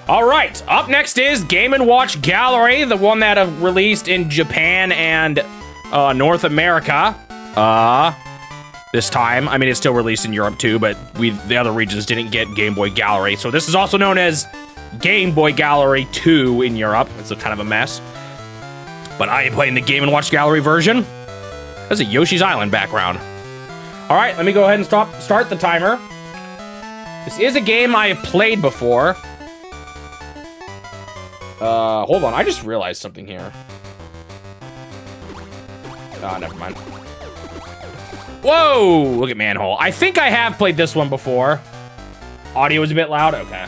All right, up next is Game & Watch Gallery, the one that released in Japan and North America. This time. I mean, it's still released in Europe too, but the other regions didn't get Game Boy Gallery. So this is also known as Game Boy Gallery 2 in Europe. It's a kind of a mess. But I am playing the Game & Watch Gallery version. That's a Yoshi's Island background. All right, let me go ahead and start the timer. This is a game I have played before. Hold on, I just realized something here. Ah, never mind. Whoa, look at Manhole. I think I have played this one before. Audio is a bit loud, okay.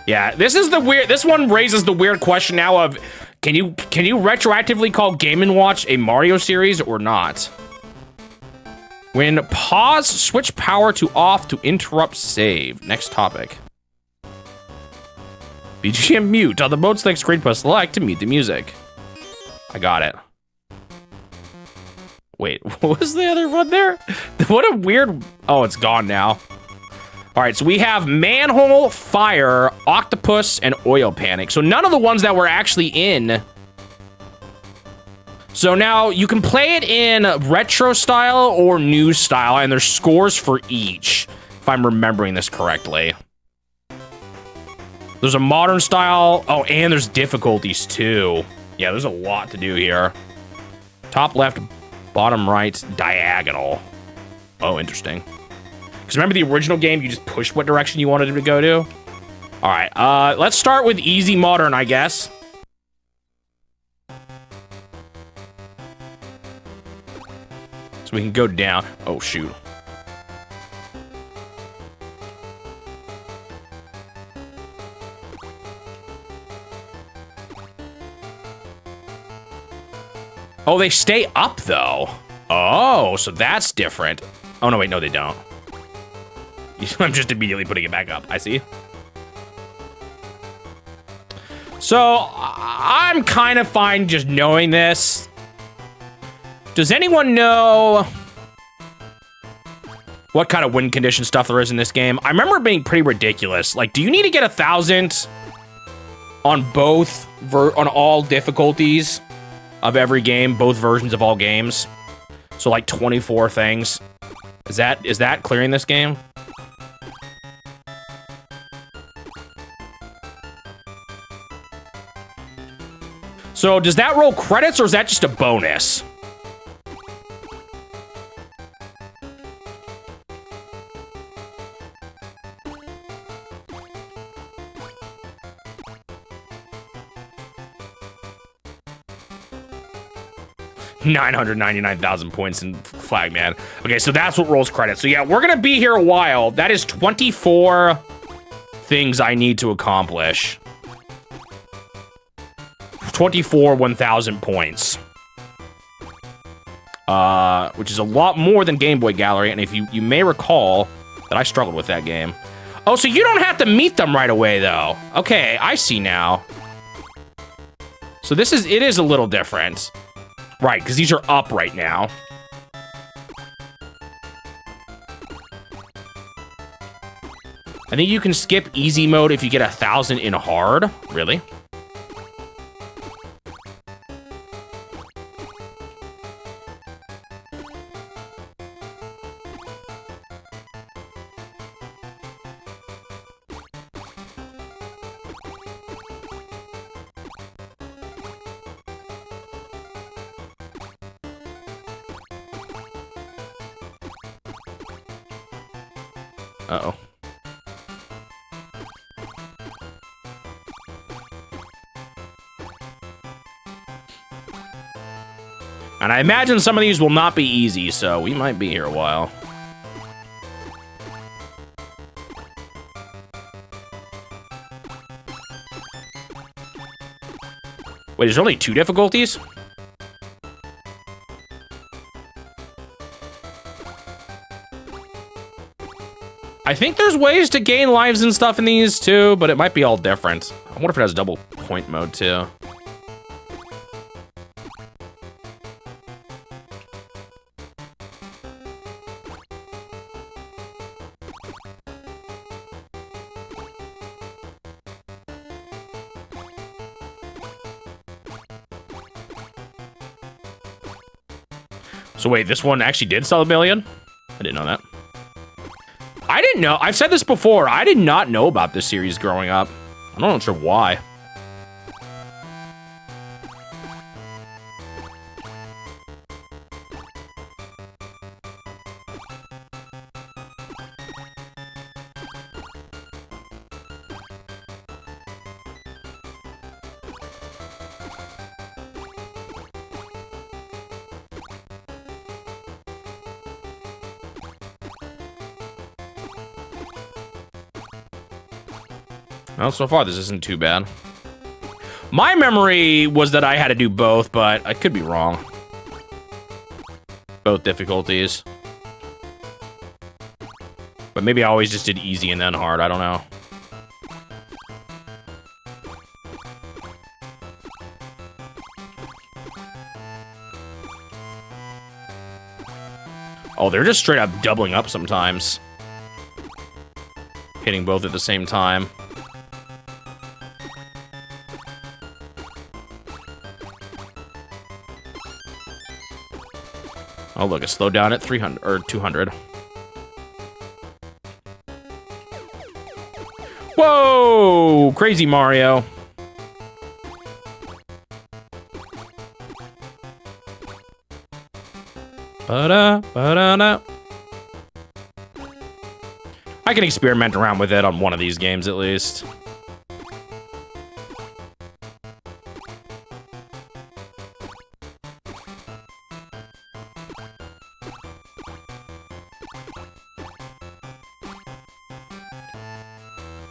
Yeah, this one raises the weird question now of, can you retroactively call Game & Watch a Mario series or not? When pause, switch power to off to interrupt save. Next topic. BGM mute. On the mode select screen, press select to mute the music. I got it. Wait, what was the other one there? What a weird... Oh, it's gone now. All right, so we have Manhole, Fire, Octopus, and Oil Panic. So none of the ones that were actually in... So now you can play it in retro style or new style, and there's scores for each, if I'm remembering this correctly. There's a modern style. Oh, and there's difficulties too. Yeah, there's a lot to do here. Top left, bottom right, diagonal. Oh, interesting. Because remember the original game, you just pushed what direction you wanted it to go to? All right, let's start with easy modern, I guess. So we can go down. Oh, shoot. Oh, they stay up, though. Oh, so that's different. Oh, no, wait, no, they don't. I'm just immediately putting it back up. I see. So, I'm kind of fine just knowing this. Does anyone know what kind of win condition stuff there is in this game? I remember it being pretty ridiculous. Like, do you need to get 1,000 on on all difficulties of every game, both versions of all games? So like 24 things. Is that clearing this game? So does that roll credits or is that just a bonus? $999,000 points in Flagman. Okay, so that's what rolls credits. So yeah, we're gonna be here a while. That is 24 things I need to accomplish. 24 1,000 points. Which is a lot more than Game Boy Gallery, and if you may recall that I struggled with that game. Oh, so you don't have to meet them right away, though. Okay, I see now. So it is a little different. Right, because these are up right now. I think you can skip easy mode if you get 1,000 in hard. Really? Uh-oh. And I imagine some of these will not be easy, so we might be here a while. Wait, there's only 2 difficulties? I think there's ways to gain lives and stuff in these too, but it might be all different. I wonder if it has double point mode too. So wait, this one actually did sell 1 million? I didn't know that. I didn't know. I've said this before. I did not know about this series growing up. I'm not sure why. Well, so far this isn't too bad. My memory was that I had to do both, but I could be wrong. Both difficulties. But maybe I always just did easy and then hard, I don't know. Oh, they're just straight up doubling up sometimes. Hitting both at the same time. Oh, look, it slowed down at 300 or 200. Whoa! Crazy Mario. Ba-da, ba-da-da. I can experiment around with it on one of these games at least.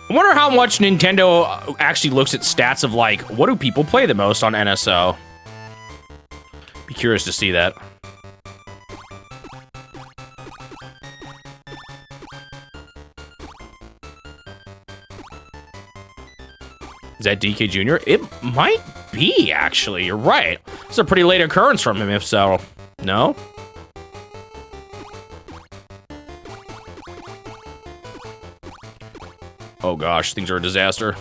I wonder how much Nintendo actually looks at stats of, like, what do people play the most on NSO? Be curious to see that. Is that DK Jr.? It might be, actually. You're right. It's a pretty late occurrence from him, if so. No? Oh gosh, things are a disaster.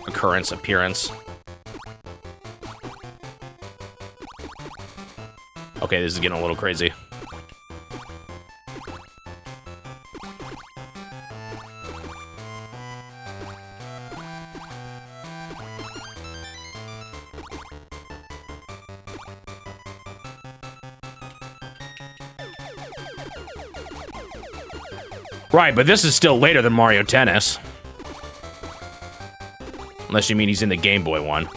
Occurrence, appearance. Okay, this is getting a little crazy. Right, but this is still later than Mario Tennis. Unless you mean he's in the Game Boy one.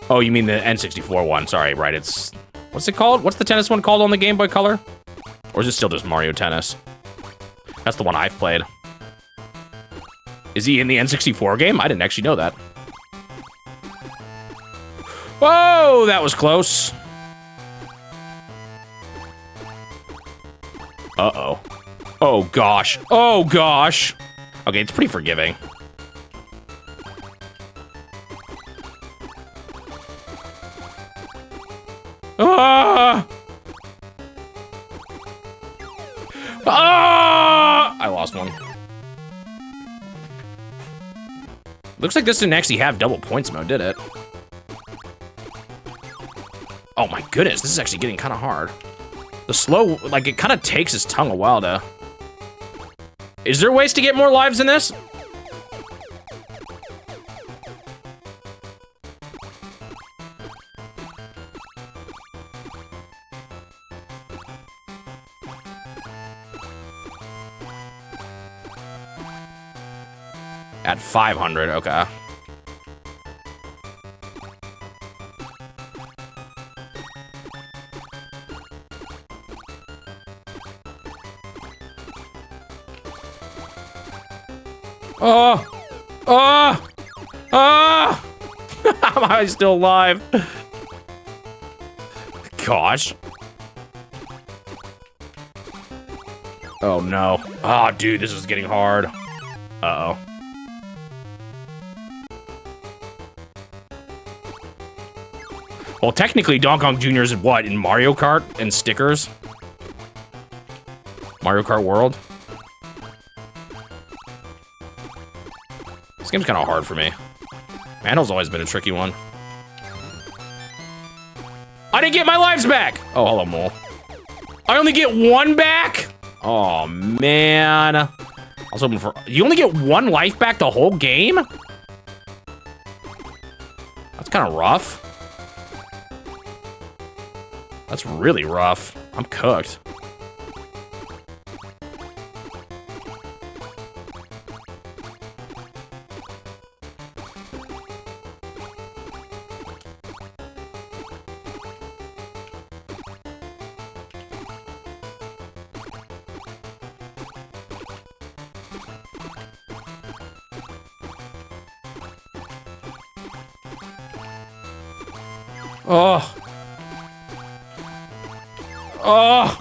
Oh, you mean the N64 one. Sorry, right, it's... What's it called? What's the tennis one called on the Game Boy Color? Or is it still just Mario Tennis? That's the one I've played. Is he in the N64 game? I didn't actually know that. Whoa, that was close. Uh-oh. Oh, gosh. Oh, gosh. Okay, it's pretty forgiving. Ah! Ah! I lost one. Looks like this didn't actually have double points mode, did it? Oh my goodness, this is actually getting kind of hard. The slow, like, it kind of takes his tongue a while to... Is there ways to get more lives in this? At 500, okay. Oh! Oh! Oh! How am I still alive? Gosh. Oh no. Oh, dude, this is getting hard. Uh-oh. Well, technically, Donkey Kong Jr. is what, in Mario Kart and stickers? Mario Kart World? This game's kind of hard for me. Manhole's always been a tricky one. I didn't get my lives back! Oh, hello, Mole. I only get one back? Oh, man. I was hoping for... You only get one life back the whole game? That's kind of rough. That's really rough. I'm cooked. Oh. Oh.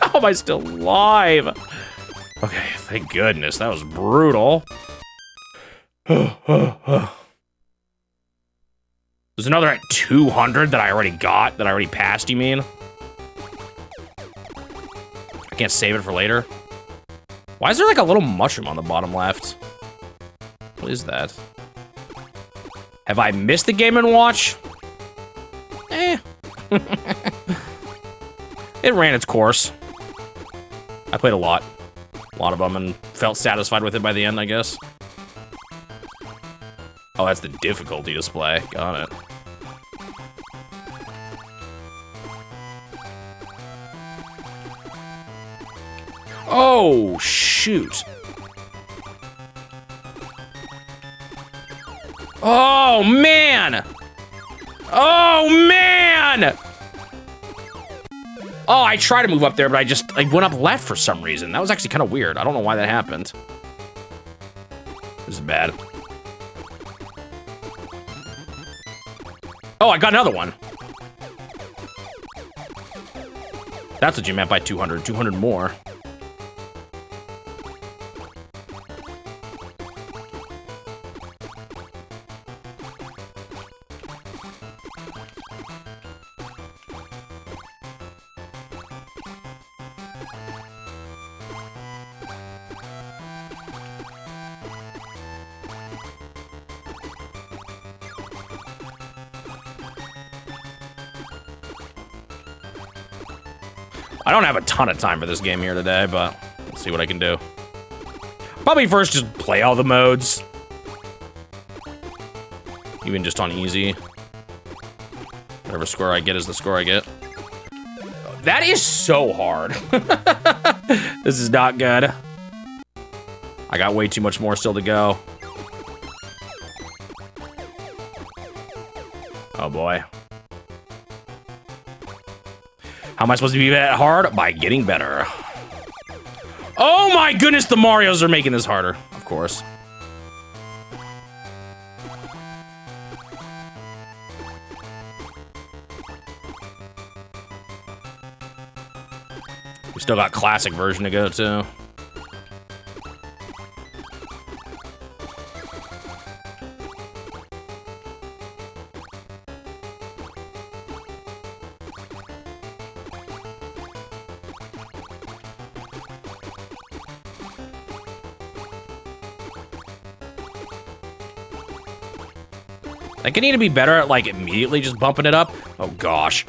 How am I still alive? Okay, thank goodness. That was brutal. There's another at 200 that I already got, that I already passed, you mean? I can't save it for later. Why is there like a little mushroom on the bottom left? What is that? Have I missed the Game & Watch? Eh. It ran its course. I played a lot of them, and felt satisfied with it by the end, I guess. Oh, that's the difficulty display. Got it. Oh, shoot. Oh, man! Oh, man! Oh, I tried to move up there, but I went up left for some reason. That was actually kind of weird. I don't know why that happened. This is bad. Oh, I got another one. That's what you meant by 200. 200 more. I don't have a ton of time for this game here today, but let's see what I can do. Probably first just play all the modes. Even just on easy. Whatever score I get is the score I get. That is so hard. This is not good. I got way too much more still to go. Oh boy. How am I supposed to be that hard? By getting better. Oh my goodness, the Marios are making this harder. Of course. We still got classic version to go to. Like, I need to be better at, like, immediately just bumping it up. Oh, gosh.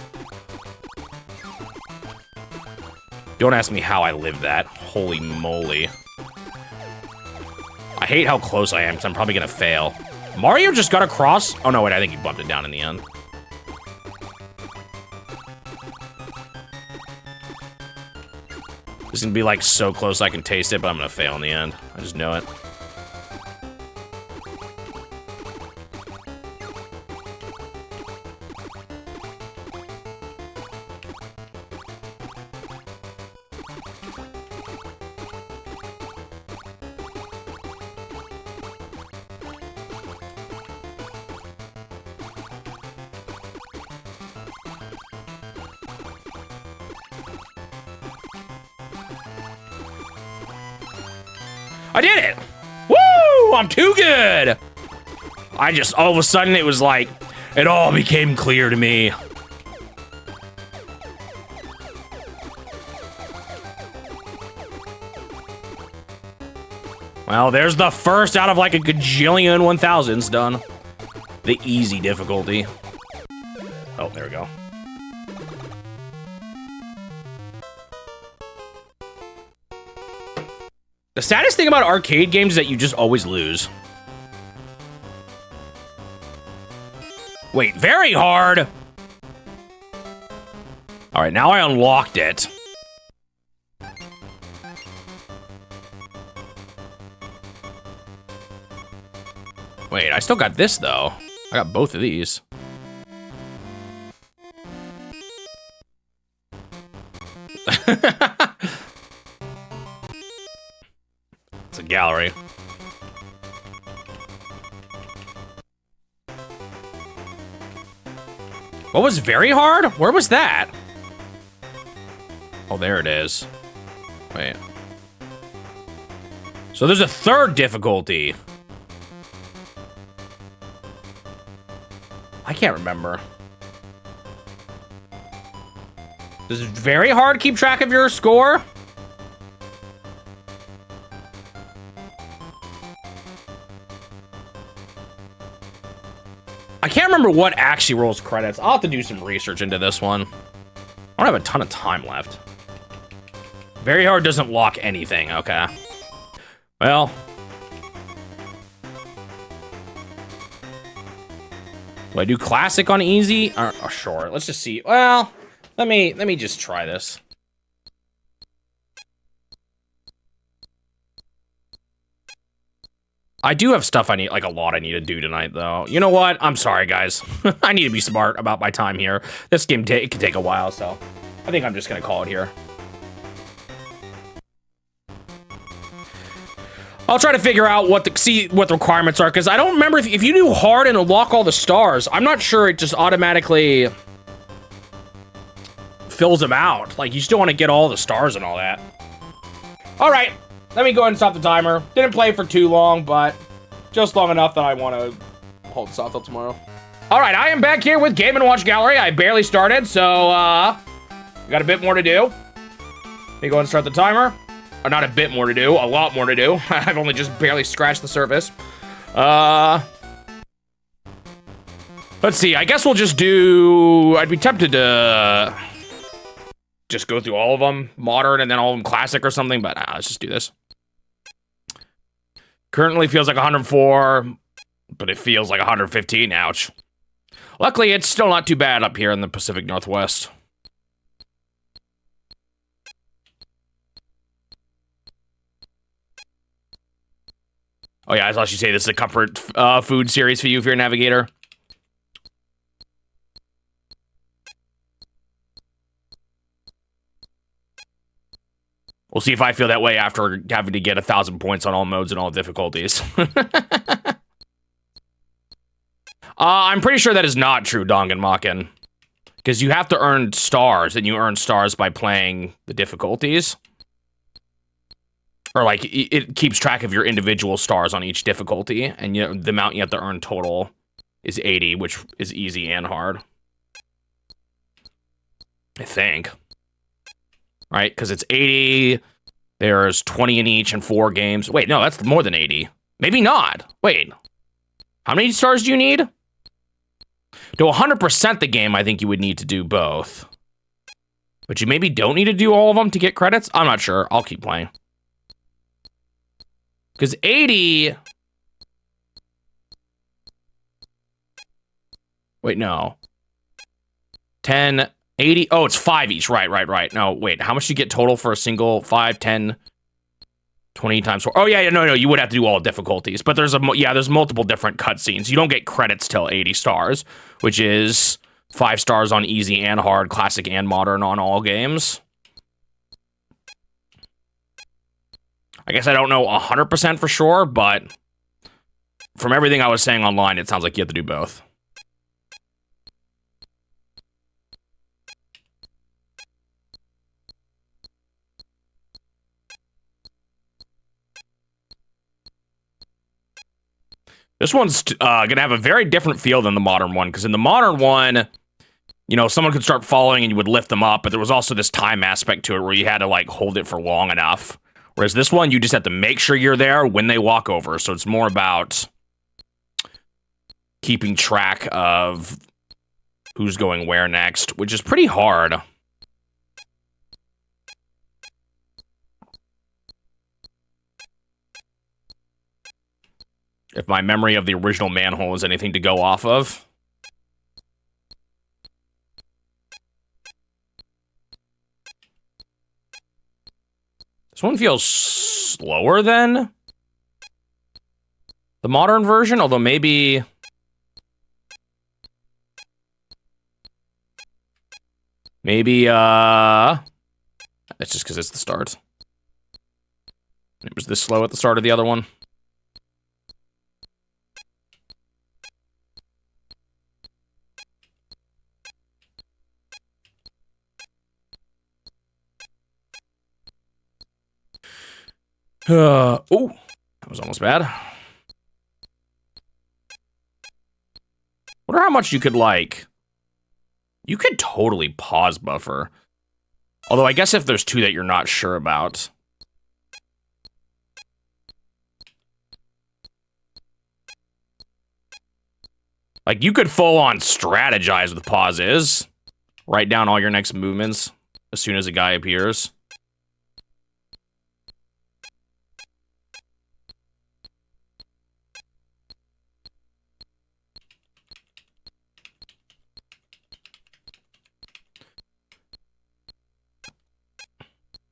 Don't ask me how I lived that. Holy moly. I hate how close I am, because I'm probably going to fail. Mario just got across? Oh, no, wait, I think he bumped it down in the end. This is going to be, like, so close I can taste it, but I'm going to fail in the end. I just know it. I did it! Woo! I'm too good! I just, all of a sudden, it was like, it all became clear to me. Well, there's the first out of like a gajillion 1000s done. The easy difficulty. Oh, there we go. The saddest thing about arcade games is that you just always lose. Wait, very hard! Alright, now I unlocked it. Wait, I still got this, though. I got both of these. It's a gallery. What was very hard? Where was that? Oh, there it is. Wait. So there's a third difficulty. I can't remember. Does it very hard keep track of your score? I can't remember what actually rolls credits. I'll have to do some research into this one. I don't have a ton of time left. Very hard doesn't lock anything, okay. Well. Do I do classic on easy? Or sure, let's just see. Well, let me just try this. I do have stuff I need, like a lot I need to do tonight, though. You know what? I'm sorry, guys. I need to be smart about my time here. This game it can take a while, so I think I'm just gonna call it here. I'll try to figure out what the requirements are, because I don't remember if you do hard and unlock all the stars, I'm not sure it just automatically fills them out. Like, you still want to get all the stars and all that. All right, let me go ahead and stop the timer. Didn't play for too long, but just long enough that I want to hold this off till tomorrow. All right, I am back here with Game & Watch Gallery. I barely started, so got a bit more to do. Let me go ahead and start the timer. Or not a bit more to do, a lot more to do. I've only just barely scratched the surface. Let's see, I guess we'll just do... I'd be tempted to just go through all of them, modern and then all of them classic or something, but let's just do this. Currently feels like 104, but it feels like 115, ouch. Luckily, it's still not too bad up here in the Pacific Northwest. Oh yeah, I thought you say this is a comfort food series for you if you're a navigator. We'll see if I feel that way after having to get 1,000 points on all modes and all difficulties. I'm pretty sure that is not true, Dongenmachen. Because you have to earn stars, and you earn stars by playing the difficulties. Or, like, it keeps track of your individual stars on each difficulty, and you know, the amount you have to earn total is 80, which is easy and hard. I think. Right? Because it's 80, there's 20 in each and 4 games. Wait, no, that's more than 80. Maybe not. Wait. How many stars do you need? To 100% the game, I think you would need to do both. But you maybe don't need to do all of them to get credits? I'm not sure. I'll keep playing. Because 80... Wait, no. 10, 80... Oh, it's 5 each. Right. No, wait. How much do you get total for a single 5, 10, 20 times 4? Oh, yeah, no. You would have to do all difficulties. But there's multiple different cutscenes. You don't get credits till 80 stars, which is 5 stars on easy and hard, classic and modern on all games. I guess I don't know 100% for sure, but from everything I was saying online, it sounds like you have to do both. This one's gonna have a very different feel than the modern one, because in the modern one, you know, someone could start following and you would lift them up, but there was also this time aspect to it where you had to like hold it for long enough. Whereas this one, you just have to make sure you're there when they walk over. So it's more about keeping track of who's going where next, which is pretty hard. If my memory of the original manhole is anything to go off of. This one feels slower than the modern version, although maybe... Maybe, it's just because it's the start. It was this slow at the start of the other one. Oh, that was almost bad. Wonder how much you could, like... You could totally pause buffer. Although I guess if there's two that you're not sure about. Like, you could full-on strategize with pauses. Write down all your next movements as soon as a guy appears.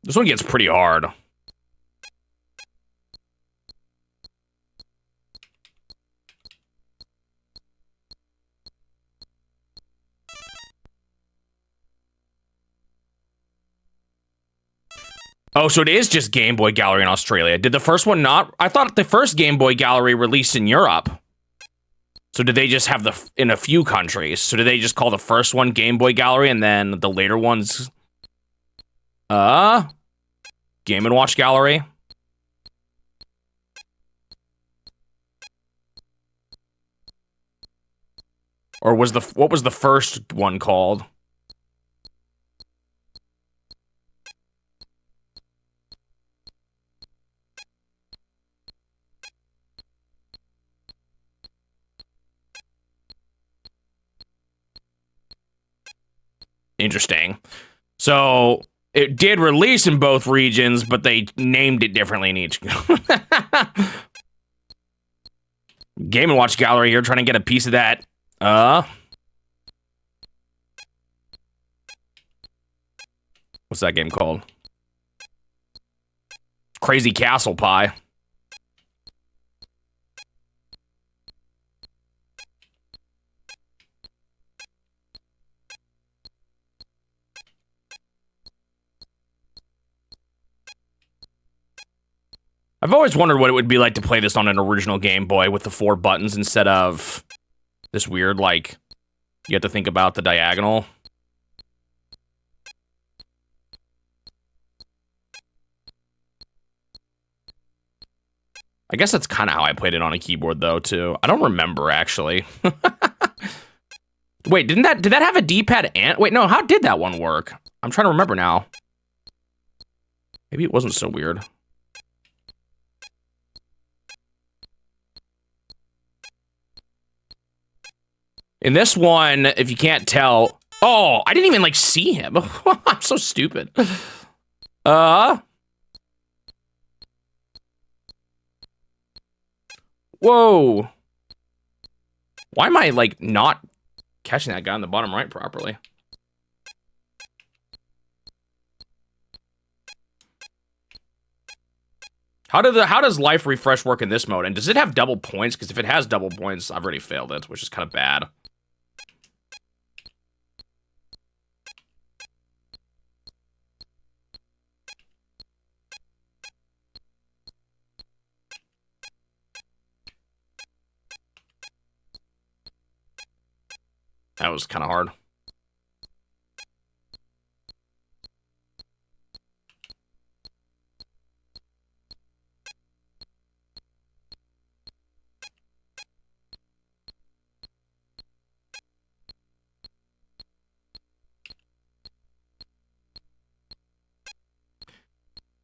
This one gets pretty hard. Oh, so it is just Game Boy Gallery in Australia. Did the first one not? I thought the first Game Boy Gallery released in Europe. So did they just have in a few countries? So did they just call the first one Game Boy Gallery and then the later ones... Game & Watch Gallery? Or was what was the first one called? Interesting. So it did release in both regions, but they named it differently in each. Game & Watch Gallery here, trying to get a piece of that. What's that game called? Crazy Castle Pie. I've always wondered what it would be like to play this on an original Game Boy with the 4 buttons instead of this weird, like, you have to think about the diagonal. I guess that's kind of how I played it on a keyboard, though, too. I don't remember, actually. Wait, did that have a D-pad and... Wait, no, how did that one work? I'm trying to remember now. Maybe it wasn't so weird. In this one, if you can't tell... Oh, I didn't even, like, see him. I'm so stupid. Whoa. Why am I, like, not catching that guy on the bottom right properly? How does life refresh work in this mode? And does it have double points? Because if it has double points, I've already failed it, which is kind of bad. That was kind of hard.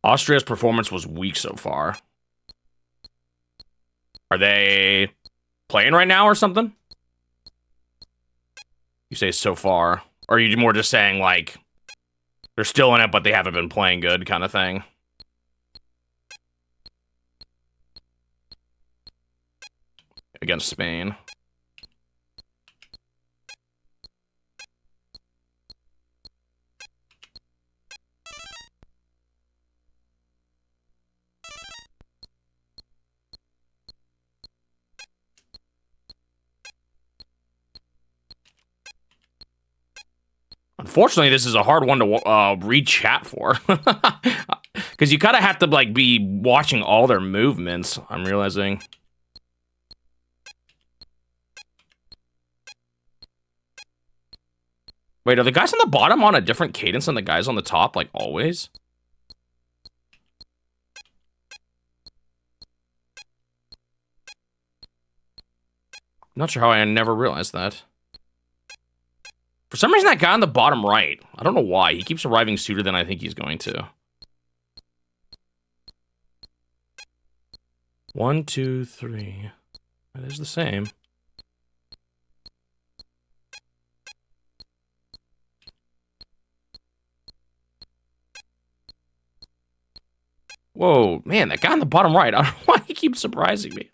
Austria's performance was weak so far. Are they playing right now or something? You say so far. Or are you more just saying, like, they're still in it, but they haven't been playing good kind of thing? Against Spain. Unfortunately, this is a hard one to read chat for. Because you kind of have to, like, be watching all their movements, I'm realizing. Wait, are the guys on the bottom on a different cadence than the guys on the top, like, always? I'm not sure how I never realized that. For some reason, that guy on the bottom right, I don't know why, he keeps arriving sooner than I think he's going to. 1, 2, 3. It is the same. Whoa, man, that guy on the bottom right, I don't know why he keeps surprising me.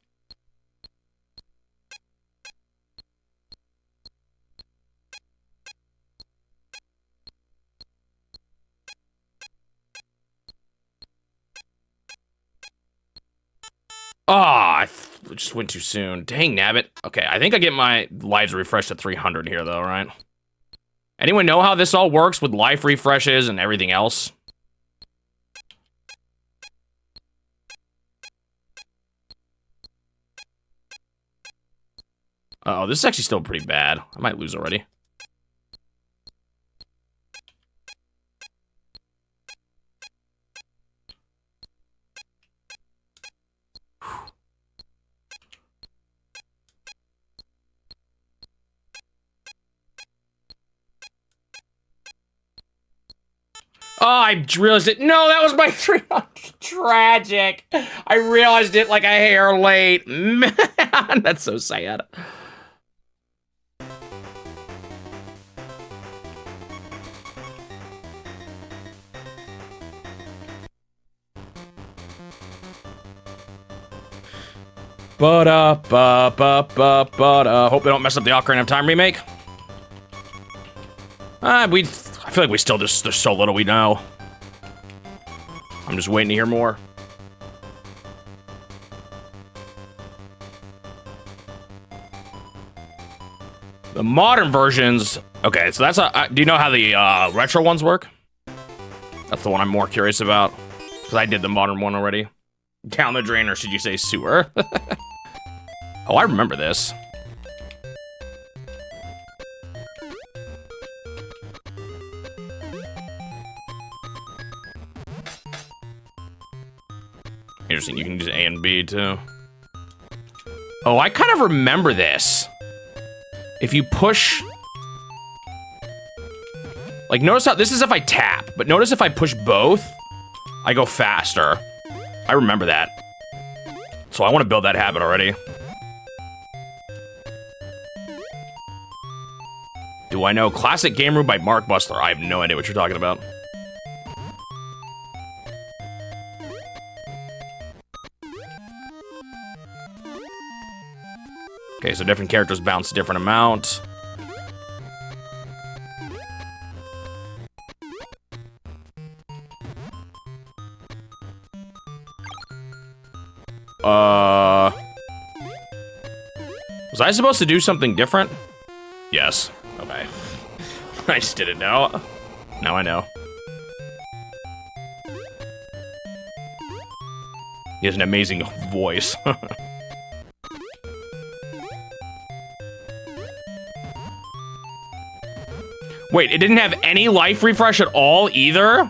I just went too soon. Dang, nabbit. Okay, I think I get my lives refreshed at 300 here, though, right? Anyone know how this all works with life refreshes and everything else? Uh-oh, this is actually still pretty bad. I might lose already. Oh, I realized it. No, that was my 300. Tragic. I realized it like a hair late. Man, that's so sad. Hope they don't mess up the Ocarina of Time remake. I feel like we still there's so little we know. I'm just waiting to hear more. The modern versions. Okay, so that's do you know how the retro ones work? That's the one I'm more curious about. Because I did the modern one already. Down the drain, or should you say sewer? Oh, I remember this. Interesting, you can use A and B too. Oh, I kind of remember this. If you push... Like, notice how... This is if I tap, but notice if I push both, I go faster. I remember that. So I want to build that habit already. Do I know Classic Game Room by Mark Bustler? I have no idea what you're talking about. Okay, so different characters bounce a different amount. Was I supposed to do something different? Yes. Okay. I just didn't know. Now I know. He has an amazing voice. Wait, it didn't have any life refresh at all either?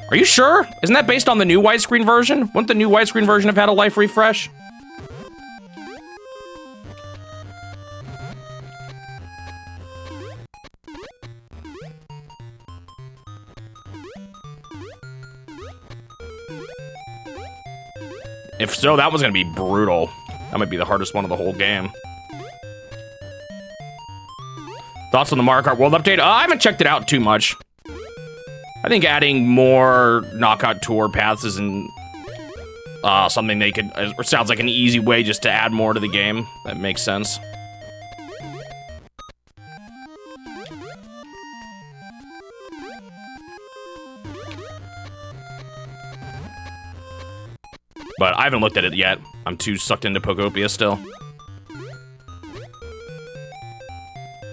Are you sure? Isn't that based on the new widescreen version? Wouldn't the new widescreen version have had a life refresh? If so, that was gonna be brutal. That might be the hardest one of the whole game. Thoughts on the Mario Kart World update? I haven't checked it out too much. I think adding more knockout tour paths isn't something they could, or sounds like an easy way just to add more to the game. That makes sense. But I haven't looked at it yet. I'm too sucked into Pokopia still.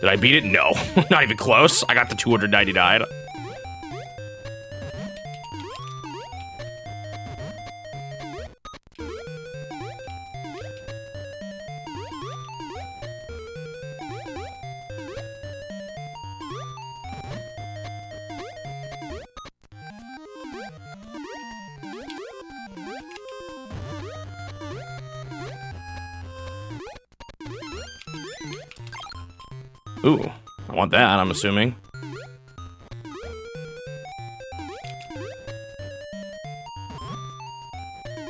Did I beat it? No, not even close. I got the 299. Ooh, I want that, I'm assuming.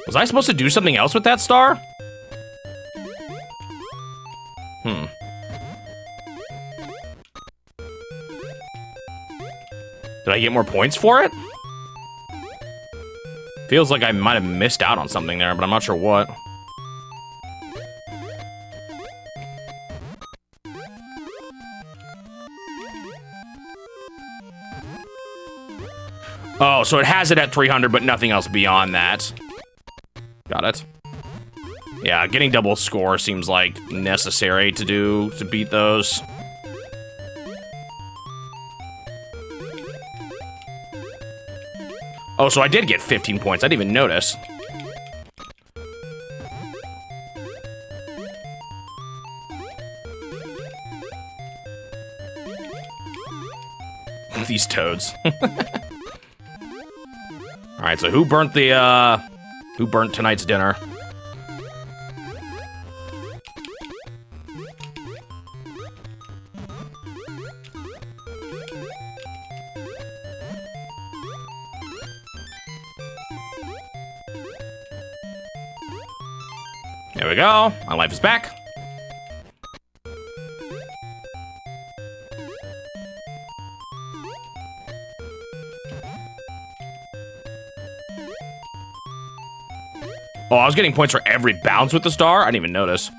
Was I supposed to do something else with that star? Did I get more points for it? Feels like I might have missed out on something there, but I'm not sure what. Oh, so it has it at 300, but nothing else beyond that. Got it. Yeah, getting double score seems like necessary to beat those. Oh, so I did get 15 points. I didn't even notice. These toads. All right, so who burnt tonight's dinner? There we go. My life is back. Oh, I was getting points for every bounce with the star? I didn't even notice.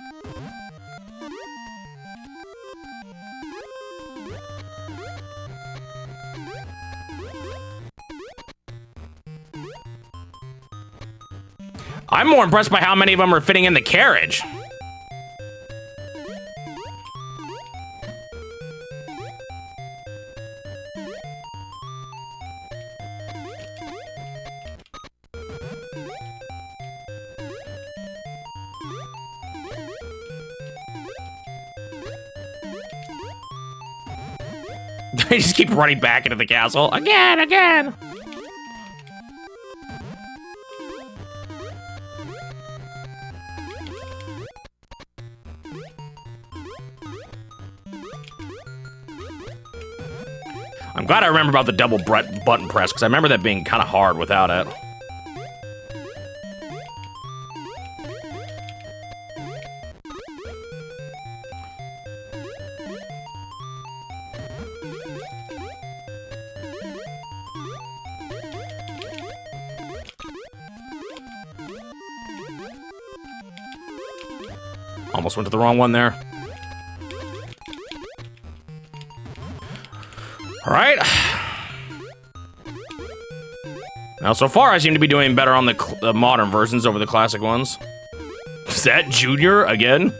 I'm more impressed by how many of them are fitting in the carriage. They just keep running back into the castle again. I'm glad I remember about the double button press, because I remember that being kind of hard without it. Almost went to the wrong one there. All right. Now, so far, I seem to be doing better on the modern versions over the classic ones. Is that Junior again?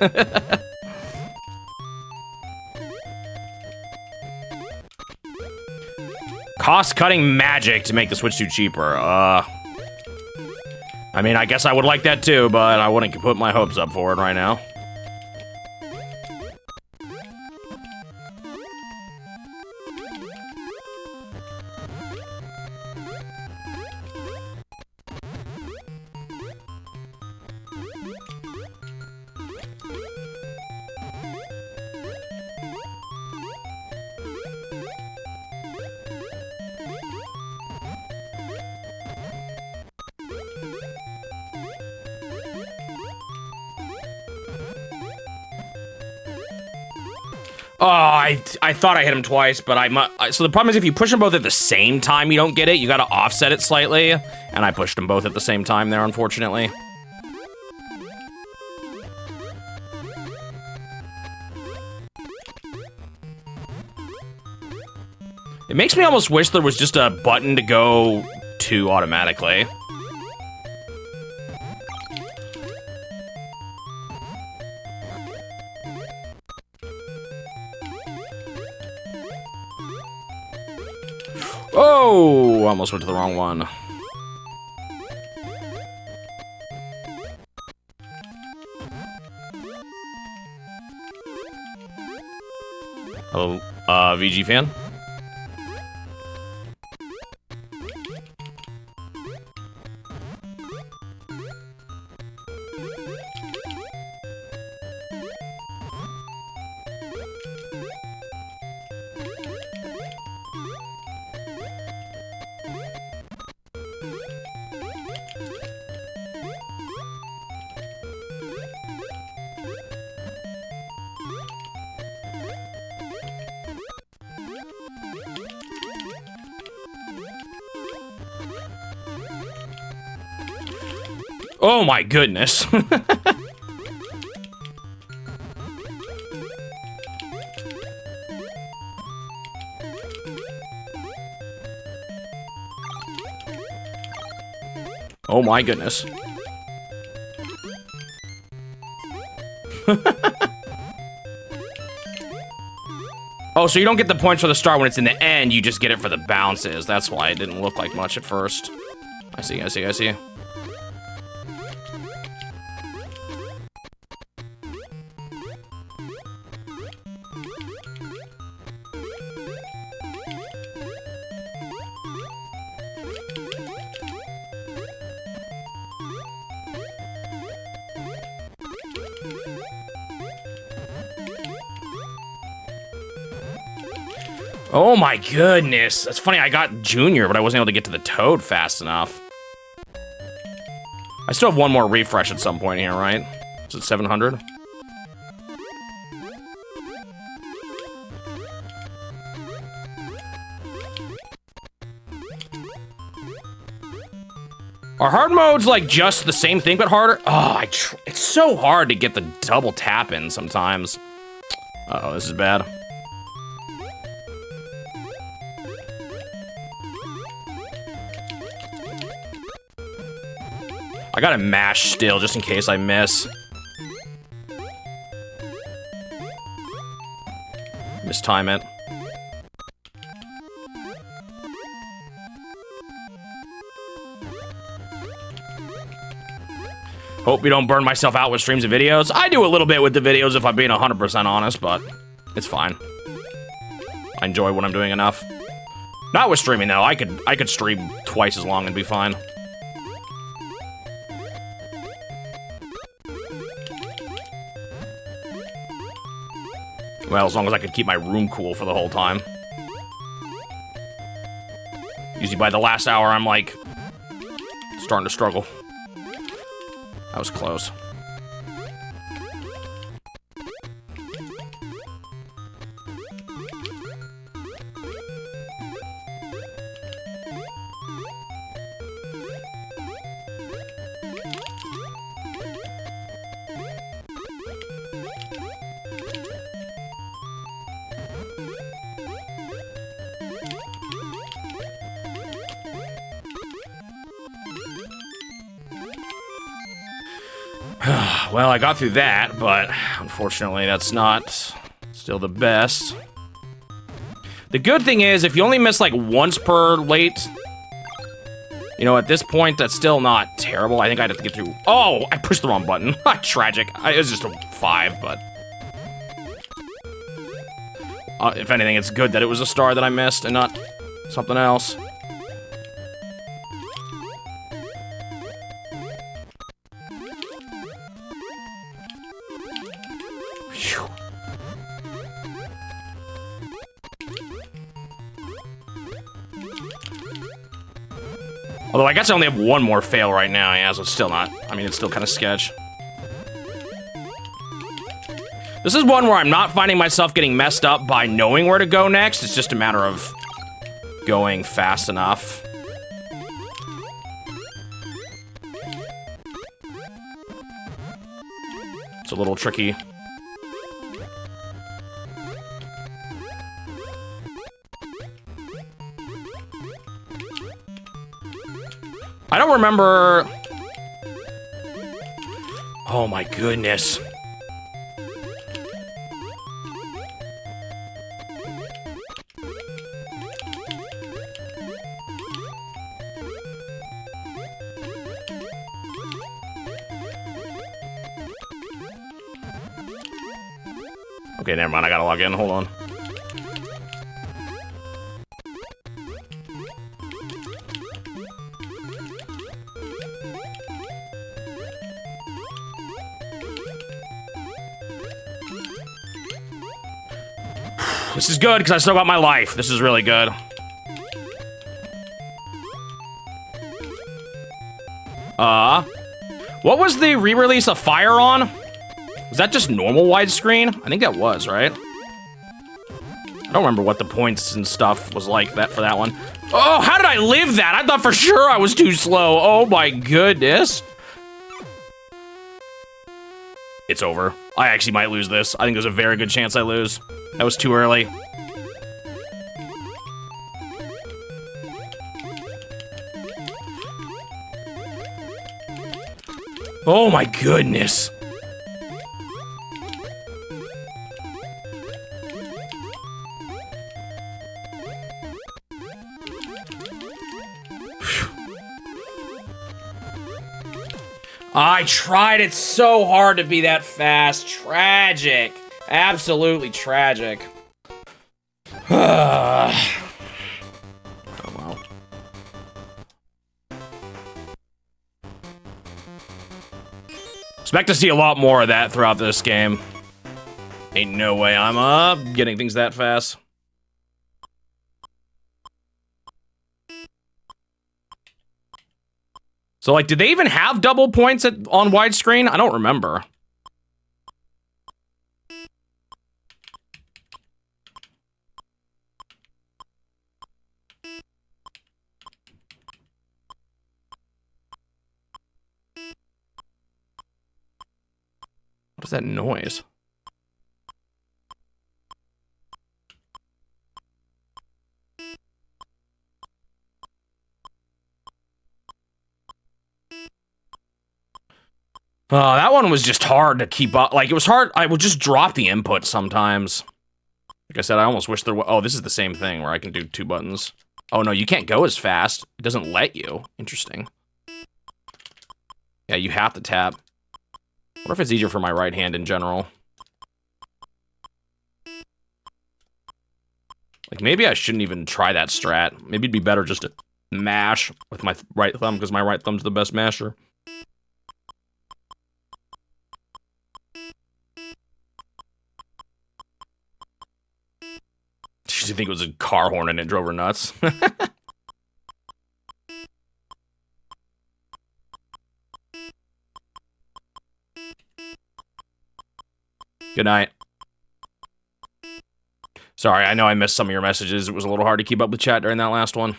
Cost-cutting magic to make the Switch 2 cheaper. I mean, I guess I would like that too, but I wouldn't put my hopes up for it right now. Oh, I thought I hit him twice, but so the problem is if you push them both at the same time, you don't get it. You gotta offset it slightly. And I pushed them both at the same time there, unfortunately. It makes me almost wish there was just a button to go to automatically. Oh, almost went to the wrong one. Hello, VG fan? Oh my goodness. Oh my goodness. Oh, so you don't get the points for the start when it's in the end, you just get it for the bounces. That's why it didn't look like much at first. I see, I see, I see. Oh my goodness. That's funny, I got Junior, but I wasn't able to get to the Toad fast enough. I still have one more refresh at some point here, right? Is it 700? Are hard modes like just the same thing but harder? Oh, it's so hard to get the double tap in sometimes. Uh-oh, this is bad. I gotta mash still, just in case I miss. Mistime it. Hope you don't burn myself out with streams and videos. I do a little bit with the videos if I'm being 100% honest, but it's fine. I enjoy what I'm doing enough. Not with streaming though, I could stream twice as long and be fine. Well, as long as I could keep my room cool for the whole time. Usually by the last hour, I'm like, starting to struggle. That was close. Well, I got through that, but unfortunately that's not still the best. The good thing is, if you only miss like once per late, you know, at this point, that's still not terrible. I think I'd have to get through. Oh, I pushed the wrong button. Tragic. It was just a 5, but if anything, it's good that it was a star that I missed and not something else. Although I guess I only have one more fail right now, yeah, so it's still not. I mean, it's still kind of sketch. This is one where I'm not finding myself getting messed up by knowing where to go next. It's just a matter of going fast enough. It's a little tricky. I don't remember... Oh my goodness. Okay, never mind. I gotta log in. Hold on. This is good because I still got my life. This is really good. What was the re-release of Fire on? Was that just normal widescreen? I think that was, right? I don't remember what the points and stuff was like that for that one. Oh, how did I live that? I thought for sure I was too slow. Oh my goodness. It's over. I actually might lose this. I think there's a very good chance I lose. That was too early. Oh my goodness. I tried it so hard to be that fast. Tragic. Absolutely tragic. Oh, well. Expect to see a lot more of that throughout this game. Ain't no way I'm getting things that fast. So, like, did they even have double points on widescreen? I don't remember. What is that noise? That one was just hard to keep up. Like, it was hard. I would just drop the input sometimes. Like I said, I almost wish there was... Oh, this is the same thing where I can do 2 buttons. Oh, no, you can't go as fast. It doesn't let you. Interesting. Yeah, you have to tap. What if it's easier for my right hand in general? Like, maybe I shouldn't even try that strat. Maybe it'd be better just to mash with my right thumb, because my right thumb's the best masher. Did you think it was a car horn and it drove her nuts? Good night. Sorry, I know I missed some of your messages. It was a little hard to keep up with chat during that last one.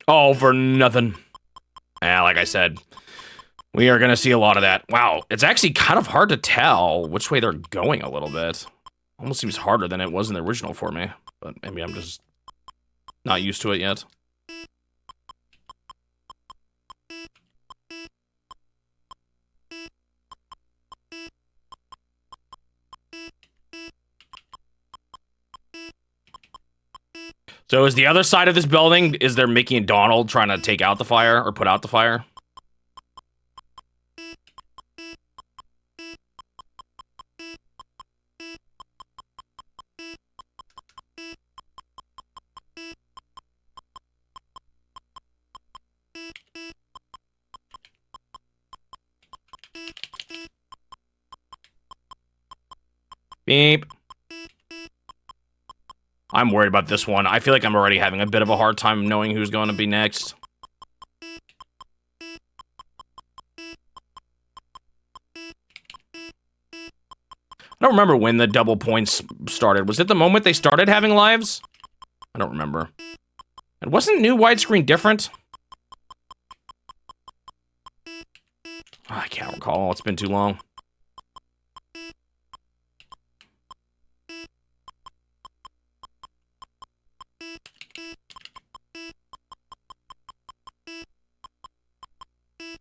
All for nothing. Yeah, like I said, we are going to see a lot of that. Wow, it's actually kind of hard to tell which way they're going a little bit. Almost seems harder than it was in the original for me. But maybe I'm just not used to it yet. So is the other side of this building, is there Mickey and Donald trying to take out the fire or put out the fire? Beep. I'm worried about this one. I feel like I'm already having a bit of a hard time knowing who's going to be next. I don't remember when the double points started. Was it the moment they started having lives? I don't remember. And wasn't new widescreen different? I can't recall. It's been too long.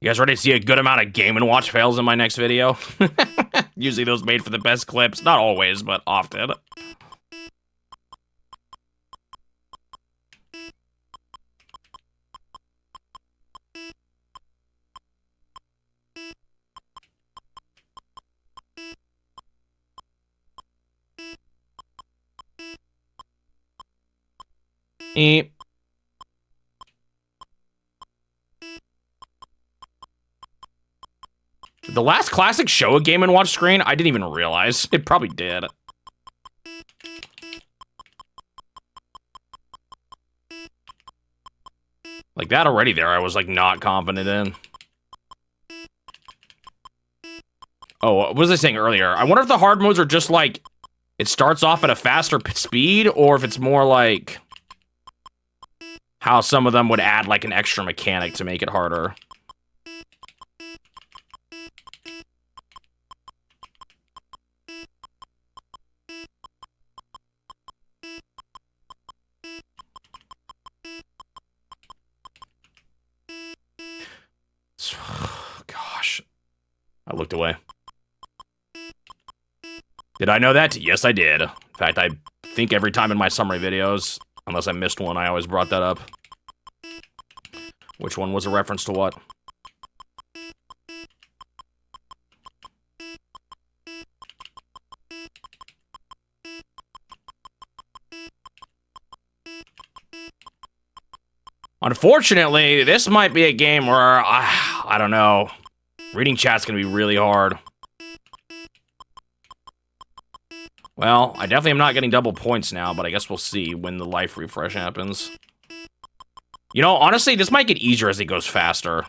You guys ready to see a good amount of Game & Watch fails in my next video? Usually those made for the best clips. Not always, but often. Eep. Did the last classic show a Game & Watch screen? I didn't even realize. It probably did. Like that already there, I was like not confident in. Oh, what was I saying earlier? I wonder if the hard modes are just like, it starts off at a faster speed, or if it's more like how some of them would add like an extra mechanic to make it harder. Gosh. I looked away. Did I know that? Yes, I did. In fact, I think every time in my summary videos, unless I missed one, I always brought that up. Which one was a reference to what? Unfortunately, this might be a game where, I don't know. Reading chat's gonna be really hard. Well, I definitely am not getting double points now, but I guess we'll see when the life refresh happens. You know, honestly, this might get easier as it goes faster.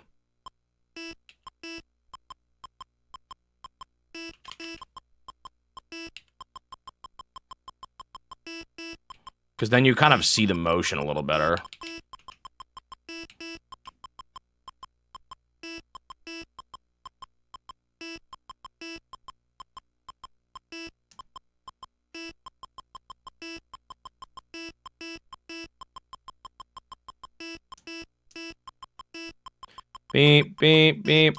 Because then you kind of see the motion a little better. Beep, beep, beep.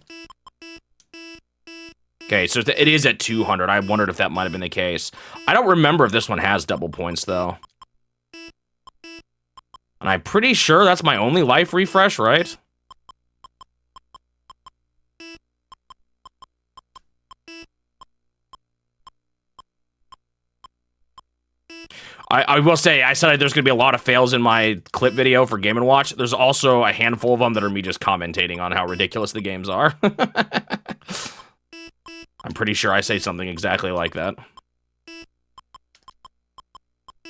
Okay, so it is at 200. I wondered if that might have been the case. I don't remember if this one has double points, though. And I'm pretty sure that's my only life refresh, right? I will say, I said there's going to be a lot of fails in my clip video for Game & Watch. There's also a handful of them that are me just commentating on how ridiculous the games are. I'm pretty sure I say something exactly like that.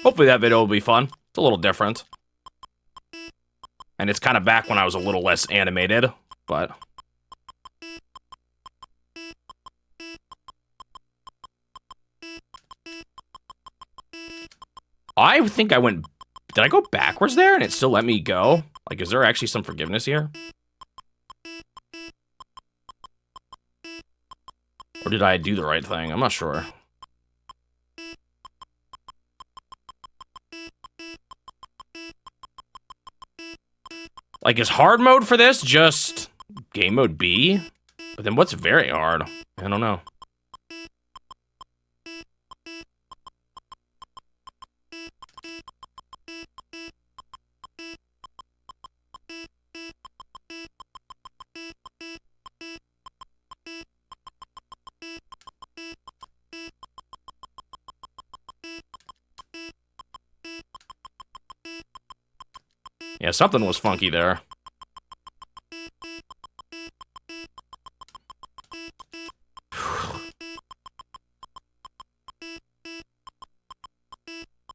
Hopefully that video will be fun. It's a little different. And it's kind of back when I was a little less animated, but... I think I went... Did I go backwards there and it still let me go? Like, is there actually some forgiveness here? Or did I do the right thing? I'm not sure. Like, is hard mode for this just game mode B? But then what's very hard? I don't know. Yeah, something was funky there.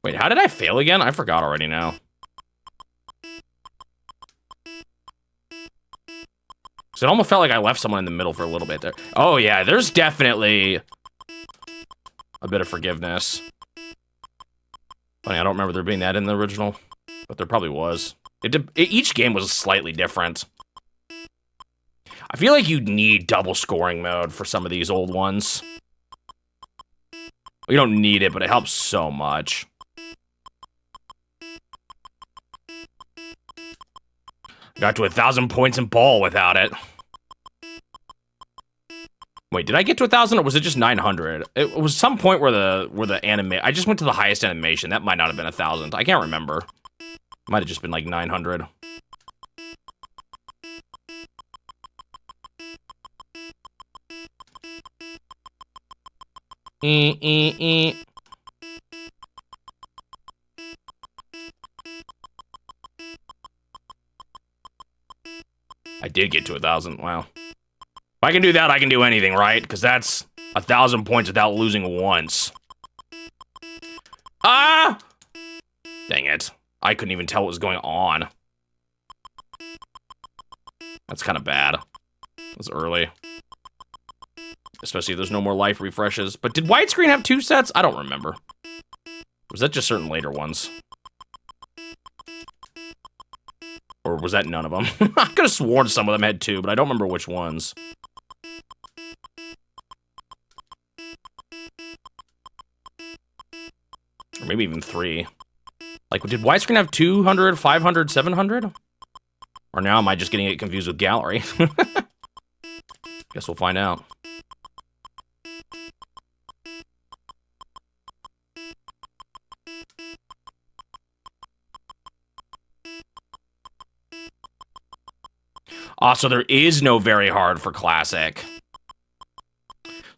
Wait, how did I fail again? I forgot already now. So it almost felt like I left someone in the middle for a little bit there. Oh yeah, there's definitely a bit of forgiveness. Funny, I don't remember there being that in the original, but there probably was. Each game was slightly different. I feel like you'd need double scoring mode for some of these old ones. You don't need it, but it helps so much. Got to 1,000 points in ball without it. Wait, did I get to 1,000 or was it just 900? It was some point where the anime. I just went to the highest animation. That might not have been 1,000. I can't remember. Might have just been like 900. I did get to 1,000. Wow. If I can do that, I can do anything, right? Because that's 1,000 points without losing once. Ah! Dang it. I couldn't even tell what was going on. That's kind of bad. It was early. Especially if there's no more life refreshes. But did widescreen have 2 sets? I don't remember. Or was that just certain later ones? Or was that none of them? I could have sworn some of them had 2, but I don't remember which ones. Or maybe even 3. Like, did widescreen have 200, 500, 700? Or now am I just getting it confused with gallery? Guess we'll find out. So there is no very hard for classic.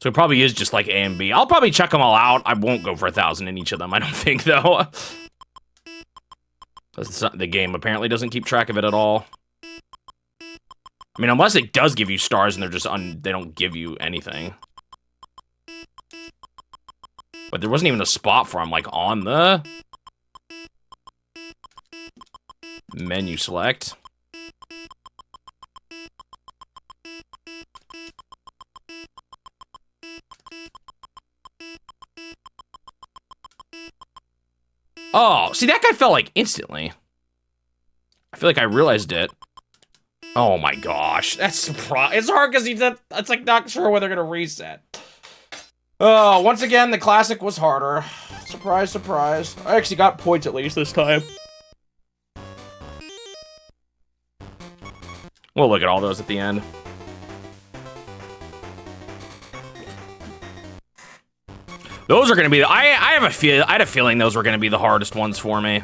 So it probably is just like A and B. I'll probably check them all out. I won't go for 1,000 in each of them, I don't think, though. The game apparently doesn't keep track of it at all. I mean, unless it does give you stars and they're just they don't give you anything. But there wasn't even a spot for them, like, on the menu select. Oh, see, that guy fell, like, instantly. I feel like I realized it. Oh my gosh, that's it's hard because it's like not sure when they're gonna reset. Oh, once again, the classic was harder. Surprise, surprise. I actually got points at least this time. We'll look at all those at the end. Those are gonna be. I had a feeling those were gonna be the hardest ones for me.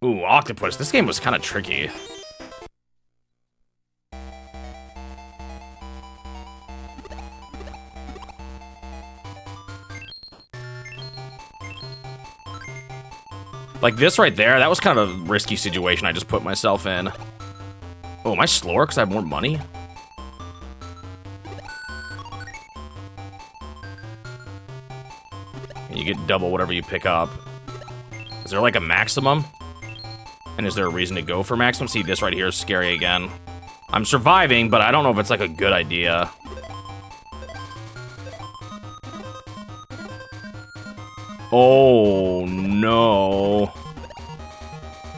Ooh, octopus. This game was kind of tricky. Like this right there, that was kind of a risky situation I just put myself in. Oh, am I slower because I have more money? You get double whatever you pick up. Is there like a maximum? And is there a reason to go for maximum? See, this right here is scary again. I'm surviving, but I don't know if it's like a good idea. Oh, no.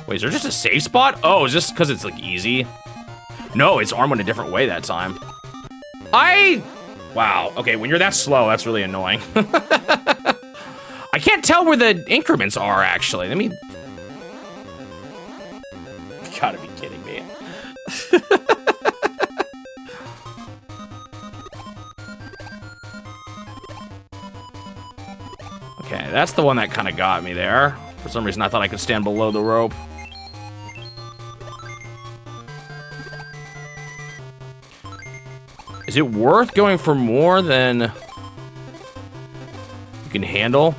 Wait, is there just a safe spot? Oh, is this because it's like easy? No, it's arm went a different way that time. Wow, okay, when you're that slow, that's really annoying. I can't tell where the increments are, actually. Let me... You gotta be kidding me. Okay, that's the one that kind of got me there. For some reason, I thought I could stand below the rope. Is it worth going for more than you can handle?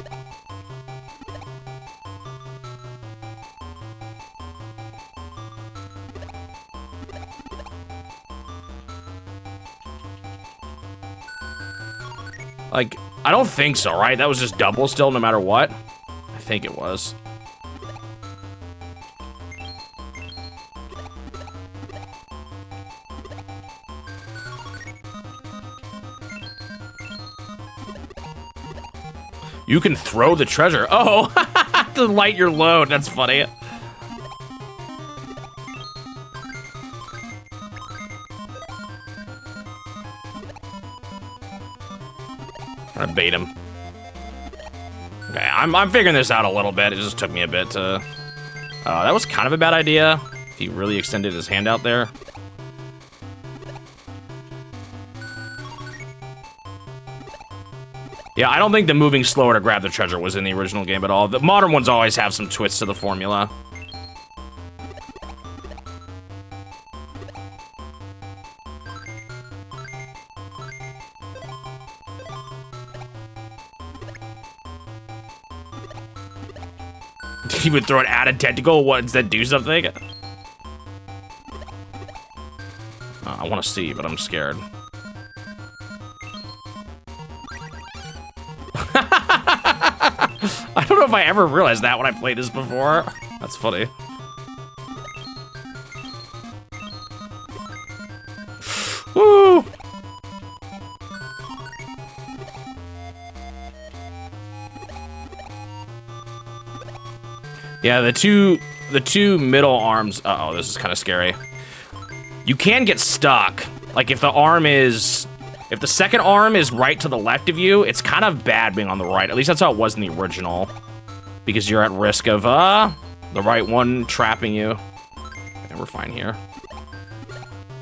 Like, I don't think so, right? That was just double still, no matter what? I think it was. You can throw the treasure. Oh, to light your load. That's funny. Trying to bait him. Okay, I'm figuring this out a little bit. It just took me a bit to... that was kind of a bad idea. If he really extended his hand out there. Yeah, I don't think the moving slower to grab the treasure was in the original game at all. The modern ones always have some twists to the formula. He would throw it at a tentacle. What, does that do something? I want to see, but I'm scared. I don't know if I ever realized that when I played this before. That's funny. Woo! Yeah, the two middle arms. Uh-oh, this is kind of scary. You can get stuck. Like if the second arm is right to the left of you, it's kind of bad being on the right. At least that's how it was in the original. Because you're at risk of the right one trapping you. Okay, we're fine here.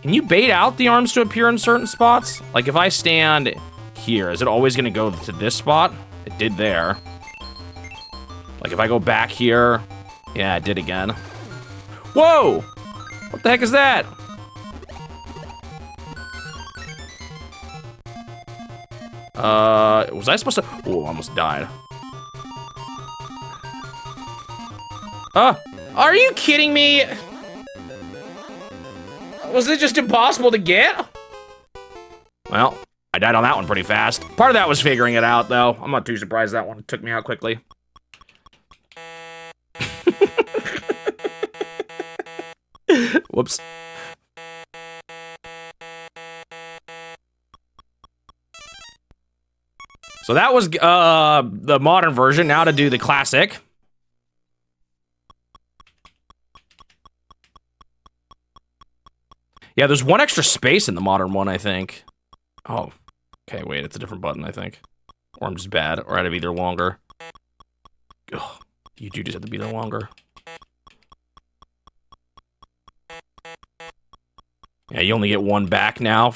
Can you bait out the arms to appear in certain spots? Like if I stand here, is it always gonna go to this spot? It did there. Like if I go back here, yeah, it did again. Whoa! What the heck is that? Was I supposed to? Oh, almost died. Are you kidding me? Was it just impossible to get? Well, I died on that one pretty fast. Part of that was figuring it out, though. I'm not too surprised that one took me out quickly. Whoops. So that was the modern version. Now to do the classic. Yeah, there's one extra space in the modern one, I think. Oh, okay, wait, it's a different button, I think. Or I'm just bad, or I had to be there longer. Ugh, you do just have to be there longer. Yeah, you only get one back now.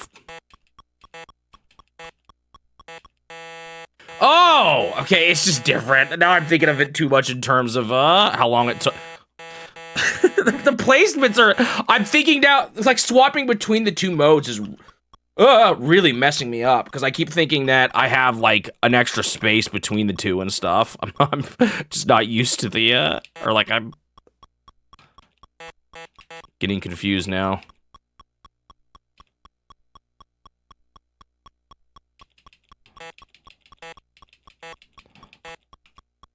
Oh, okay, it's just different. Now I'm thinking of it too much in terms of how long it took. The placements are, I'm thinking now, it's like swapping between the two modes is really messing me up because I keep thinking that I have like an extra space between the two and stuff. I'm just not used to the, or like I'm getting confused now.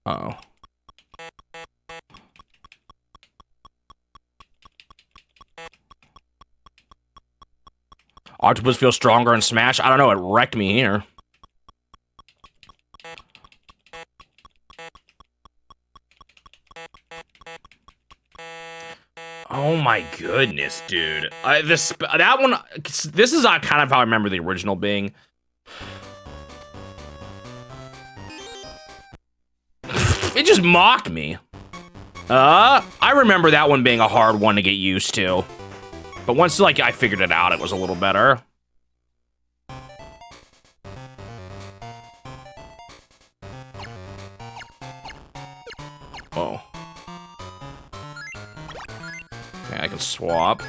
Uh-oh. Octopus feels stronger in Smash? I don't know, it wrecked me here. Oh my goodness, dude. This is kind of how I remember the original being. It just mocked me. I remember that one being a hard one to get used to. But once, like, I figured it out, it was a little better. Oh. Okay, I can swap.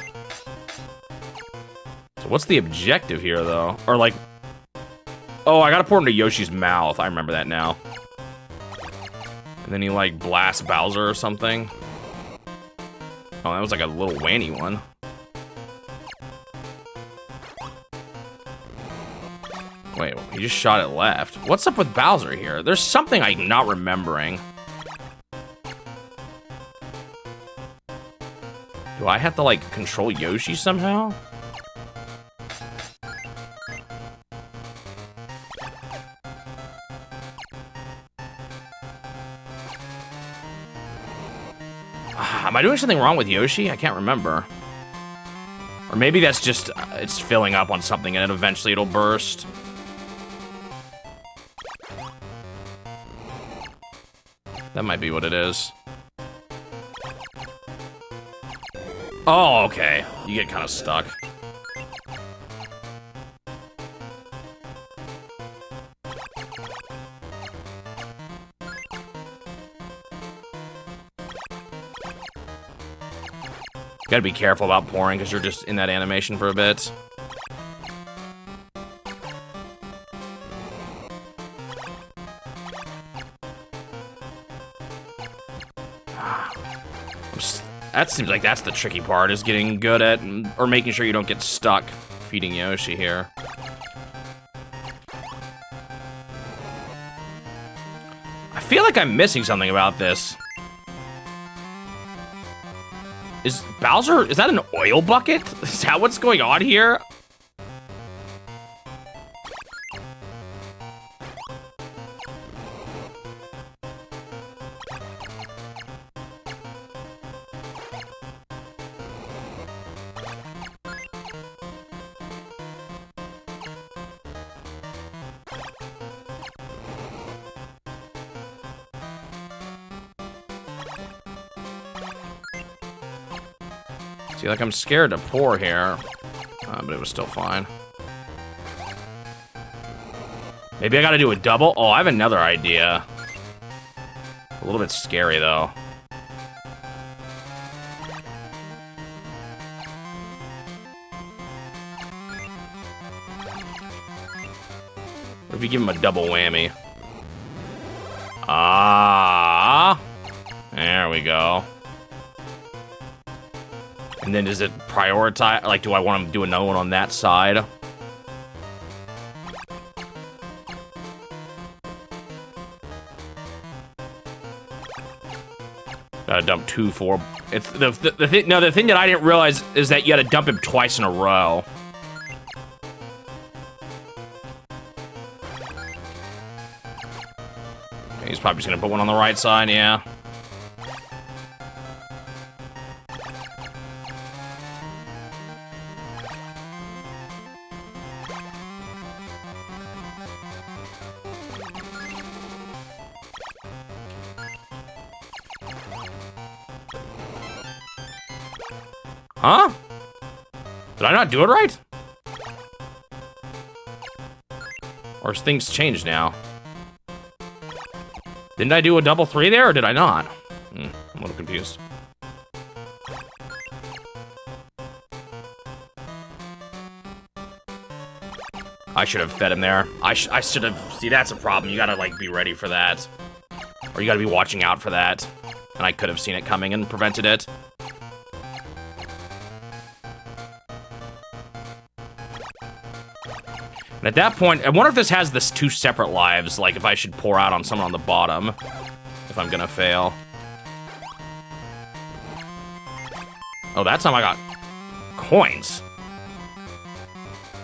So what's the objective here, though? Or, like... Oh, I gotta pour into Yoshi's mouth. I remember that now. And then he, like, blasts Bowser or something. Oh, that was like a little wanny one. Wait, he just shot it left. What's up with Bowser here? There's something I'm not remembering. Do I have to, like, control Yoshi somehow? Am I doing something wrong with Yoshi? I can't remember. Or maybe that's just, it's filling up on something and then eventually it'll burst. That might be what it is. Oh, okay. You get kind of stuck. You gotta be careful about pouring because you're just in that animation for a bit. That seems like that's the tricky part, is getting good at, or making sure you don't get stuck feeding Yoshi here. I feel like I'm missing something about this. Is Bowser, is that an oil bucket? Is that what's going on here? See, like, I'm scared to pour here, but it was still fine. Maybe I gotta do a double? Oh, I have another idea. A little bit scary, though. What if you give him a double whammy? Ah, there we go. And then does it prioritize, like, do I want to do another one on that side? Gotta dump 2, 4. It's the thing. No, the thing that I didn't realize is that you gotta dump him twice in a row. Okay, he's probably just gonna put one on the right side, yeah. Huh? Did I not do it right? Or has things changed now? Didn't I do a double 3 there, or did I not? I'm a little confused. I should have fed him there. I should have... See, that's a problem. You gotta, like, be ready for that. Or you gotta be watching out for that. And I could have seen it coming and prevented it. And at that point, I wonder if this has this 2 separate lives, like if I should pour out on someone on the bottom, if I'm gonna fail. Oh, that time I got coins.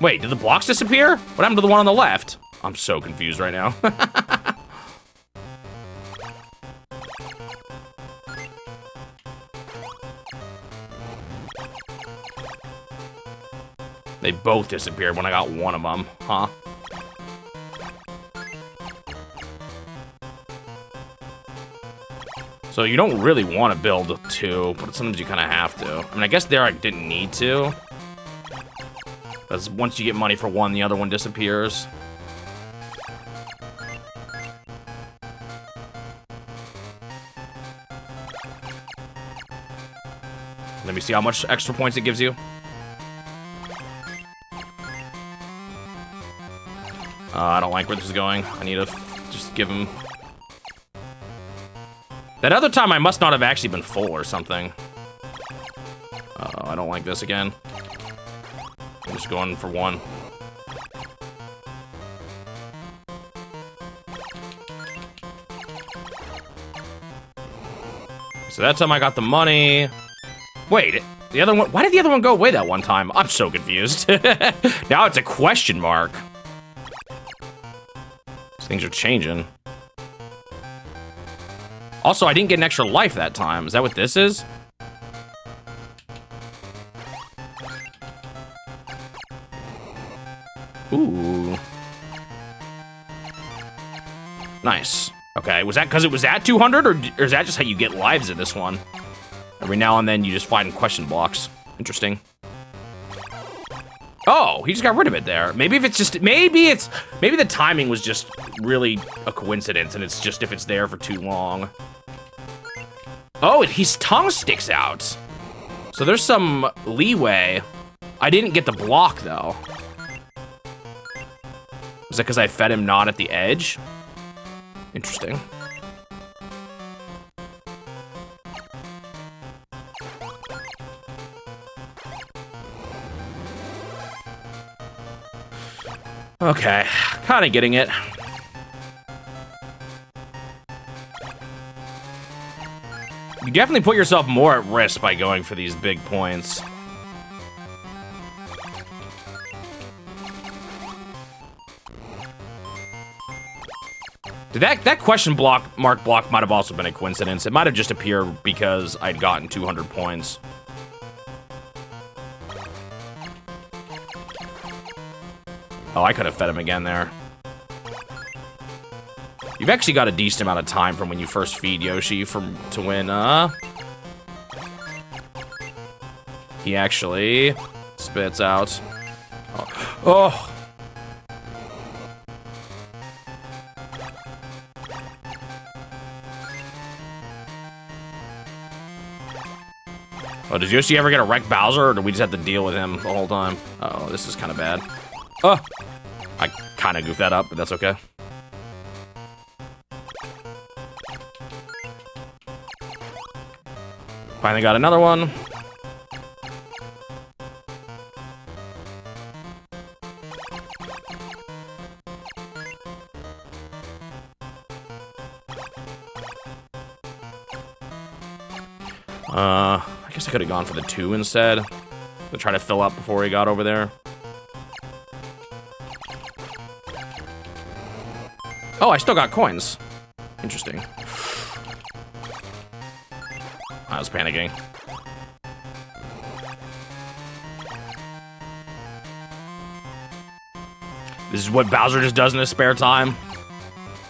Wait, did the blocks disappear? What happened to the one on the left? I'm so confused right now. They both disappeared when I got one of them, huh? So you don't really want to build 2, but sometimes you kind of have to. I mean, I guess there I didn't need to. Because once you get money for one, the other one disappears. Let me see how much extra points it gives you. I don't like where this is going. I need to just give him... That other time I must not have actually been full or something. Uh-oh, I don't like this again. I'm just going for 1. So that time I got the money. Wait, the other one... Why did the other one go away that one time? I'm so confused. Now it's a question mark. Things are changing. Also, I didn't get an extra life that time. Is that what this is? Ooh. Nice. Okay, was that because it was at 200, or is that just how you get lives in this one? Every now and then you just find question blocks. Interesting. Oh, he just got rid of it there. Maybe the timing was just really a coincidence, and it's just if it's there for too long. Oh, his tongue sticks out. So there's some leeway. I didn't get the block, though. Is that because I fed him not at the edge? Interesting. Okay, kind of getting it. You definitely put yourself more at risk by going for these big points. Did that question mark block might have also been a coincidence. It might have just appeared because I'd gotten 200 points. Oh, I could have fed him again there. You've actually got a decent amount of time from when you first feed Yoshi to win. He actually spits out. Oh. Oh, does Yoshi ever get a wrecked Bowser, or do we just have to deal with him the whole time? Uh-oh, this is kind of bad. Oh, I kind of goofed that up, but that's okay. Finally got another one. I guess I could have gone for the 2 instead. To try to fill up before he got over there. Oh, I still got coins. Interesting. I was panicking. This is what Bowser just does in his spare time.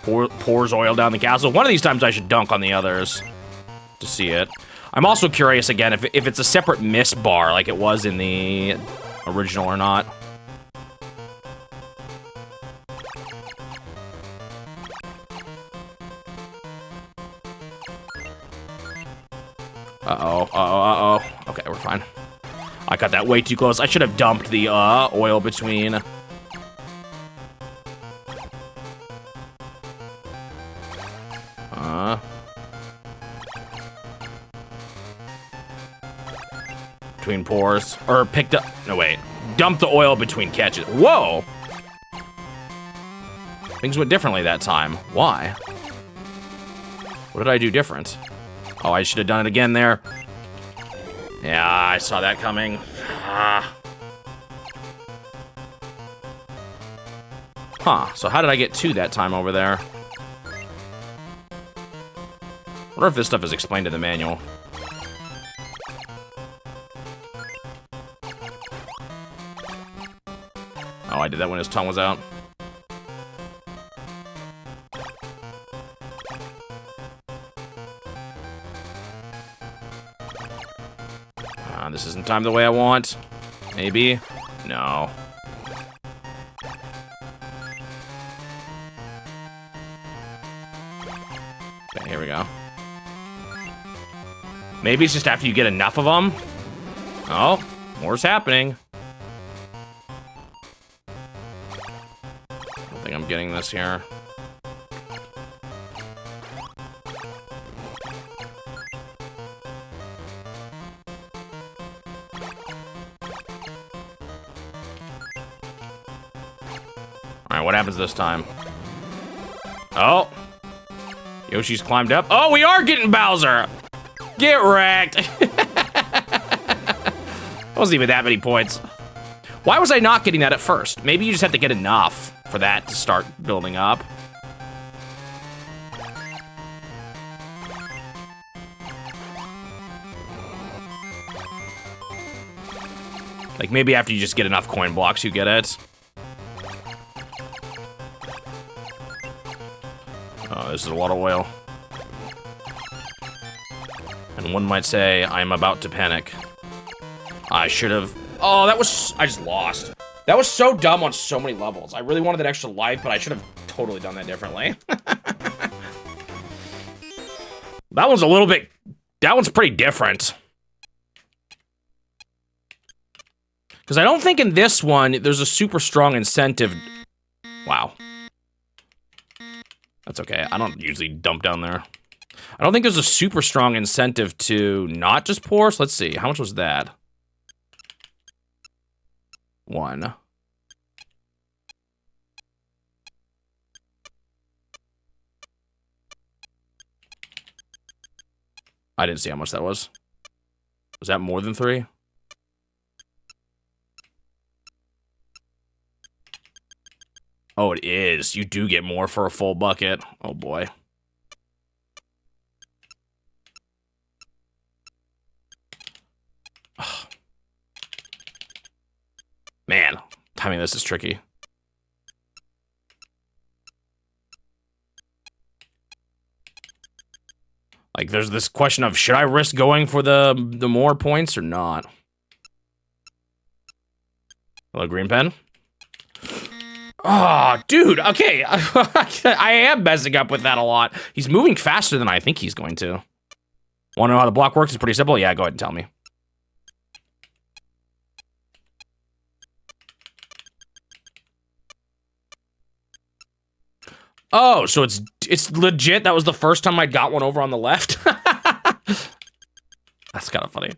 Pours oil down the castle. One of these times I should dunk on the others to see it. I'm also curious again if it's a separate miss bar like it was in the original or not. Uh-oh. Okay, we're fine. I got that way too close. I should have dumped the oil between. Between pours. Or picked up. No, wait. Dumped the oil between catches. Whoa! Things went differently that time. Why? What did I do different? Oh, I should have done it again there. Yeah, I saw that coming. Huh, so how did I get 2 that time over there? Wonder if this stuff is explained in the manual. Oh, I did that when his tongue was out. This isn't timed the way I want. Maybe? No. Okay, here we go. Maybe it's just after you get enough of them. Oh, more's happening. I don't think I'm getting this here. What happens this time? Oh. Yoshi's climbed up. Oh, we are getting Bowser. Get wrecked. Wasn't even that many points. Why was I not getting that at first? Maybe you just have to get enough for that to start building up. Like maybe after you just get enough coin blocks, you get it. This is a lot of oil. And one might say, I'm about to panic. I should have... Oh, that was... I just lost. That was so dumb on so many levels. I really wanted that extra life, but I should have totally done that differently. That one's a little bit... That one's pretty different. Because I don't think in this one, there's a super strong incentive... Wow. That's okay. I don't usually dump down there. I don't think there's a super strong incentive to not just pour. So let's see. How much was that? 1. I didn't see how much that was. Was that more than 3? Oh, it is. You do get more for a full bucket. Oh, boy. Ugh. Man, timing this is tricky. Like, there's this question of, should I risk going for the more points or not? Hello, green pen? Oh, dude, okay. I am messing up with that a lot. He's moving faster than I think he's going to. Want to know how the block works? It's pretty simple. Yeah, go ahead and tell me. Oh, so it's legit. That was the first time I got one over on the left. That's kind of funny.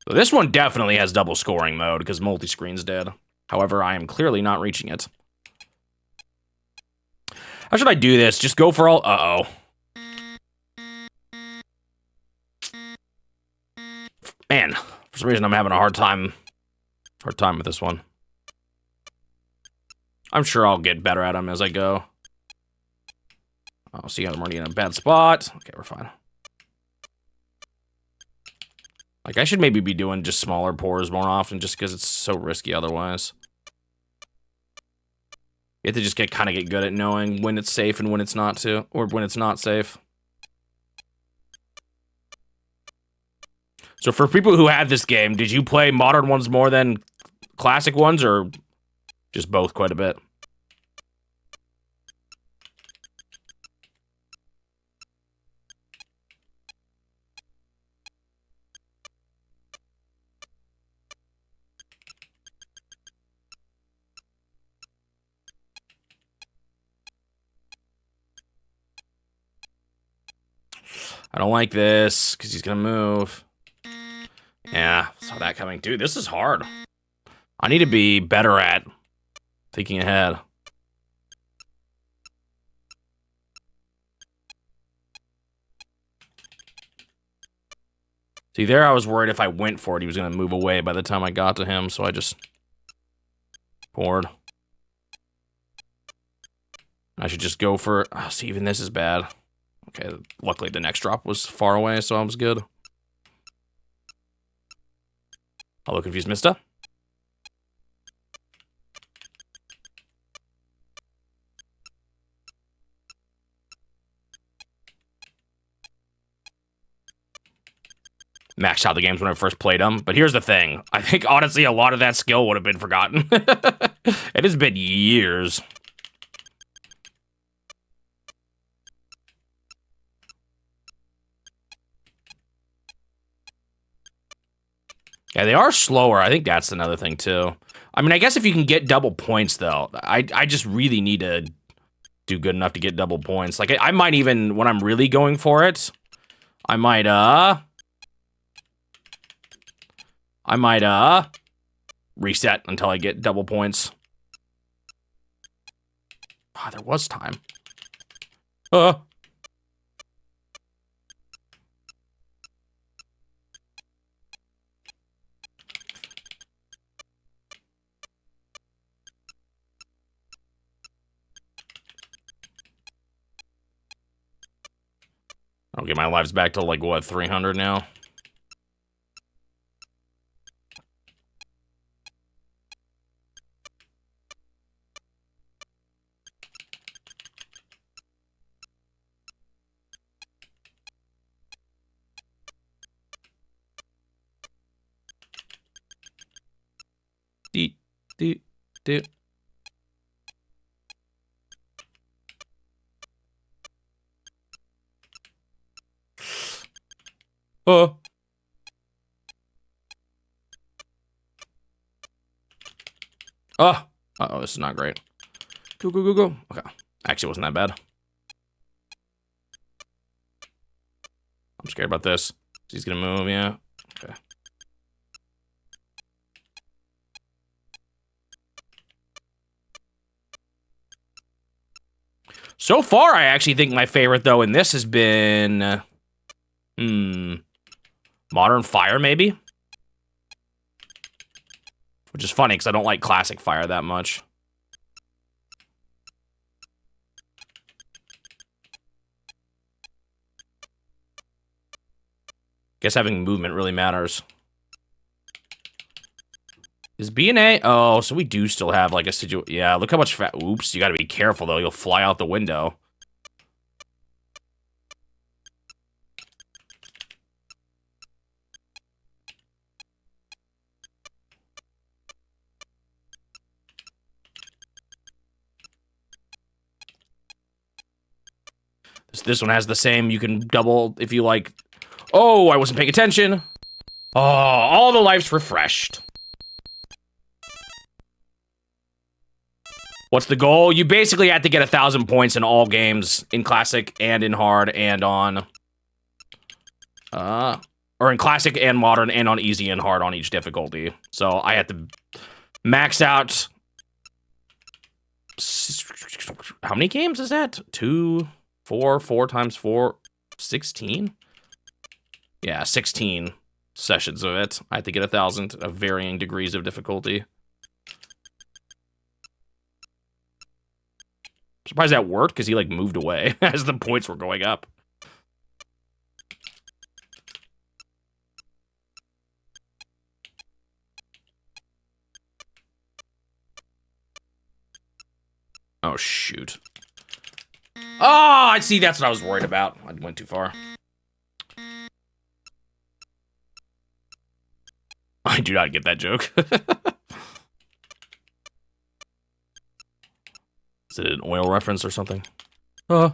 So this one definitely has double scoring mode because multi-screen's dead. However, I am clearly not reaching it. How should I do this? Just go for all... Uh-oh. Man, for some reason I'm having a hard time with this one. I'm sure I'll get better at them as I go. I'll see how I'm already in a bad spot. Okay, we're fine. Like, I should maybe be doing just smaller pours more often just because it's so risky otherwise. You have to just kind of get good at knowing when it's safe and when it's not to, or when it's not safe. So for people who had this game, did you play modern ones more than classic ones, or just both quite a bit? I don't like this, because he's gonna move. Yeah, saw that coming. Dude, this is hard. I need to be better at thinking ahead. See, there I was worried if I went for it, he was gonna move away by the time I got to him, so I just poured. I should just go for... Oh, see, even this is bad. Okay, luckily the next drop was far away, so I was good. Hello, confused Mista. Maxed out the games when I first played them, but here's the thing. I think, honestly, a lot of that skill would have been forgotten. It has been years. Yeah, they are slower. I think that's another thing, too. I mean, I guess if you can get double points, though, I just really need to do good enough to get double points. Like, I might even, when I'm really going for it, I might reset until I get double points. Ah, there was time. I'll get my lives back to, like, what, 300 now? Do, do. Oh. Oh. Uh-oh, this is not great. Go, go, go, go. Okay. Actually, it wasn't that bad. I'm scared about this. He's gonna move, yeah. Okay. So far, I actually think my favorite, though, in this has been... Modern Fire, maybe? Which is funny, because I don't like Classic Fire that much. Guess having movement really matters. Is B and A? Oh, so we do still have, like, a situation. Yeah, look how much fat... Oops, you gotta be careful, though. You'll fly out the window. This one has the same. You can double if you like. Oh, I wasn't paying attention. Oh, all the lives refreshed. What's the goal? You basically have to get 1,000 points in all games, in Classic and in Hard and on... or in Classic and Modern and on Easy and Hard on each difficulty. So I have to max out... How many games is that? 2, 4, 4 times 4, 16? Yeah, 16 sessions of it. I have to get 1,000 of varying degrees of difficulty. Surprised that worked, because he, like, moved away as the points were going up. Oh, shoot. Oh, I see, that's what I was worried about. I went too far. I do not get that joke. Is it an oil reference or something? I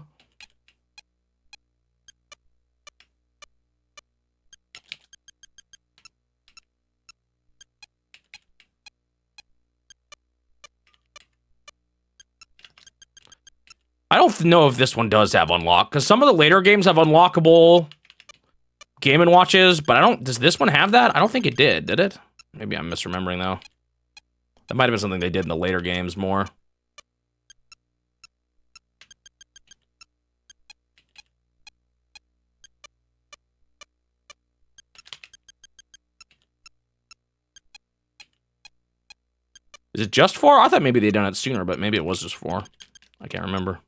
don't know if this one does have unlock, because some of the later games have unlockable Game & Watches, but I don't... Does this one have that? I don't think it did it? Maybe I'm misremembering, though. That might have been something they did in the later games more. Is it just 4? I thought maybe they'd done it sooner, but maybe it was just 4. I can't remember.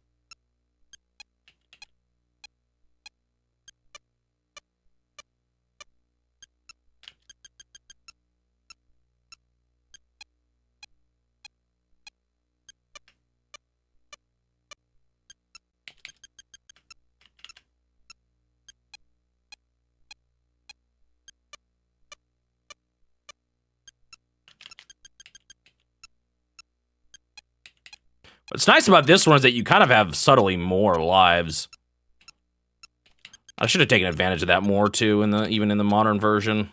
What's nice about this one is that you kind of have subtly more lives. I should have taken advantage of that more too, even in the modern version.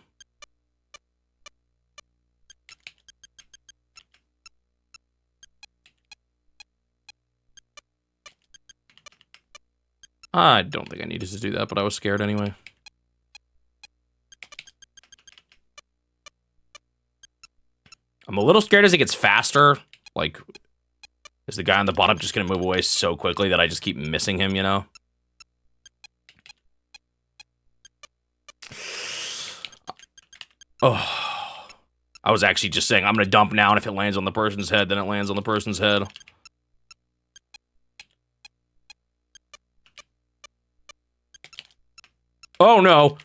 I don't think I needed to do that, but I was scared anyway. I'm a little scared as it gets faster. Like, is the guy on the bottom just gonna move away so quickly that I just keep missing him, you know? Oh. I was actually just saying, I'm gonna dump now, and if it lands on the person's head, then it lands on the person's head. Oh, no.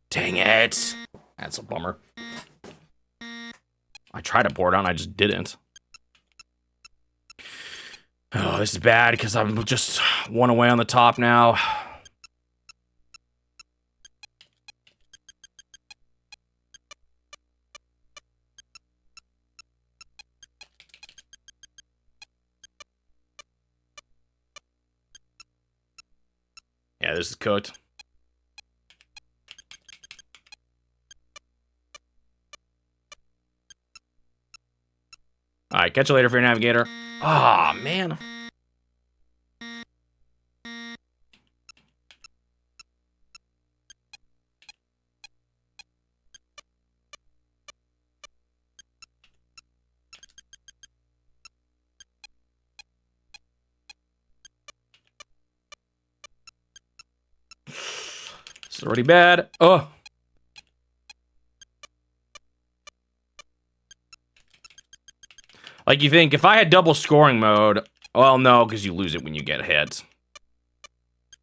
Dang it. That's a bummer. I tried to pour it out, and I just didn't. Oh, this is bad, because I'm just one away on the top now. this is cooked. Alright, catch you later for your navigator. Ah, man. This is already bad. Oh. Like, you think, if I had double scoring mode... Well, no, because you lose it when you get hit.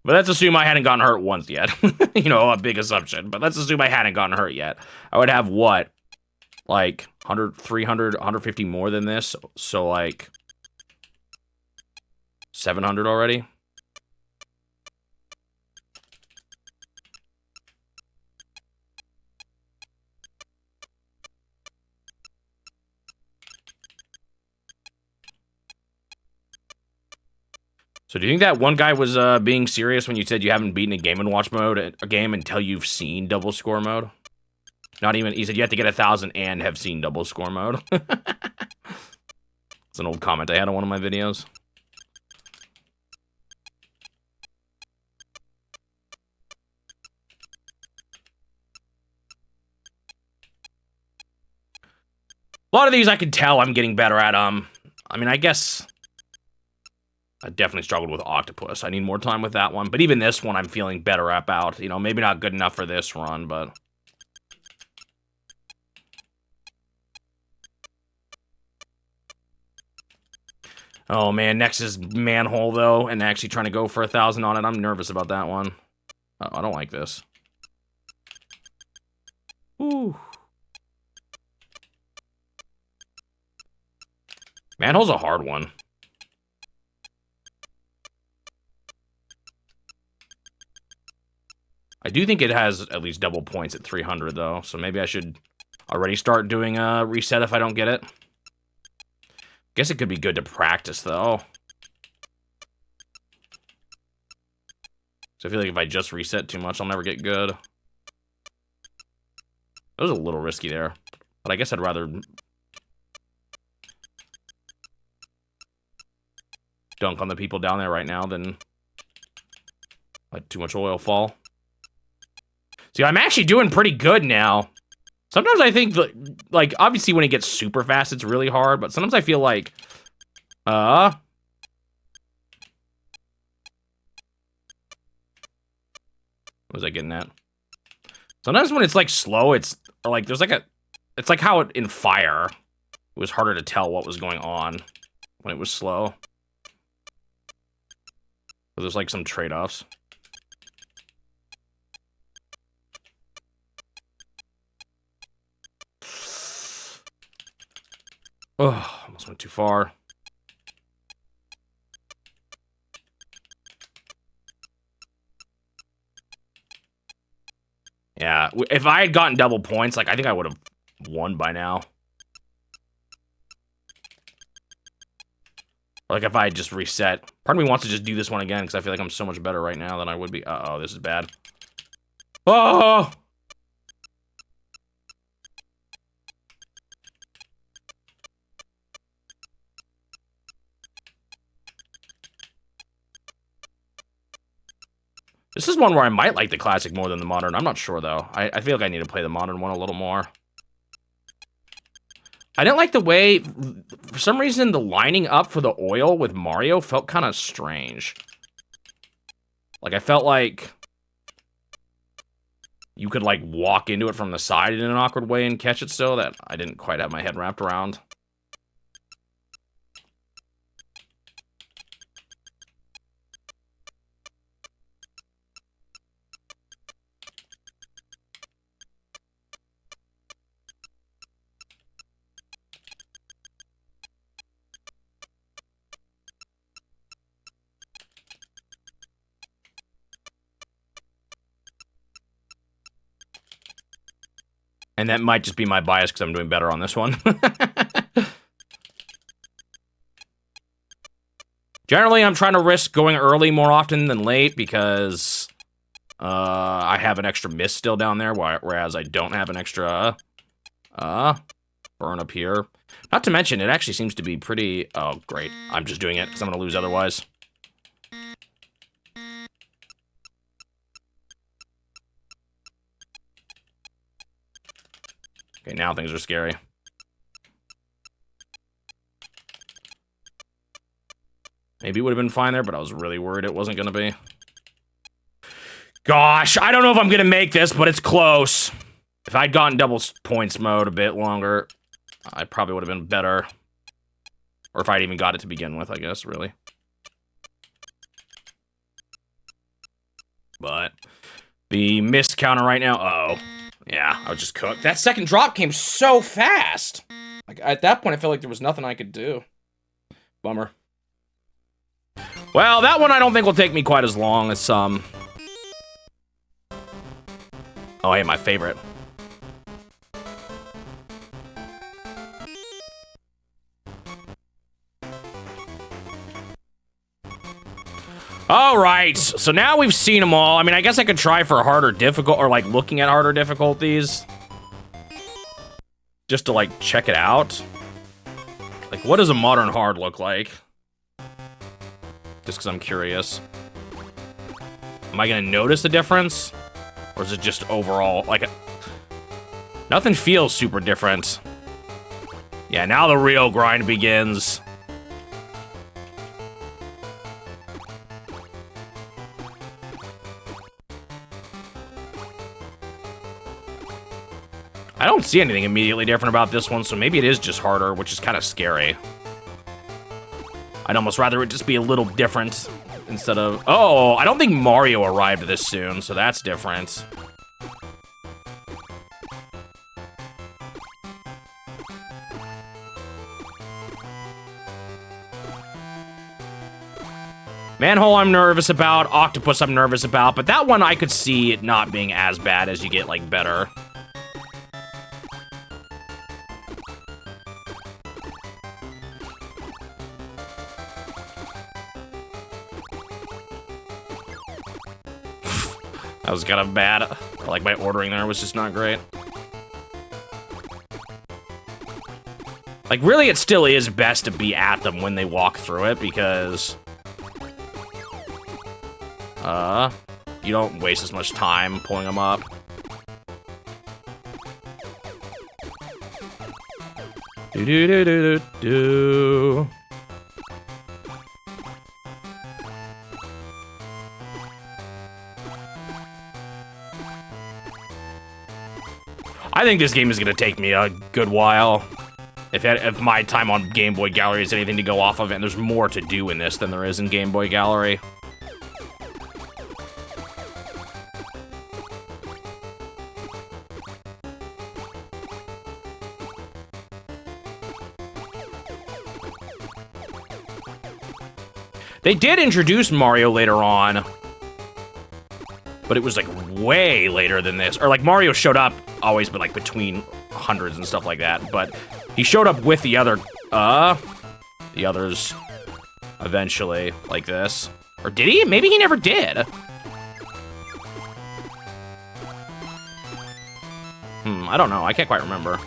But let's assume I hadn't gotten hurt once yet. You know, a big assumption. But let's assume I hadn't gotten hurt yet. I would have, what? Like, 100, 300, 150 more than this. So, like... 700 already? So do you think that one guy was being serious when you said you haven't beaten a Game & Watch mode, a game, until you've seen double score mode? Not even, he said you have to get 1,000 and have seen double score mode. It's an old comment I had on one of my videos. A lot of these I can tell I'm getting better at. I mean, I guess... I definitely struggled with Octopus. I need more time with that one. But even this one, I'm feeling better about. You know, maybe not good enough for this run, but... Oh, man. Next is Manhole, though. And actually trying to go for 1,000 on it. I'm nervous about that one. Oh, I don't like this. Ooh. Manhole's a hard one. I do think it has at least double points at 300, though, so maybe I should already start doing a reset if I don't get it. Guess it could be good to practice, though. So I feel like if I just reset too much, I'll never get good. That was a little risky there, but I guess I'd rather dunk on the people down there right now than let too much oil fall. See, I'm actually doing pretty good now. Sometimes I think, like, obviously when it gets super fast, it's really hard, but sometimes I feel like, what was I getting at? Sometimes when it's, like, slow, it's, like, there's, like, it's like how in Fire, it was harder to tell what was going on when it was slow. So there's, like, some trade-offs. Oh, almost went too far. Yeah, if I had gotten double points, like, I think I would have won by now. Like, if I had just reset. Part of me wants to just do this one again, because I feel like I'm so much better right now than I would be. Uh-oh, this is bad. Oh! This is one where I might like the classic more than the modern. I'm not sure, though. I feel like I need to play the modern one a little more. I didn't like the way, for some reason, the lining up for the oil with Mario felt kind of strange. Like, I felt like you could, like, walk into it from the side in an awkward way and catch it still. That I didn't quite have my head wrapped around. And that might just be my bias because I'm doing better on this one. Generally, I'm trying to risk going early more often than late because I have an extra miss still down there, whereas I don't have an extra burn up here. Not to mention, it actually seems to be pretty... Oh, great. I'm just doing it because I'm going to lose otherwise. Okay, now things are scary. Maybe it would have been fine there, but I was really worried it wasn't going to be. Gosh, I don't know if I'm going to make this, but it's close. If I'd gotten double points mode a bit longer, I probably would have been better. Or if I'd even got it to begin with, I guess, really. But the miss counter right now, uh-oh. Yeah, I was just cooked. That second drop came so fast. Like, at that point, I felt like there was nothing I could do. Bummer. Well, that one I don't think will take me quite as long as some. Oh, hey, my favorite. All right, so now we've seen them all. I mean, I guess I could try for harder difficult, or like looking at harder difficulties. Just to like check it out. Like, what does a modern hard look like? Just because I'm curious. Am I gonna notice a difference? Or is it just overall, like, nothing feels super different. Yeah, now the real grind begins. I don't see anything immediately different about this one, so maybe it is just harder, which is kind of scary. I'd almost rather it just be a little different instead of... Oh, I don't think Mario arrived this soon, so that's different. Manhole I'm nervous about, Octopus I'm nervous about, but that one I could see it not being as bad as you get, like, better. That was kind of bad. Like, my ordering there was just not great. Like, really, it still is best to be at them when they walk through it, because... you don't waste as much time pulling them up. Do-do-do-do-do-do. I think this game is going to take me a good while. If my time on Game Boy Gallery is anything to go off of, and there's more to do in this than there is in Game Boy Gallery. They did introduce Mario later on, but it was like way later than this. Or like Mario showed up always, but like between hundreds and stuff like that. But he showed up with the others eventually, like this. Or did he? Maybe he never did. I don't know. I can't quite remember.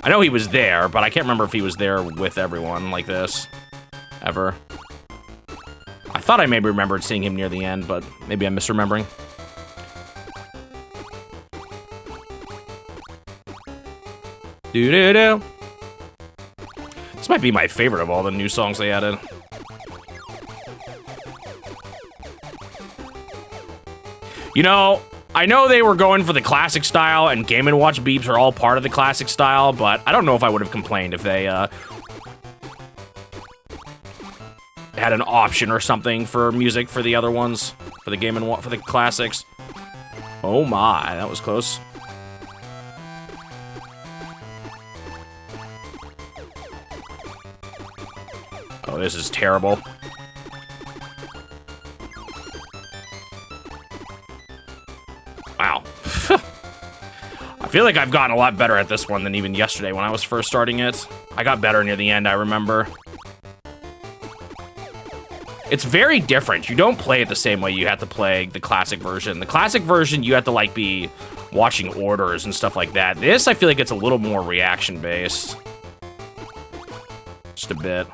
I know he was there, but I can't remember if he was there with everyone like this. Ever. I thought I maybe remembered seeing him near the end, but maybe I'm misremembering. Doo-doo-doo. This might be my favorite of all the new songs they added. You know, I know they were going for the classic style, and Game & Watch beeps are all part of the classic style, but I don't know if I would have complained if they, had an option or something for music for the other ones, for the for the classics. Oh my, that was close. Oh, this is terrible. Wow. I feel like I've gotten a lot better at this one than even yesterday when I was first starting it. I got better near the end, I remember. It's very different. You don't play it the same way you have to play the classic version. The classic version, you have to like be watching orders and stuff like that. This, I feel like it's a little more reaction based. Just a bit.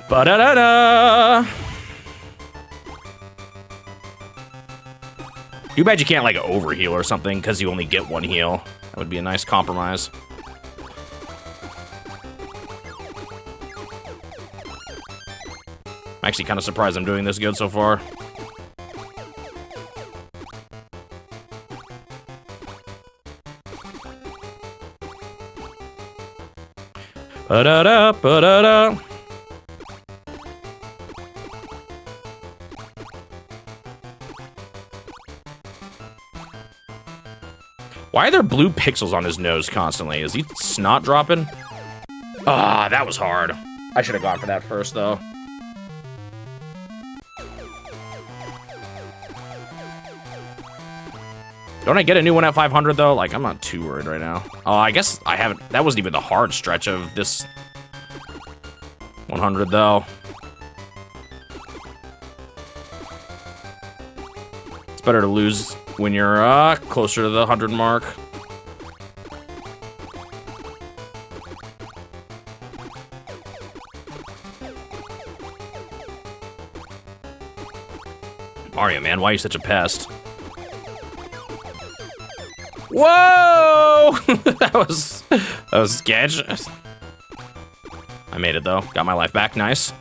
Ba-da-da-da! Too bad you can't, like, overheal or something, because you only get one heal. That would be a nice compromise. I'm actually kind of surprised I'm doing this good so far. Ba-da-da, ba-da-da. Why are there blue pixels on his nose constantly? Is he snot dropping? Ah, that was hard. I should have gone for that first, though. Don't I get a new one at 500, though? Like, I'm not too worried right now. Oh, I guess I haven't... That wasn't even the hard stretch of this 100, though. It's better to lose when you're closer to the 100 mark. Mario, man, why are you such a pest? Whoa! that was sketch. I made it though. Got my life back. Nice.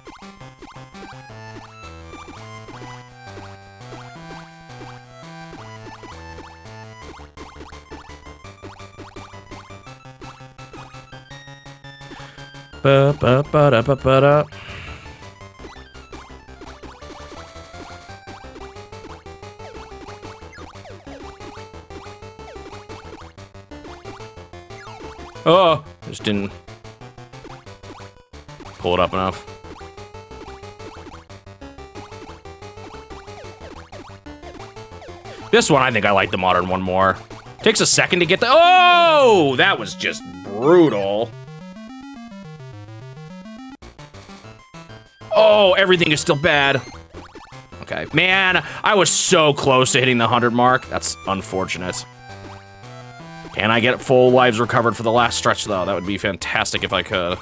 Ba-ba-ba-da-ba-ba-da. Oh, just didn't pull it up enough. This one, I think I like the modern one more. Takes a second to get the... Oh, that was just brutal. Oh, everything is still bad. Okay, man, I was so close to hitting the 100 mark. That's unfortunate. Can I get full lives recovered for the last stretch, though? That would be fantastic if I could.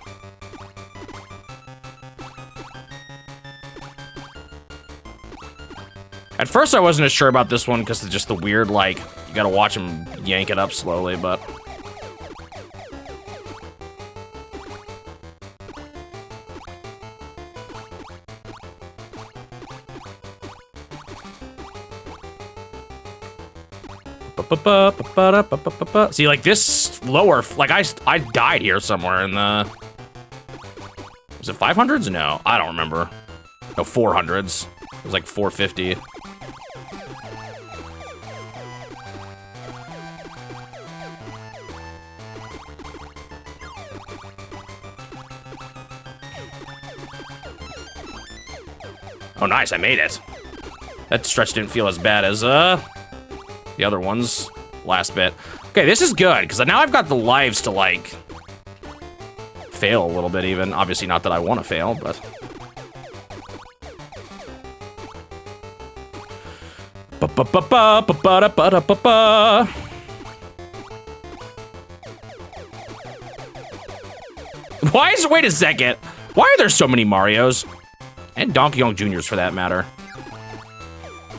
At first, I wasn't as sure about this one because of just the weird, like, you gotta watch him yank it up slowly, but... See, like, this lower, like, I died here somewhere in the... Was it 500s? No, I don't remember. No, 400s. It was like 450. Oh, nice, I made it. That stretch didn't feel as bad as, the other ones, last bit. Okay, this is good, because now I've got the lives to, like, fail a little bit even. Obviously not that I want to fail, but... Why is... Wait a second. Why are there so many Marios? And Donkey Kong Jr.'s for that matter.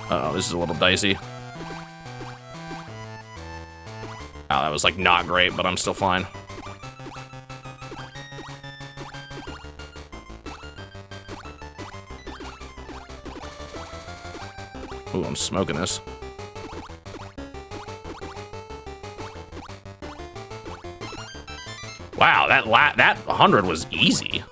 Uh-oh, this is a little dicey. Oh, that was, like, not great, but I'm still fine. Ooh, I'm smoking this. Wow, that 100 was easy.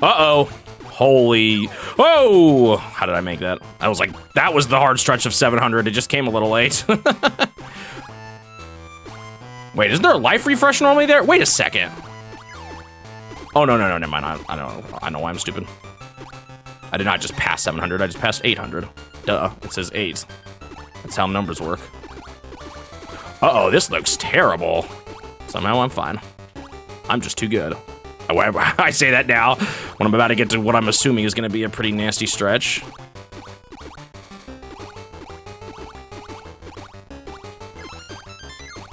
Uh-oh. Holy... Oh! How did I make that? I was like, that was the hard stretch of 700. It just came a little late. Wait, isn't there a life refresh normally there? Wait a second. Oh, no, no, no, never mind. I know why I'm stupid. I did not just pass 700, I just passed 800. Duh, it says 8. That's how numbers work. Uh-oh, this looks terrible. Somehow I'm fine. I'm just too good. I say that now when I'm about to get to what I'm assuming is going to be a pretty nasty stretch.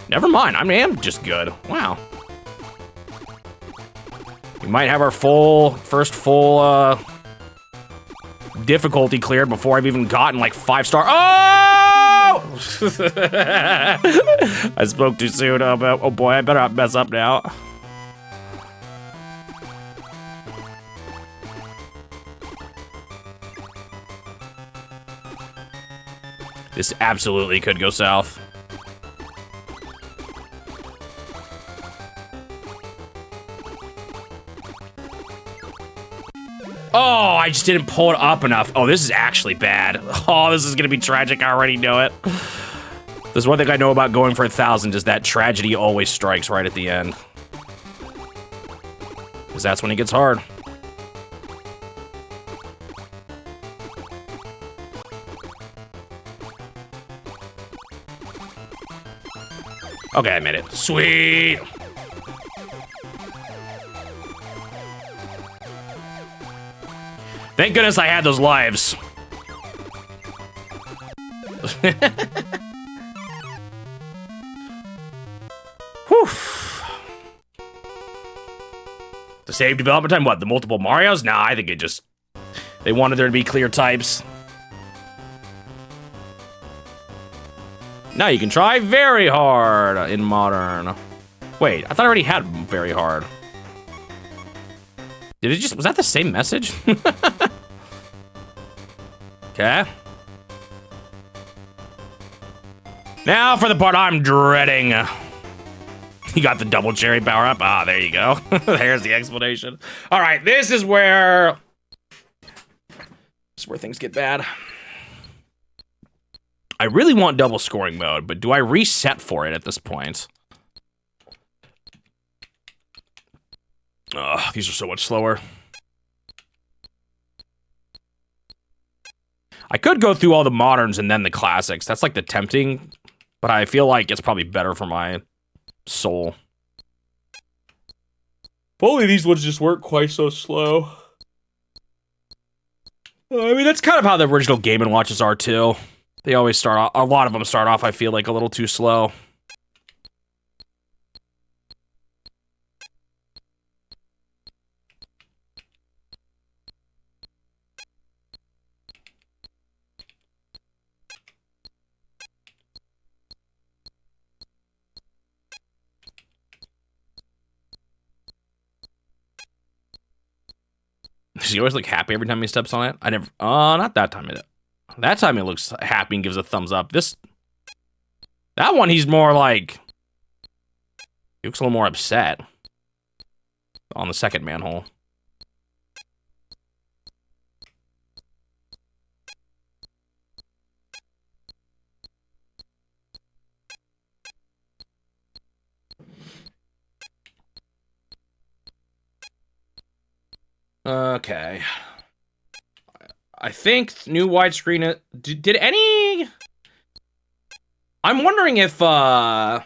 Never mind, I am just good. Wow. We might have our first full difficulty cleared before I've even gotten like 5-star. Oh! I spoke too soon. Oh boy, I better not mess up now. This absolutely could go south. Oh, I just didn't pull it up enough. Oh, this is actually bad. Oh, this is gonna be tragic. I already know it. There's one thing I know about going for 1,000 is that tragedy always strikes right at the end. Because that's when it gets hard. Okay, I made it. Sweet! Thank goodness I had those lives. Whew. The save development time, what, the multiple Marios? Nah, I think it just... They wanted there to be clear types. Now you can try very hard in modern. Wait, I thought I already had very hard. Did it just, was that the same message? Okay. Now for the part I'm dreading. You got the double cherry power up. Ah, there you go. There's the explanation. All right, this is where things get bad. I really want double scoring mode, but do I reset for it at this point? Ugh, these are so much slower. I could go through all the moderns and then the classics. That's like the tempting, but I feel like it's probably better for my soul. If only these ones just weren't quite so slow. I mean, that's kind of how the original Game & Watches are too. They always start off, a lot of them start off, I feel like, a little too slow. Does he always look happy every time he steps on it? I never, not that time. That time it looks happy and gives a thumbs up. That one he's more like, he looks a little more upset on the second manhole. Okay. I think new widescreen. Did any? I'm wondering if Fire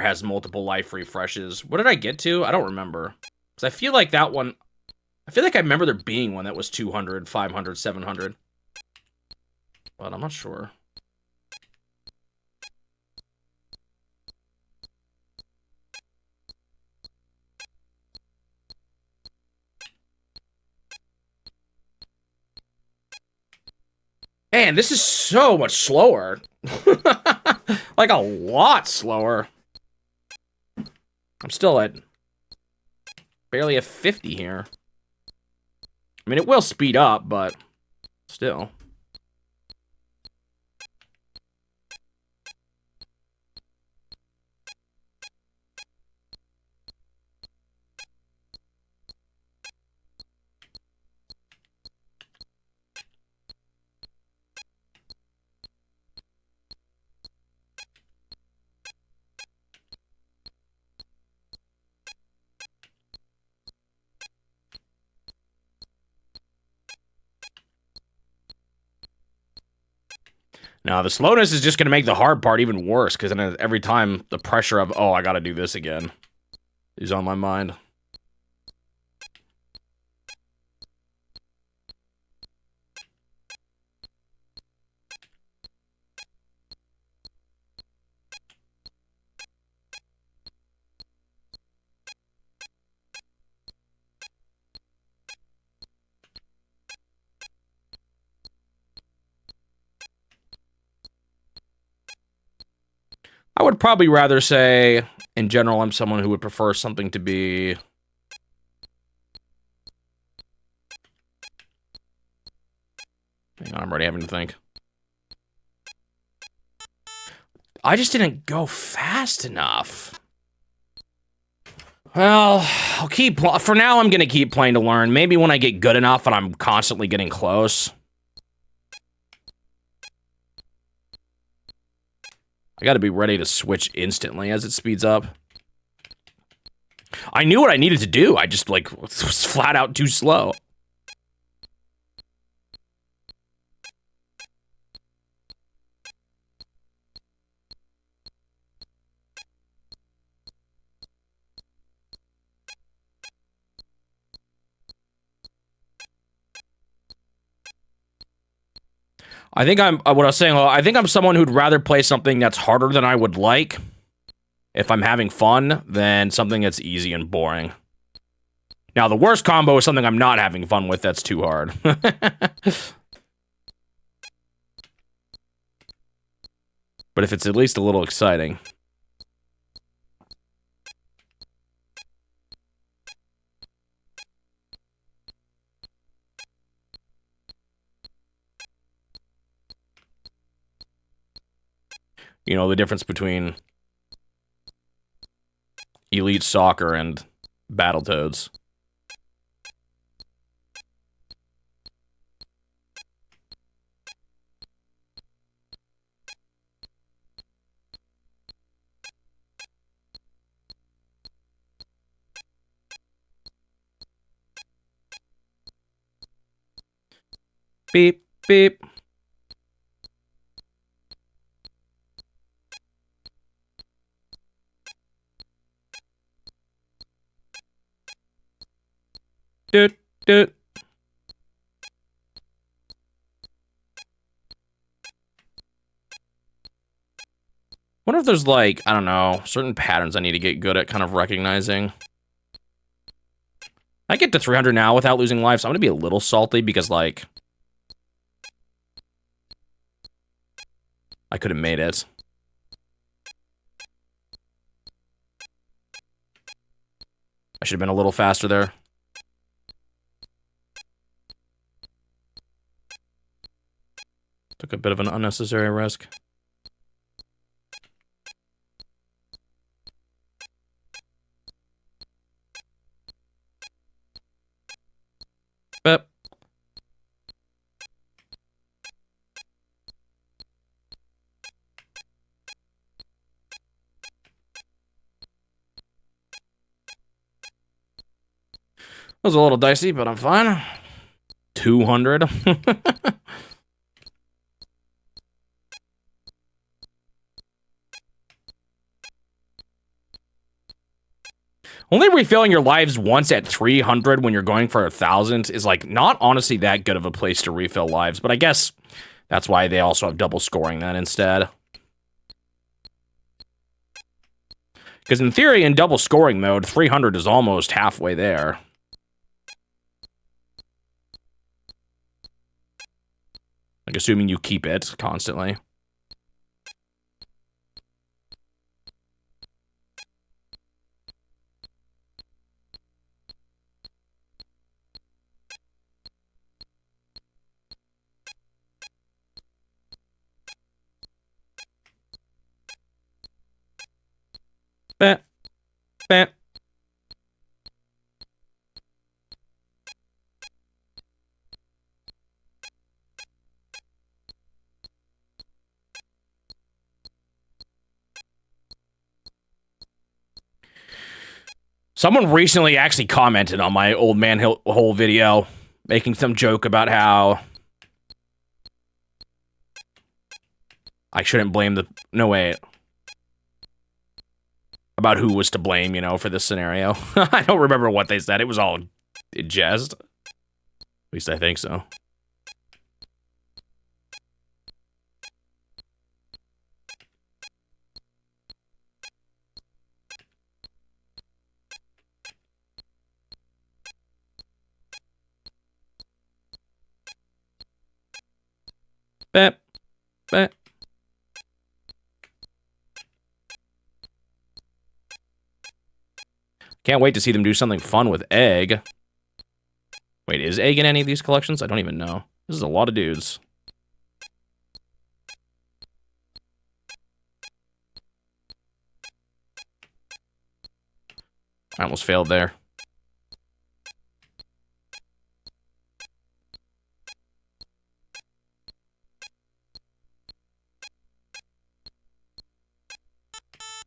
has multiple life refreshes. What did I get to? I don't remember. Because I feel like that one. I feel like I remember there being one that was 200, 500, 700. But I'm not sure. Man, this is so much slower. Like a lot slower. I'm still at barely at 50 here. I mean, it will speed up, but still. Now, the slowness is just going to make the hard part even worse, because then every time the pressure of, oh, I got to do this again is on my mind. I would probably rather say, in general, I'm someone who would prefer something to be... Hang on, I'm already having to think. I just didn't go fast enough. Well, I'll keep... For now, I'm going to keep playing to learn. Maybe when I get good enough and I'm constantly getting close. I gotta be ready to switch instantly as it speeds up. I knew what I needed to do. I just, like, was flat out too slow. I think I'm, what I was saying, I think I'm someone who'd rather play something that's harder than I would like, if I'm having fun, than something that's easy and boring. Now, the worst combo is something I'm not having fun with that's too hard. But if it's at least a little exciting. You know, the difference between Elite Soccer and Battletoads. Beep, beep. Doot, doot. Wonder if there's, like, I don't know, certain patterns I need to get good at kind of recognizing. I get to 300 now without losing life, so I'm gonna be a little salty because, like, I could have made it. I should have been a little faster there. Took a bit of an unnecessary risk. But it was a little dicey, but I'm fine. 200. Only refilling your lives once at 300 when you're going for 1,000 is, like, not honestly that good of a place to refill lives, but I guess that's why they also have double scoring then instead. Because in theory, in double scoring mode, 300 is almost halfway there. Like, assuming you keep it constantly. Beh. Beh. Someone recently actually commented on my old man hole video, making some joke about how I shouldn't blame the... No, wait. About who was to blame, you know, for this scenario. I don't remember what they said. It was all in jest. At least I think so. Bet. Bet. Can't wait to see them do something fun with Egg. Wait, is Egg in any of these collections? I don't even know. This is a lot of dudes. I almost failed there.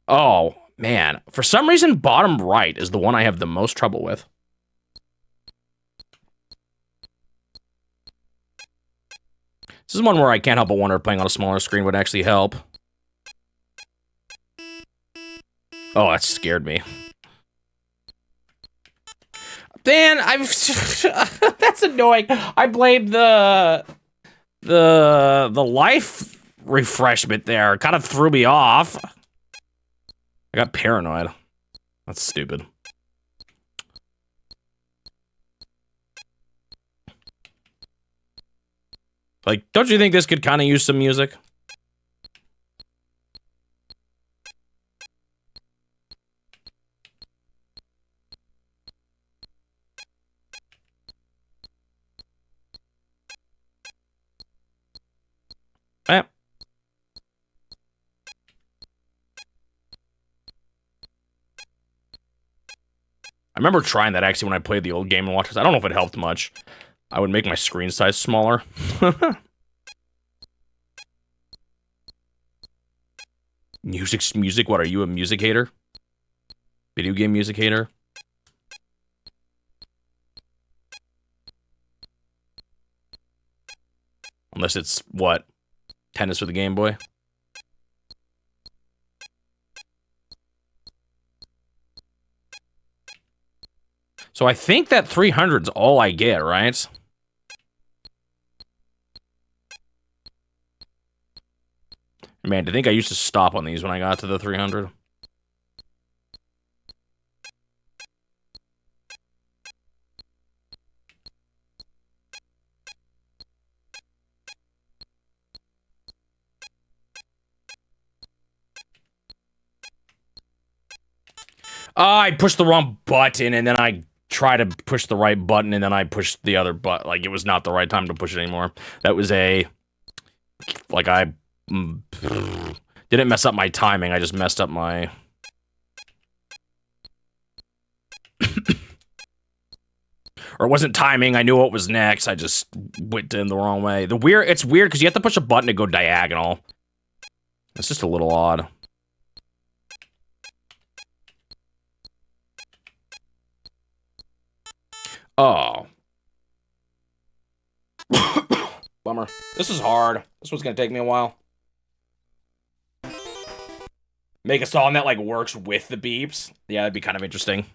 Oh, man. For some reason, bottom right is the one I have the most trouble with. This is one where I can't help but wonder if playing on a smaller screen would actually help. Oh, that scared me. Dan, that's annoying. I blame the life refreshment there. It kind of threw me off. I got paranoid. That's stupid. Like, don't you think this could kind of use some music? Eh. I remember trying that actually when I played the old Game & Watch. I don't know if it helped much. I would make my screen size smaller. Music, what are you, a music hater? Video game music hater? Unless it's, what? Tennis for the Game Boy? So I think that 300's all I get, right? Man, I think I used to stop on these when I got to the 300. I pushed the wrong button, and then I tried to push the right button, and then I pushed the other button. Like, it was not the right time to push it anymore. That was a... Like, I... didn't mess up my timing, I just messed up my... Or it wasn't timing, I knew what was next, I just went in the wrong way. It's weird, because you have to push a button to go diagonal. It's just a little odd. Oh. Bummer. This is hard. This one's gonna take me a while. Make a song that, like, works with the beeps. Yeah, that'd be kind of interesting.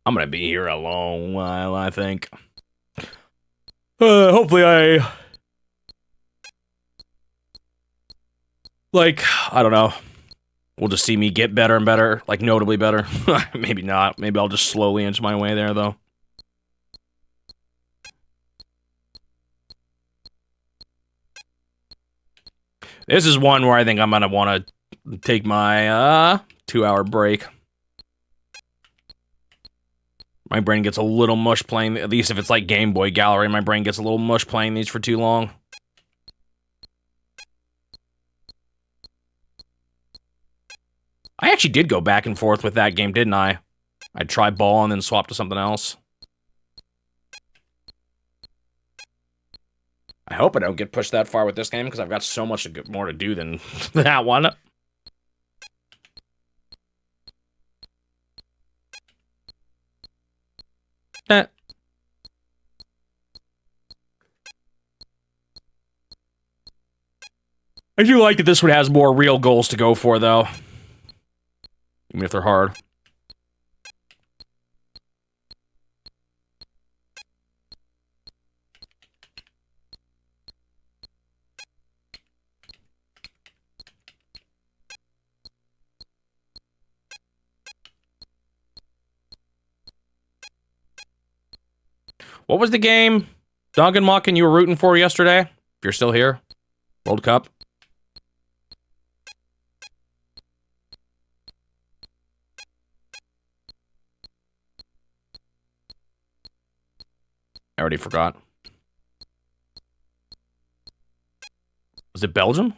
I'm gonna be here a long while, I think. Hopefully I... Like, I don't know. We'll just see me get better and better, like, notably better. Maybe not. Maybe I'll just slowly inch my way there, though. This is one where I think I'm gonna want to take my 2-hour break. My brain gets a little mush playing, at least if it's like Game Boy Gallery, my brain gets a little mush playing these for too long. I actually did go back and forth with that game, didn't I? I'd try ball and then swap to something else. I hope I don't get pushed that far with this game, because I've got so much more to do than that one. I do like that this one has more real goals to go for, though. Even if they're hard. What was the game, Duncan Muckin, you were rooting for yesterday? If you're still here. World Cup. I already forgot. Was it Belgium?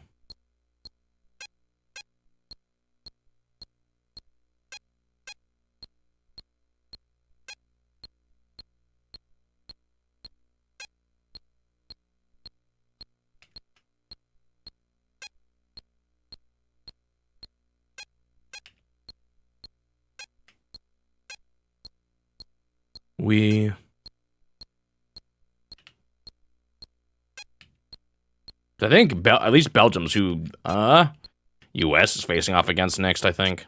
I think at least Belgium's who US is facing off against next, I think.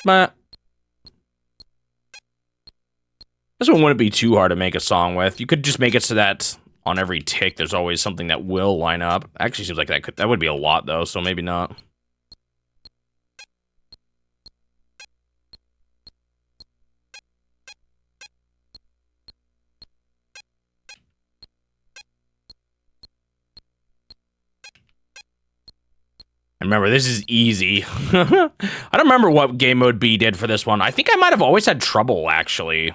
But this one wouldn't be too hard to make a song with. You could just make it so that on every tick, there's always something that will line up. Actually, seems like that would be a lot though, so maybe not. And remember, this is easy. I don't remember what game mode B did for this one. I think I might have always had trouble, actually.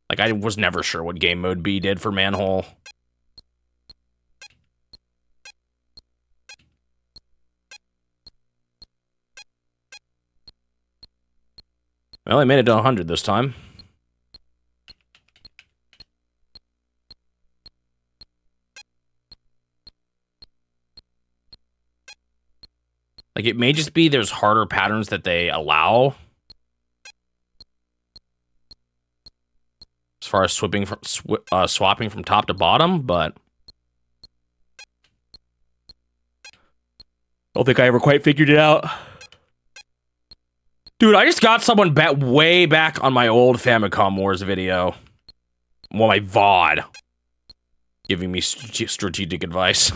Like, I was never sure what game mode B did for Manhole. Well, I made it to 100 this time. Like, it may just be there's harder patterns that they allow. As far as swapping from top to bottom, but I don't think I ever quite figured it out. Dude, I just got someone way back on my old Famicom Wars video. Well, my VOD. Giving me strategic advice.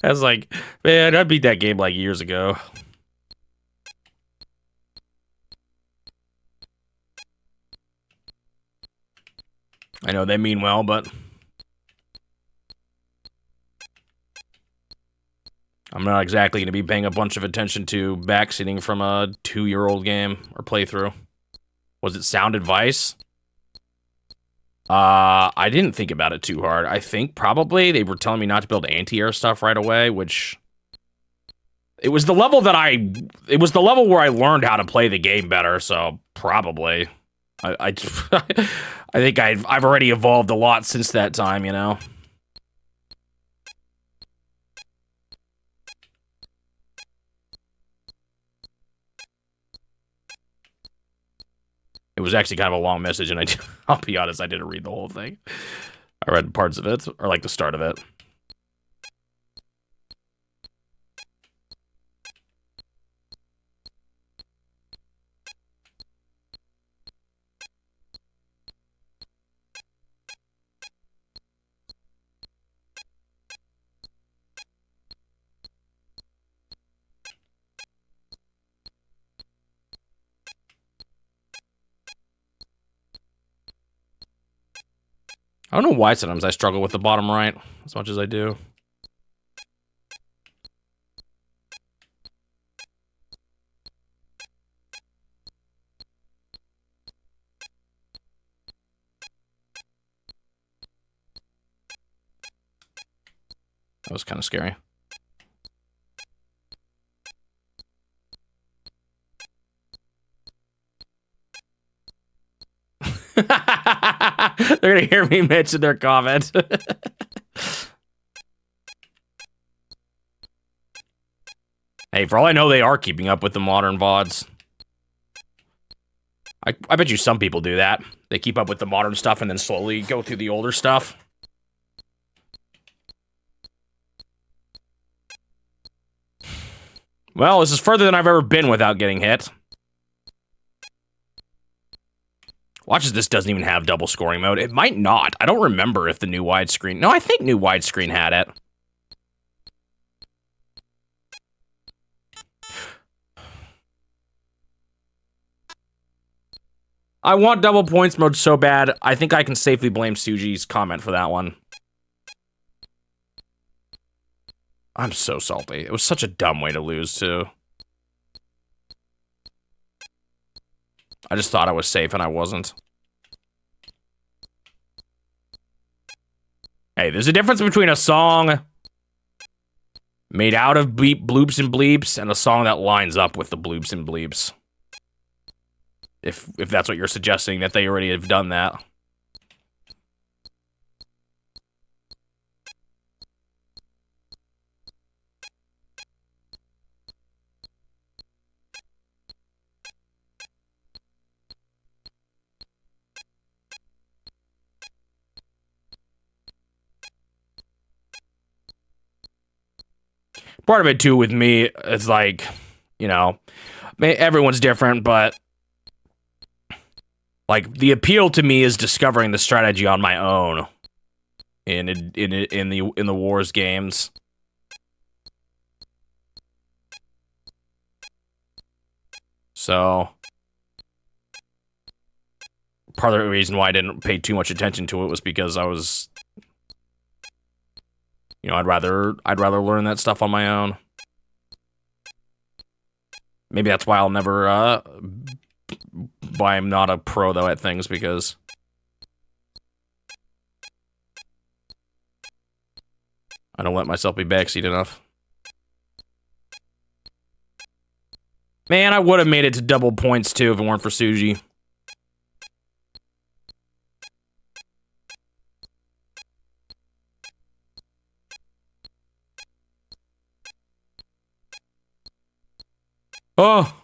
I was like, man, I beat that game like years ago. I know they mean well, but I'm not exactly going to be paying a bunch of attention to backseating from a 2-year-old game or playthrough. Was it sound advice? I didn't think about it too hard. I think probably they were telling me not to build anti-air stuff right away, which it was the level where I learned how to play the game better, so probably. I think I've already evolved a lot since that time, you know. It was actually kind of a long message, and I'll be honest, I didn't read the whole thing. I read parts of it, or like the start of it. I don't know why sometimes I struggle with the bottom right as much as I do. That was kind of scary. They're gonna hear me mention their comment. Hey, for all I know, they are keeping up with the modern VODs. I bet you some people do that. They keep up with the modern stuff and then slowly go through the older stuff. Well, this is further than I've ever been without getting hit. Watch as this doesn't even have double scoring mode. It might not. I don't remember if the new widescreen... No, I think new widescreen had it. I want double points mode so bad, I think I can safely blame Suji's comment for that one. I'm so salty. It was such a dumb way to lose, too. I just thought I was safe, and I wasn't. Hey, there's a difference between a song made out of bloops and bleeps and a song that lines up with the bloops and bleeps. If that's what you're suggesting, that they already have done that. Part of it, too, with me, is like, you know, everyone's different, but like, the appeal to me is discovering the strategy on my own in the Wars games. So, part of the reason why I didn't pay too much attention to it was because I was, you know, I'd rather learn that stuff on my own. Maybe that's why I'll never why I'm not a pro though at things, because I don't let myself be backseat enough. Man, I would have made it to double points too if it weren't for Suji. Oh.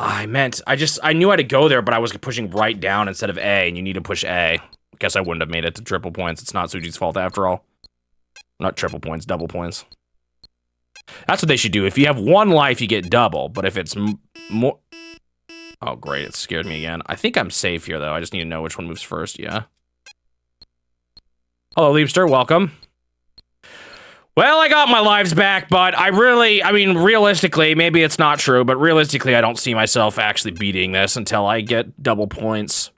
I knew I had to go there, but I was pushing right down instead of A, and you need to push A. Guess I wouldn't have made it to triple points. It's not Suji's fault after all. Not triple points, double points. That's what they should do. If you have one life, you get double, but if it's more... Oh, great, it scared me again. I think I'm safe here, though. I just need to know which one moves first, yeah. Hello, Leapster, welcome. Well, I got my lives back, but I mean, realistically, maybe it's not true, but realistically, I don't see myself actually beating this until I get double points.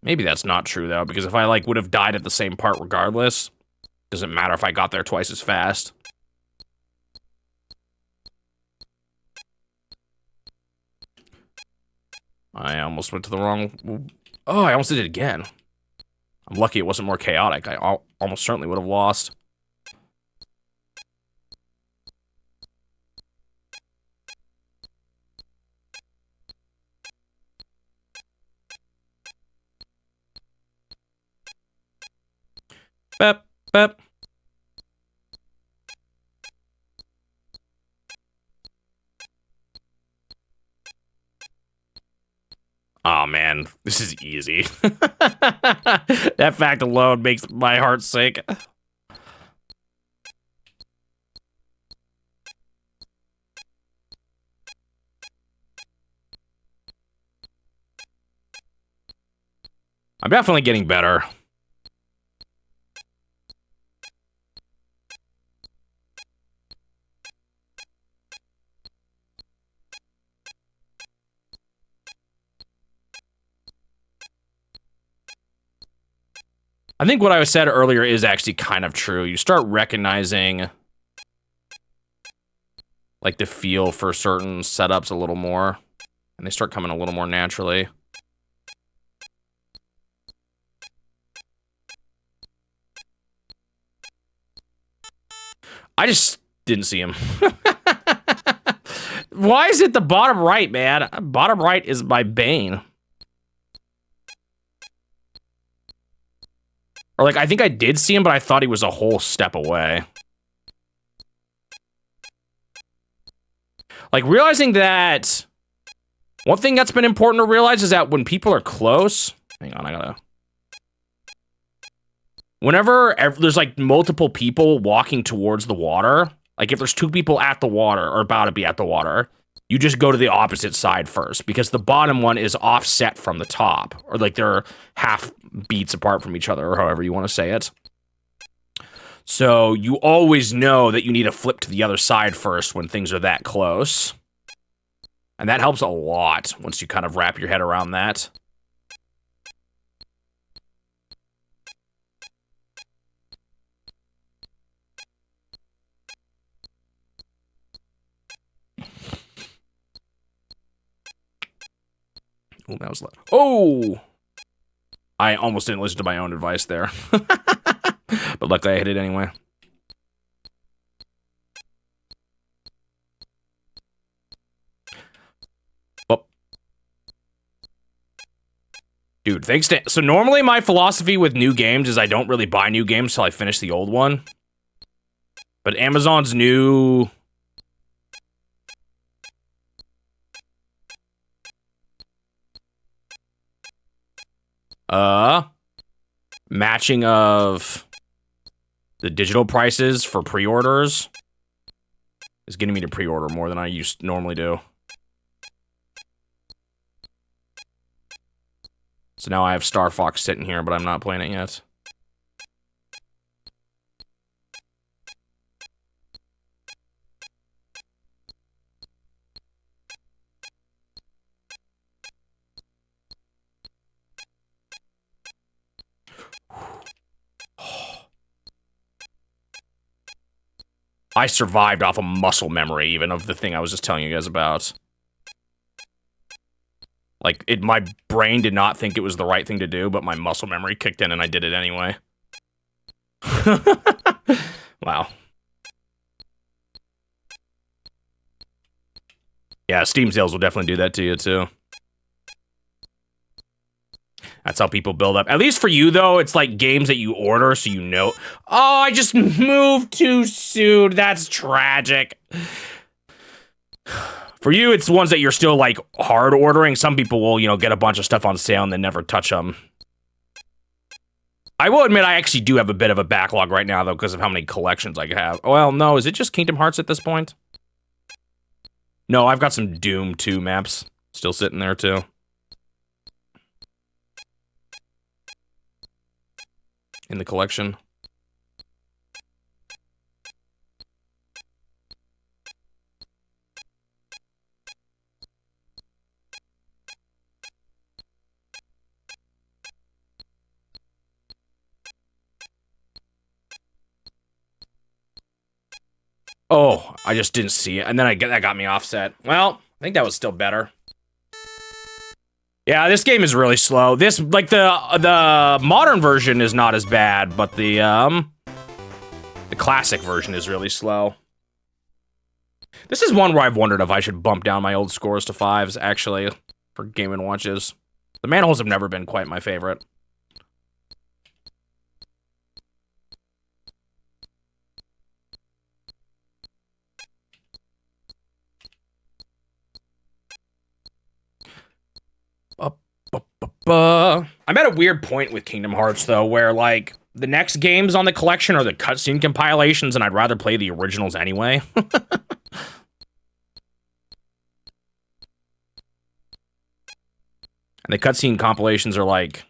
Maybe that's not true, though, because if I, like, would have died at the same part regardless, doesn't matter if I got there twice as fast. I almost went to the wrong... Oh, I almost did it again. I'm lucky it wasn't more chaotic. I almost certainly would have lost. Bep, bep. Oh man, this is easy. That fact alone makes my heart sink. I'm definitely getting better. I think what I said earlier is actually kind of true. You start recognizing, like, the feel for certain setups a little more, and they start coming a little more naturally. I just didn't see him. Why is it the bottom right, man? Bottom right is my bane. Or like, I think I did see him, but I thought he was a whole step away. Like, realizing that... One thing that's been important to realize is that when people are close... Hang on, I gotta... Whenever there's, like, multiple people walking towards the water... Like, if there's 2 people at the water, or about to be at the water... You just go to the opposite side first, because the bottom one is offset from the top. Or, like, they're half beats apart from each other, or however you want to say it. So, you always know that you need to flip to the other side first when things are that close. And that helps a lot once you kind of wrap your head around that. Oh, that was loud. Oh! I almost didn't listen to my own advice there. But luckily I hit it anyway. Oh. Dude, thanks to... So normally my philosophy with new games is I don't really buy new games till I finish the old one. But Amazon's new... matching of the digital prices for pre-orders is getting me to pre-order more than I normally do. So now I have Star Fox sitting here, but I'm not playing it yet. I survived off of muscle memory, even, of the thing I was just telling you guys about. Like, my brain did not think it was the right thing to do, but my muscle memory kicked in and I did it anyway. Wow. Yeah, Steam sales will definitely do that to you, too. That's how people build up. At least for you, though, it's like games that you order so you know. Oh, I just moved too soon. That's tragic. For you, it's ones that you're still, like, hard ordering. Some people will, you know, get a bunch of stuff on sale and then never touch them. I will admit I actually do have a bit of a backlog right now, though, because of how many collections I have. Well, no, is it just Kingdom Hearts at this point? No, I've got some Doom 2 maps still sitting there, too. In the collection. Oh, I just didn't see it. And then that got me offset. Well, I think that was still better. Yeah, this game is really slow. This, like, the modern version is not as bad, but the classic version is really slow. This is one where I've wondered if I should bump down my old scores to 5s, actually, for Game & Watches. The manholes have never been quite my favorite. I'm at a weird point with Kingdom Hearts, though, where, like, the next games on the collection are the cutscene compilations, and I'd rather play the originals anyway. And the cutscene compilations are, like,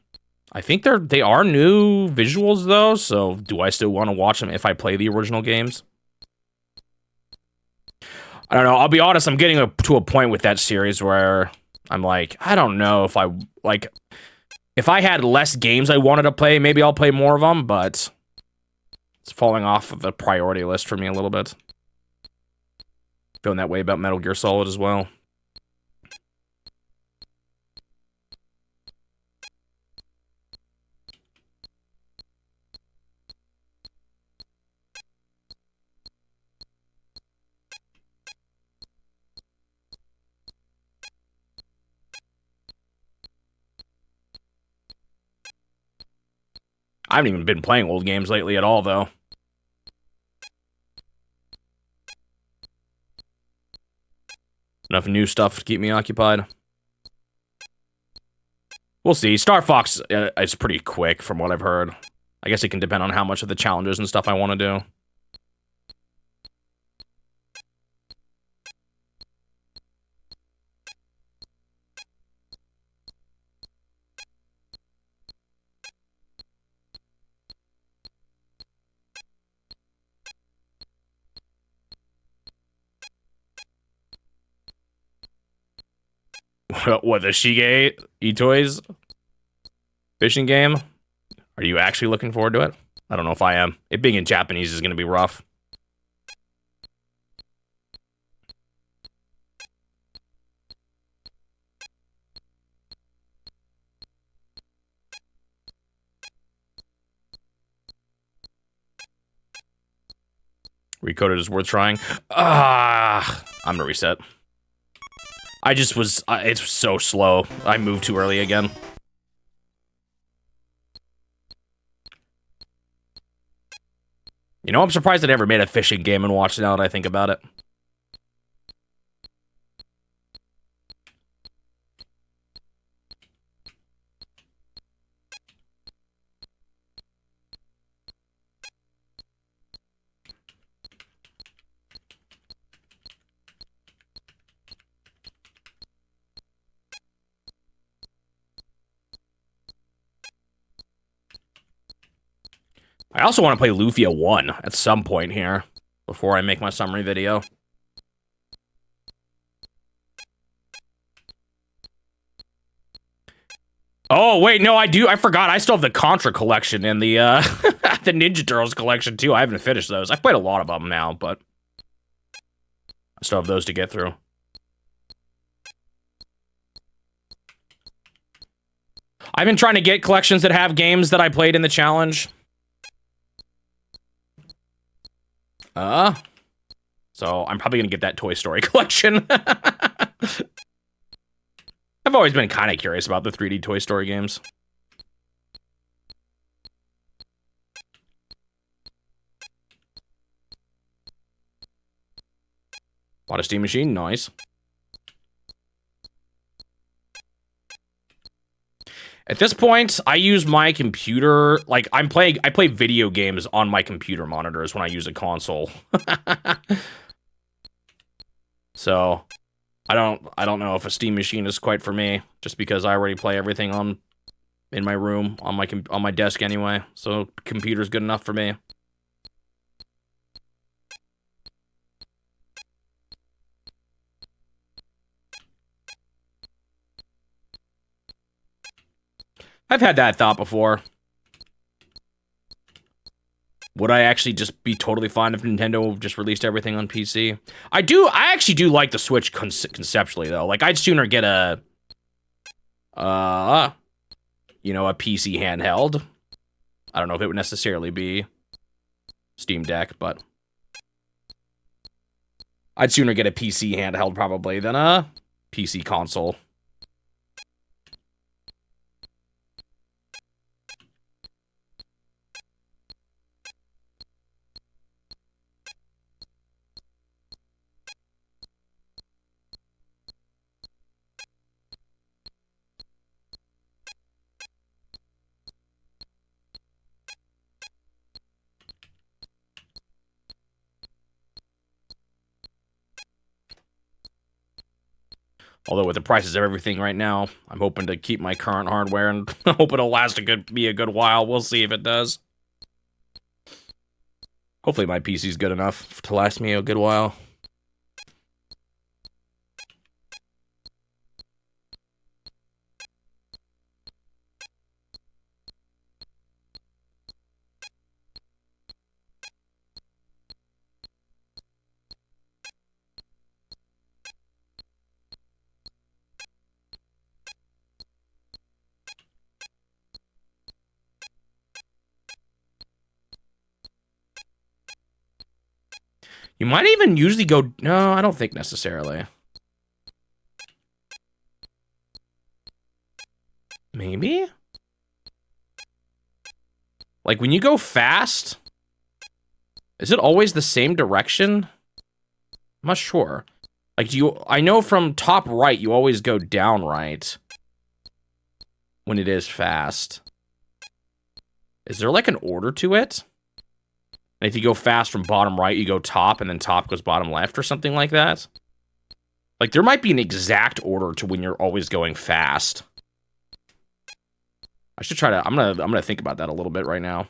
I think they are new visuals, though, so do I still want to watch them if I play the original games? I don't know. I'll be honest, I'm getting to a point with that series where I'm like, I don't know if I, like, if I had less games I wanted to play, maybe I'll play more of them, but it's falling off of the priority list for me a little bit. Feeling that way about Metal Gear Solid as well. I haven't even been playing old games lately at all, though. Enough new stuff to keep me occupied. We'll see. Star Fox is pretty quick from what I've heard. I guess it can depend on how much of the challenges and stuff I want to do. What, the Shige eToys fishing game? Are you actually looking forward to it? I don't know if I am. It being in Japanese is going to be rough. Recoded is worth trying. I'm gonna reset. I just was, it's so slow. I moved too early again. You know, I'm surprised I never made a fishing game and watched now that I think about it. I also want to play Lufia 1 at some point here before I make my summary video. Oh, wait, no, I do. I forgot. I still have the Contra collection and the, the Ninja Turtles collection, too. I haven't finished those. I've played a lot of them now, but I still have those to get through. I've been trying to get collections that have games that I played in the challenge. So I'm probably gonna get that Toy Story collection. I've always been kind of curious about the 3D Toy Story games. Bought a Steam machine, nice. At this point, I use my computer, like I play video games on my computer monitors when I use a console. So, I don't know if a Steam machine is quite for me, just because I already play everything in my room on my desk anyway. So, computer's good enough for me. I've had that thought before. Would I actually just be totally fine if Nintendo just released everything on PC? I actually do like the Switch conceptually, though. Like, I'd sooner get a PC handheld. I don't know if it would necessarily be Steam Deck, but I'd sooner get a PC handheld, probably, than a PC console. Although with the prices of everything right now, I'm hoping to keep my current hardware and hope it'll last be a good while. We'll see if it does. Hopefully my PC's good enough to last me a good while. You might even usually go... No, I don't think necessarily. Maybe? Like, when you go fast, is it always the same direction? I'm not sure. Like, I know from top right, you always go down right when it is fast. Is there, like, an order to it? And if you go fast from bottom right, you go top, and then top goes bottom left or something like that? Like, there might be an exact order to when you're always going fast. I should try to... I'm gonna think about that a little bit right now.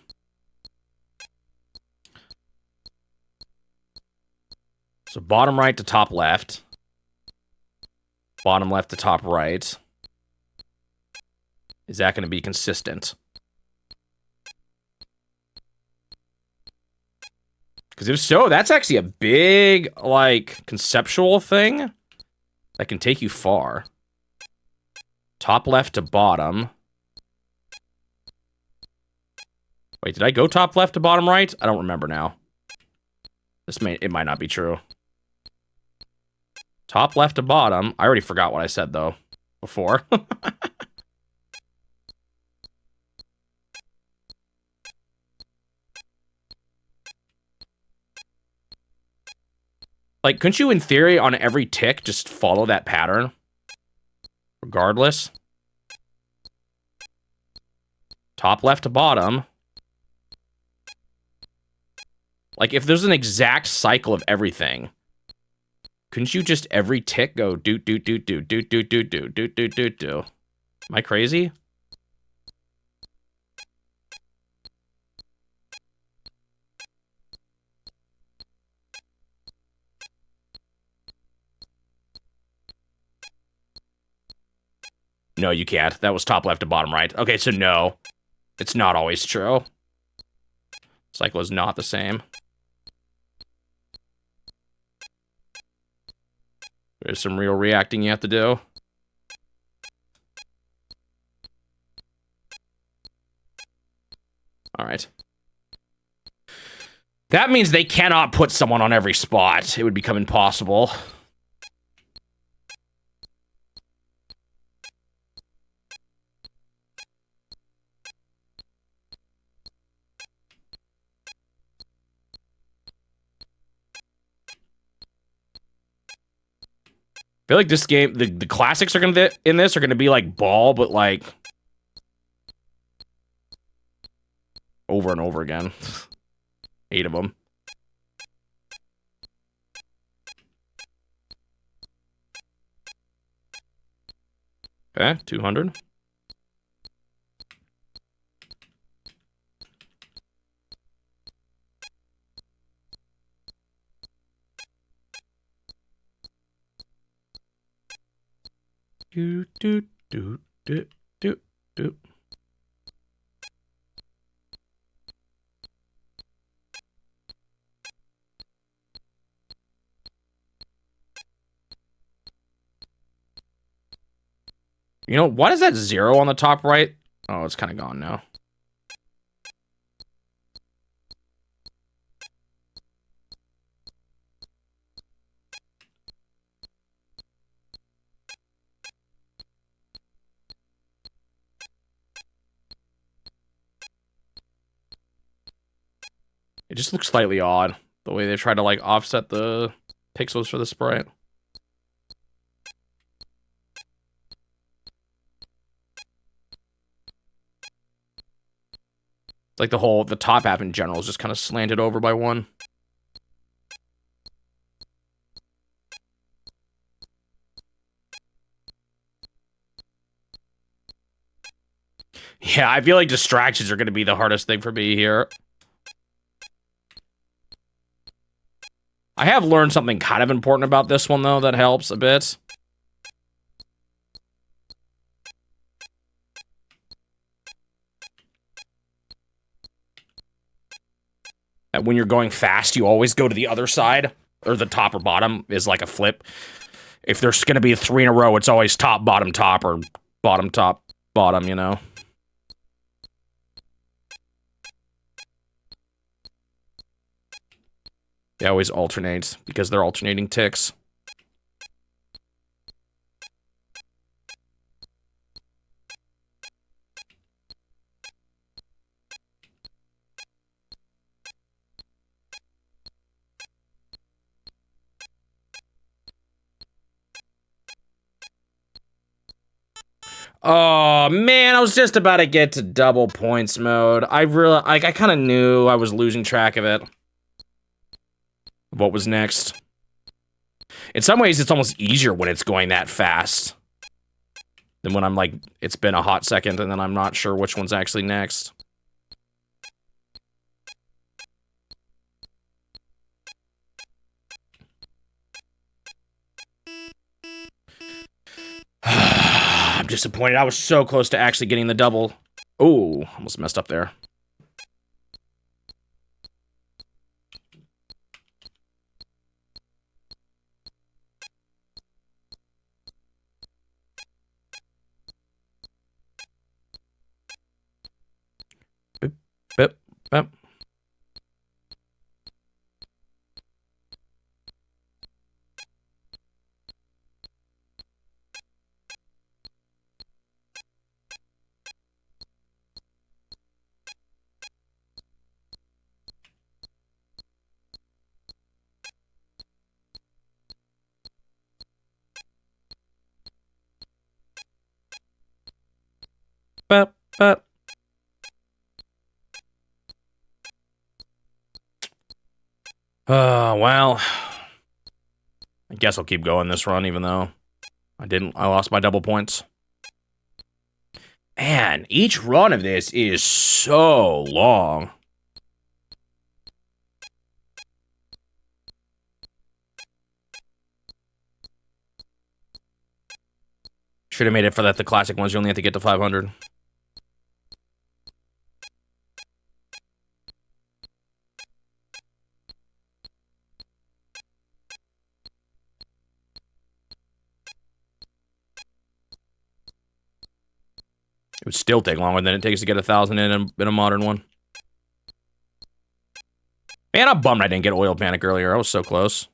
So bottom right to top left. Bottom left to top right. Is that going to be consistent? Because if so, that's actually a big, like, conceptual thing that can take you far. Top left to bottom. Wait, did I go top left to bottom right? I don't remember now. It might not be true. Top left to bottom. I already forgot what I said, though, before. Like, couldn't you, in theory, on every tick, just follow that pattern? Regardless. Top left to bottom. Like, if there's an exact cycle of everything, couldn't you just every tick go do do do do do do do do do do do do? Am I crazy? No, you can't. That was top left to bottom right. Okay, so no. It's not always true. Cycle is not the same. There's some real reacting you have to do. All right. That means they cannot put someone on every spot. It would become impossible. I feel like this game, the classics are gonna in this are gonna be like ball, but like over and over again. 8 of them. Okay, 200. Do do do do do do. You know, why is that 0 on the top right? Oh, it's kind of gone now. It just looks slightly odd, the way they try to, like, offset the pixels for the sprite. Like the top half in general is just kind of slanted over by 1. Yeah, I feel like distractions are going to be the hardest thing for me here. I have learned something kind of important about this one, though, that helps a bit. That when you're going fast, you always go to the other side, or the top or bottom is like a flip. If there's going to be 3 in a row, it's always top, or bottom, top, bottom, you know? They always alternate because they're alternating ticks. Oh man, I was just about to get to double points mode. I kind of knew I was losing track of it. What was next? In some ways, it's almost easier when it's going that fast than when I'm like, it's been a hot second and then I'm not sure which one's actually next. I'm disappointed. I was so close to actually getting the double. Oh, almost messed up there. Boop, boop, boop. Boop, boop. Well, I guess I'll keep going this run, even though I lost my double points. Man, each run of this is so long. Should have made it for the classic ones. You only have to get to 500. It would still take longer than it takes to get 1,000 in a modern one. Man, I'm bummed I didn't get oil panic earlier. I was so close.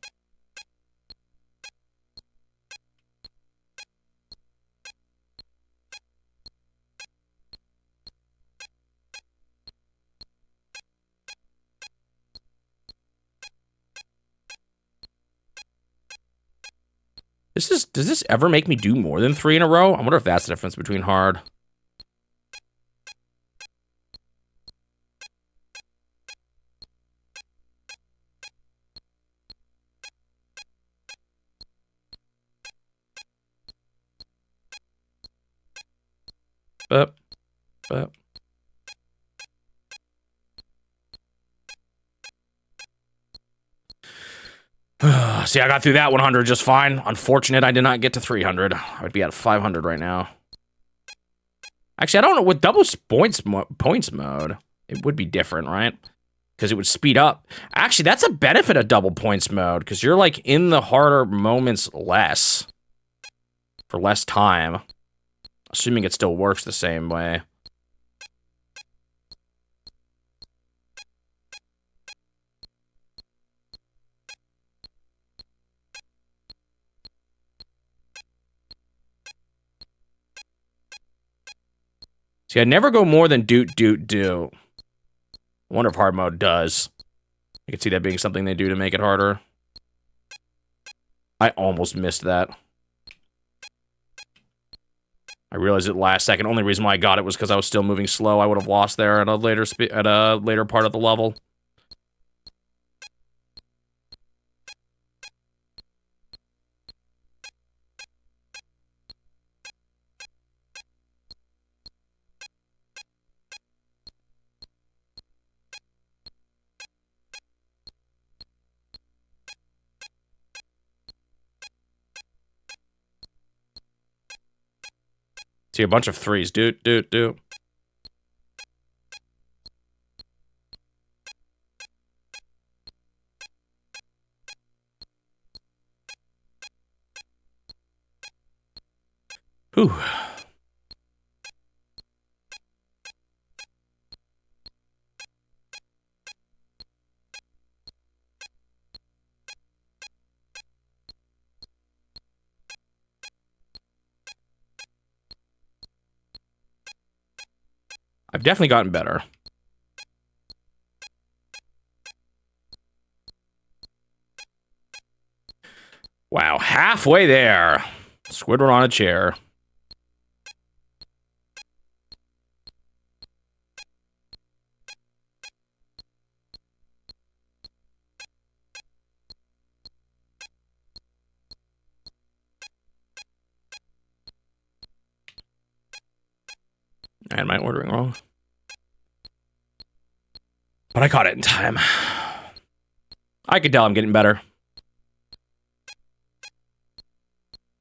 Does this ever make me do more than 3 in a row? I wonder if that's the difference between hard. But. See, I got through that 100 just fine. Unfortunate I did not get to 300. I would be at 500 right now. Actually, I don't know. With double points mode, it would be different, right? Because it would speed up. Actually, that's a benefit of double points mode, because you're, like, in the harder moments less. For less time. Assuming it still works the same way. See, I never go more than do. I wonder if hard mode does. I could see that being something they do to make it harder. I almost missed that. I realized it last second. Only reason why I got it was because I was still moving slow. I would have lost there at a later part of the level. See, a bunch of 3s. Do. Whew. I've definitely gotten better. Wow, halfway there. Squidward on a chair. Am I ordering wrong? But I caught it in time. I could tell I'm getting better.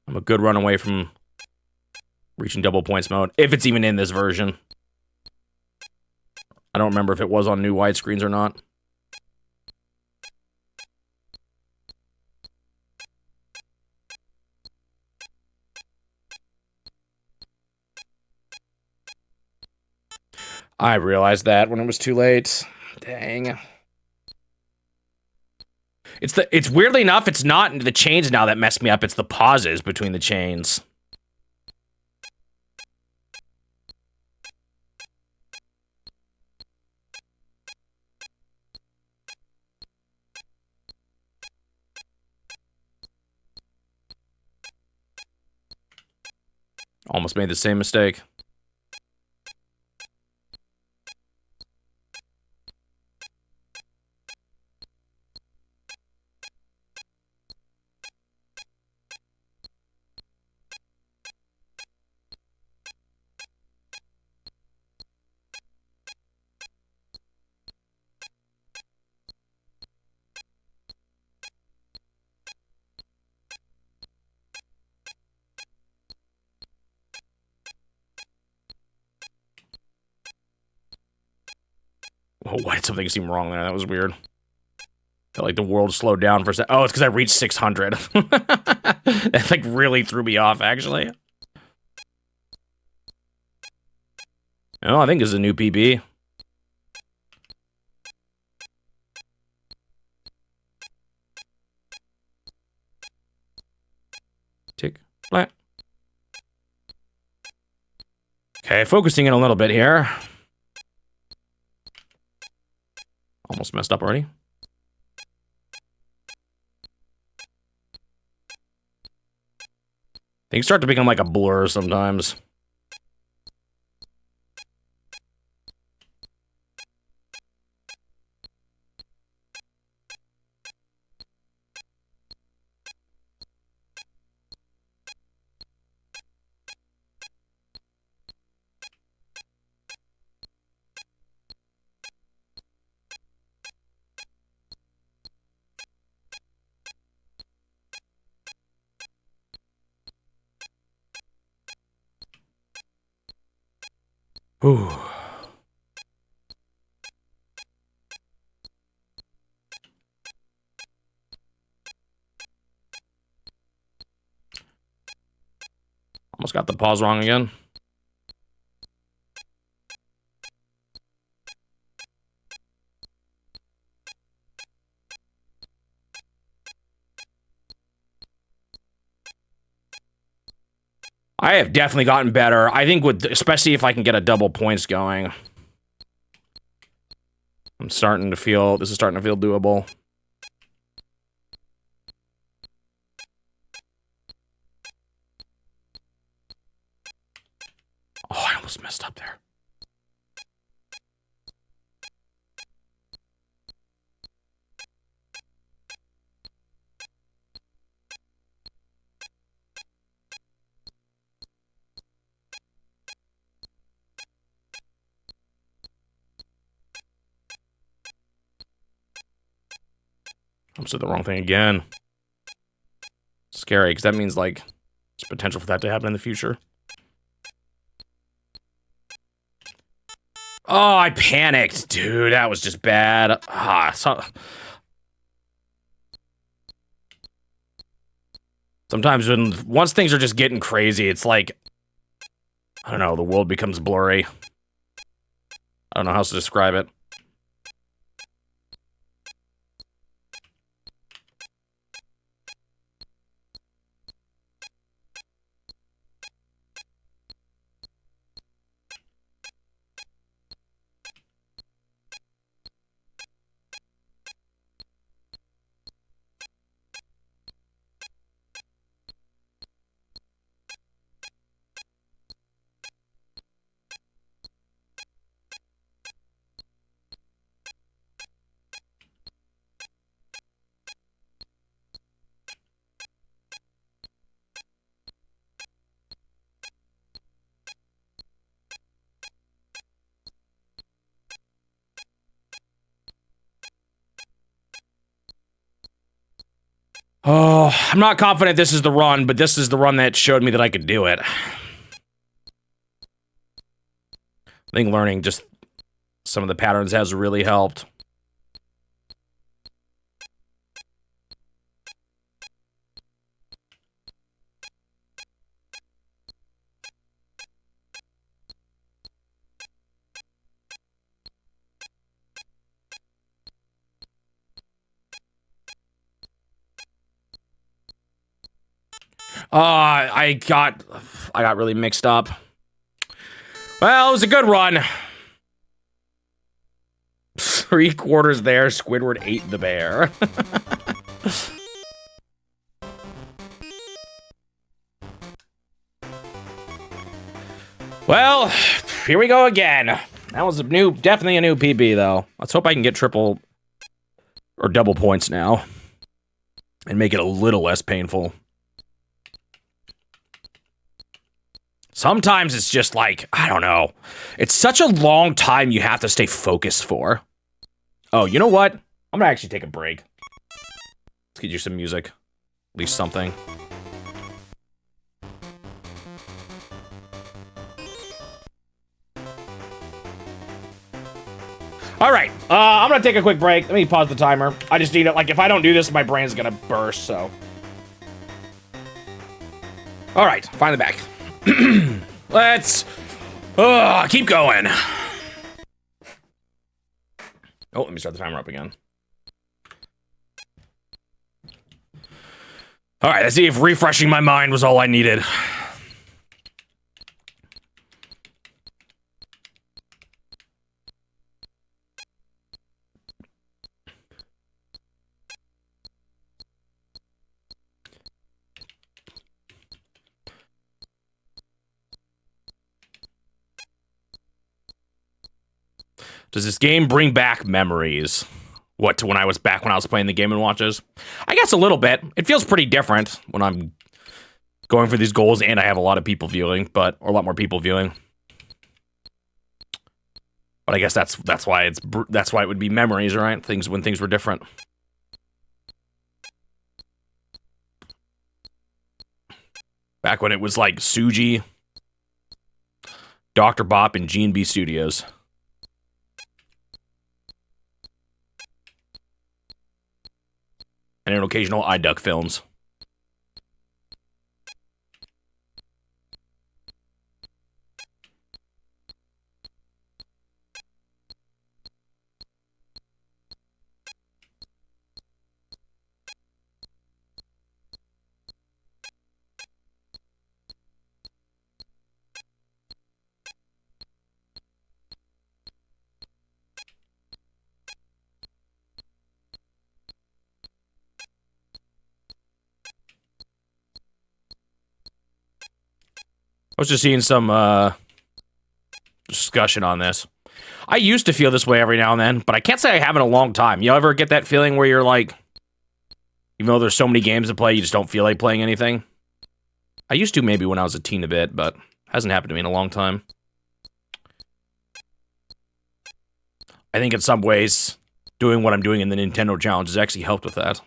I'm a good run away from reaching double points mode, if it's even in this version. I don't remember if it was on new widescreens or not. I realized that when it was too late. Dang. It's weirdly enough, it's not the chains now that mess me up, it's the pauses between the chains. Almost made the same mistake. Oh, why did something seem wrong there? That was weird. Felt like the world slowed down for a second. Oh, it's because I reached 600. That like really threw me off, actually. Oh, I think it's a new PB. Tick, flat. Okay, focusing in a little bit here. Almost messed up already. Things start to become like a blur sometimes. Ooh. Almost got the pause wrong again. I have definitely gotten better. I think especially if I can get a double points going. This is starting to feel doable. Oh, I almost messed up there. I said the wrong thing again. Scary, because that means, like, there's potential for that to happen in the future. Oh, I panicked. Dude, that was just bad. Sometimes once things are just getting crazy, it's like, I don't know, the world becomes blurry. I don't know how else to describe it. Oh, I'm not confident this is the run, but this is the run that showed me that I could do it. I think learning just some of the patterns has really helped. I got really mixed up. Well, it was a good run. 3/4 there. Squidward ate the bear. Well, here we go again. That was definitely a new PB though. Let's hope I can get triple or double points now and make it a little less painful. Sometimes it's just like, I don't know. It's such a long time you have to stay focused for. Oh, you know what? I'm gonna actually take a break. Let's get you some music. At least something. All right, I'm gonna take a quick break. Let me pause the timer. I just need it. Like, if I don't do this, my brain's gonna burst, so. All right, finally back. Let's keep going. Oh, let me start the timer up again. All right, let's see if refreshing my mind was all I needed. Does this game bring back memories? What, to when I was playing the Game & Watches? I guess a little bit. It feels pretty different when I'm going for these goals and I have a lot of people viewing, or a lot more people viewing. But I guess that's why it would be memories, right? When things were different. Back when it was like Suji, Dr. Bop, and G&B Studios. And an occasional iDuck Films. I was just seeing some discussion on this. I used to feel this way every now and then, but I can't say I have in a long time. You ever get that feeling where you're like, even though there's so many games to play, you just don't feel like playing anything? I used to maybe when I was a teen a bit, but hasn't happened to me in a long time. I think in some ways, doing what I'm doing in the Nintendo Challenge has actually helped with that.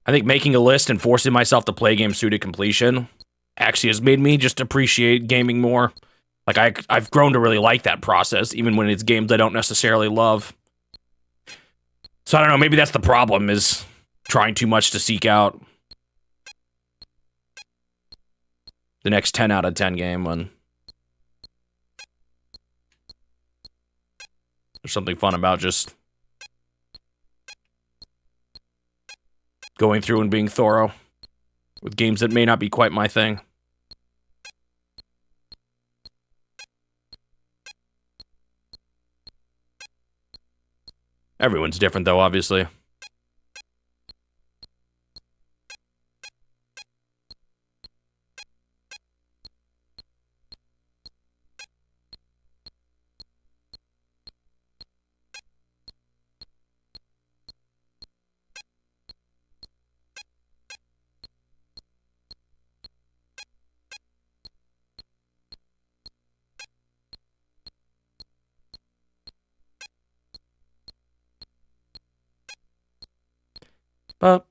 I think making a list and forcing myself to play games through to completion actually has made me just appreciate gaming more. Like, I've grown to really like that process, even when it's games I don't necessarily love. So I don't know, maybe that's the problem, is trying too much to seek out the next 10 out of 10 game when there's something fun about just going through and being thorough with games that may not be quite my thing. Everyone's different, though, obviously. Up.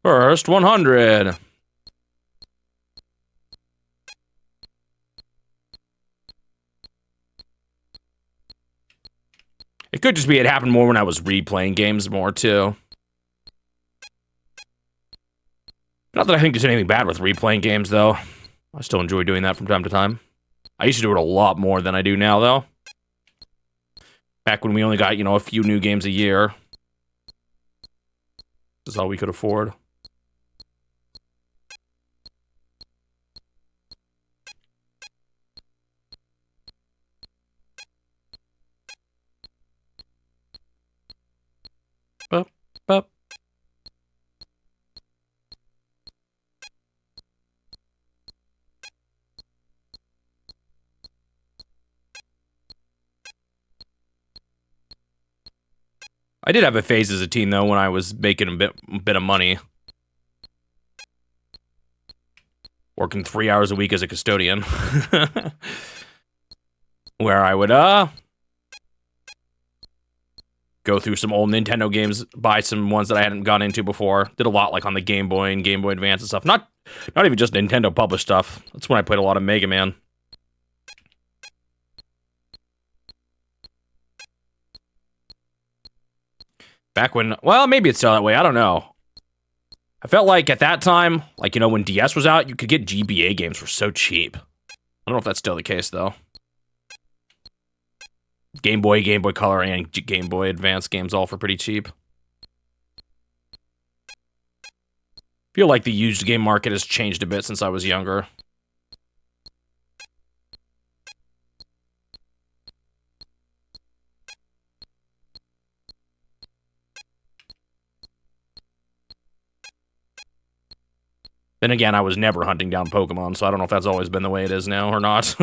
First 100. It could just be it happened more when I was replaying games more, too. Not that I think there's anything bad with replaying games, though. I still enjoy doing that from time to time. I used to do it a lot more than I do now, though. Back when we only got, you know, a few new games a year. This is all we could afford. Bup, bup. I did have a phase as a teen, though, when I was making a bit of money. Working 3 hours a week as a custodian. Where I would, go through some old Nintendo games, buy some ones that I hadn't gone into before. Did a lot, like, on the Game Boy and Game Boy Advance and stuff. Not even just Nintendo published stuff. That's when I played a lot of Mega Man. Back when, well, maybe it's still that way. I don't know. I felt like at that time, like, you know, when DS was out, you could get GBA games for so cheap. I don't know if that's still the case, though. Game Boy Color, and Game Boy Advance games all for pretty cheap. Feel like the used game market has changed a bit since I was younger. Then again, I was never hunting down Pokemon, so I don't know if that's always been the way it is now or not.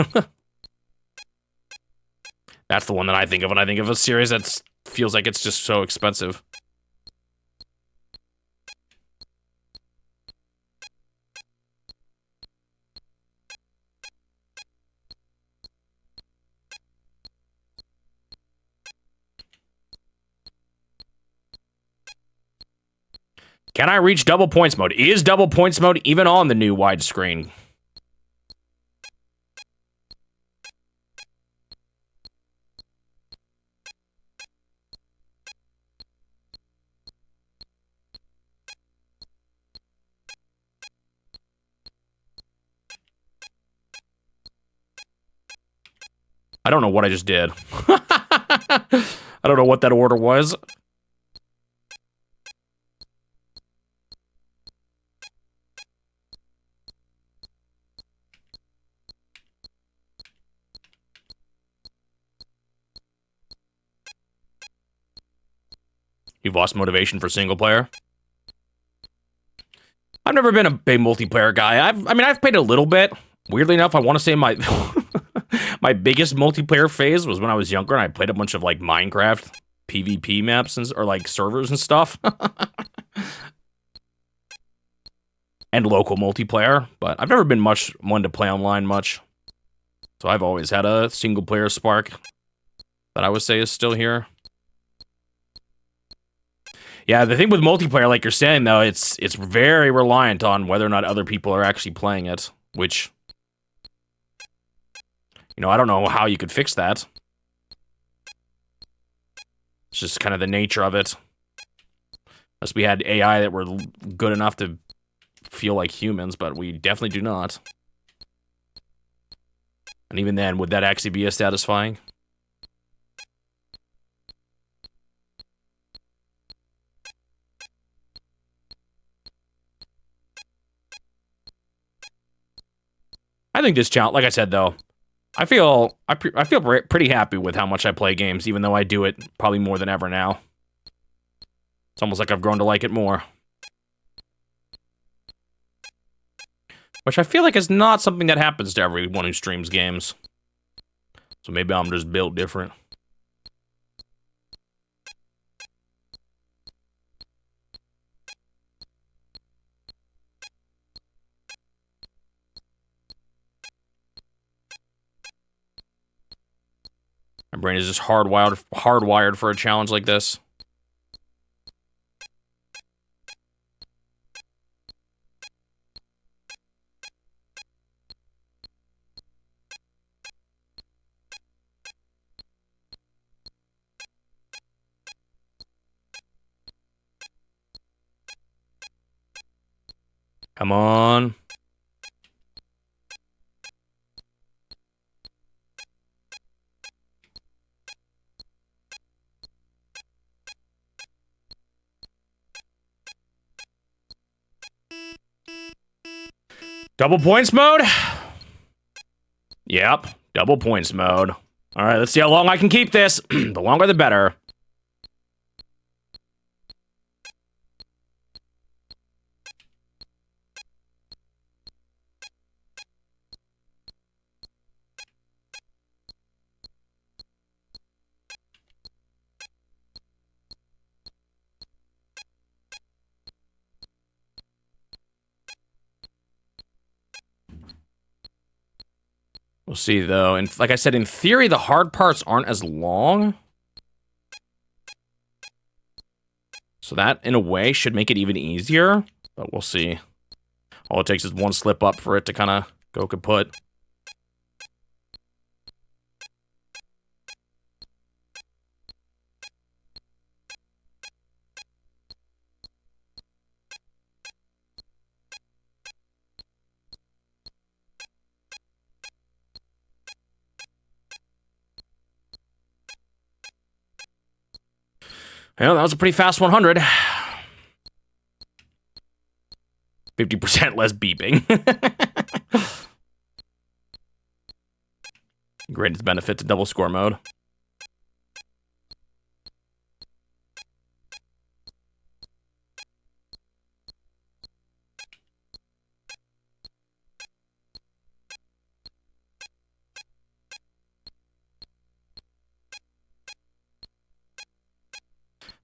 That's the one that I think of when I think of a series that feels like it's just so expensive. Can I reach double points mode? Is double points mode even on the new widescreen? I don't know what I just did. I don't know what that order was. You've lost motivation for single player? I've never been a big multiplayer guy. I've played a little bit. Weirdly enough, I want to say my my biggest multiplayer phase was when I was younger and I played a bunch of like Minecraft PvP maps or like servers and stuff. And local multiplayer, but I've never been one to play online much. So I've always had a single player spark that I would say is still here. Yeah, the thing with multiplayer, like you're saying, though, it's very reliant on whether or not other people are actually playing it, which, you know, I don't know how you could fix that. It's just kind of the nature of it. Unless we had AI that were good enough to feel like humans, but we definitely do not. And even then, would that actually be as satisfying? I think this challenge, like I said, though, I feel pretty happy with how much I play games, even though I do it probably more than ever now. It's almost like I've grown to like it more. Which I feel like is not something that happens to everyone who streams games. So maybe I'm just built different. brain is just hardwired for a challenge like this. Come on. Double points mode? Yep, double points mode. All right, let's see how long I can keep this. The longer, the better. We'll see, though. And like I said, in theory, the hard parts aren't as long. So that, in a way, should make it even easier. But we'll see. All it takes is one slip up for it to kind of go kaput. Well, that was a pretty fast 100. 50% less beeping. Greatest benefit to double score mode.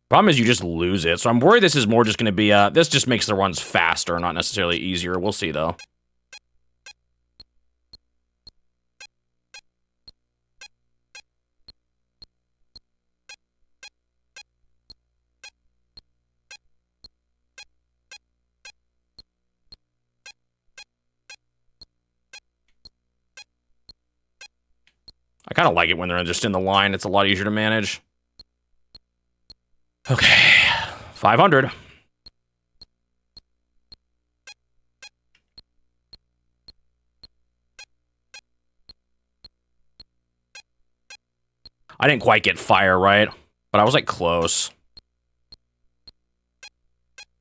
Problem is you just lose it, so I'm worried this is more just going to be, this just makes the runs faster, not necessarily easier. We'll see, though. I kind of like it when they're just in the line. It's a lot easier to manage. Okay, 500. I didn't quite get fire right, but I was like close.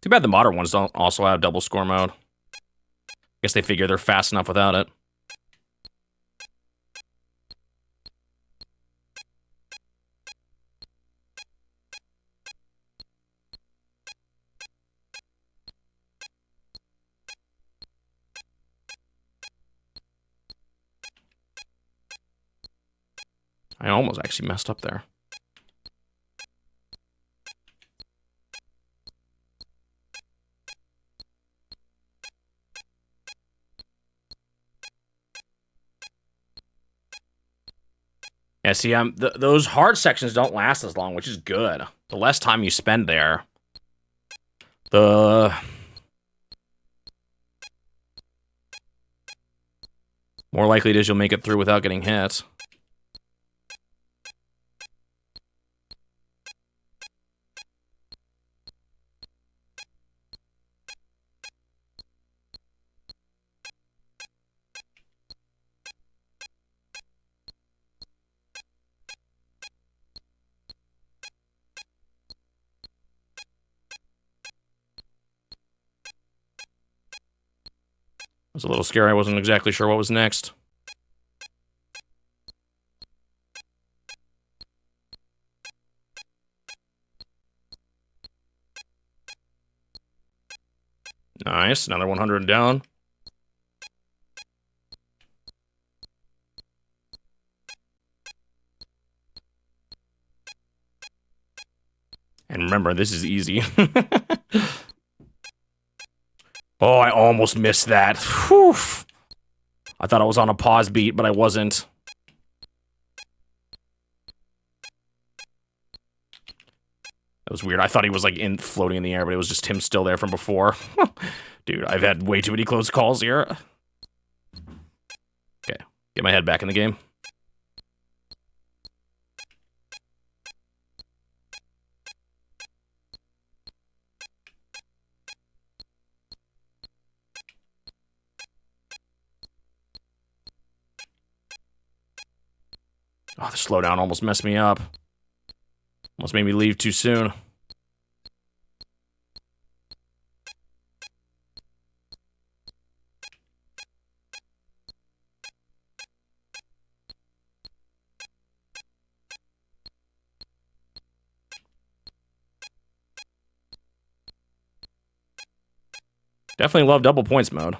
Too bad the modern ones don't also have double score mode. Guess they figure they're fast enough without it. I almost actually messed up there. Yeah, see, those hard sections don't last as long, which is good. The less time you spend there, the more likely it is you'll make it through without getting hit. It was a little scary. I wasn't exactly sure what was next. Nice, another 100 down. And remember, this is easy. Oh, I almost missed that. Whew. I thought I was on a pause beat, but I wasn't. That was weird. I thought he was like floating in the air, but it was just him still there from before. Dude, I've had way too many close calls here. Okay, get my head back in the game. Oh, the slowdown almost messed me up. Almost made me leave too soon. Definitely love double points mode.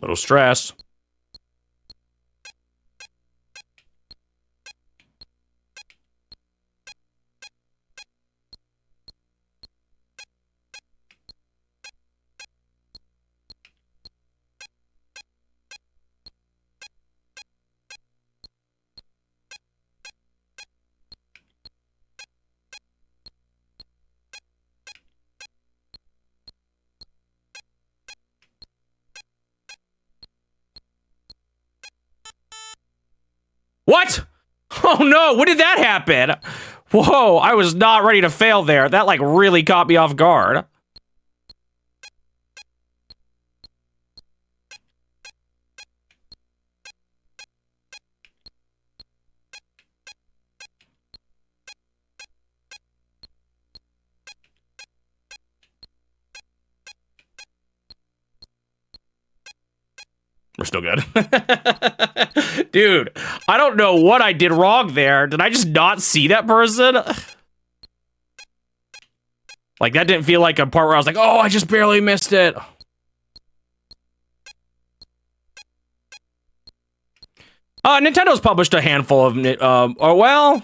Little stress. What? Oh no, when did that happen? Whoa, I was not ready to fail there. That like really caught me off guard. We're still good. Dude, I don't know what I did wrong there. Did I just not see that person? Like, that didn't feel like a part where I was like, oh, I just barely missed it. Nintendo's published a handful of, well...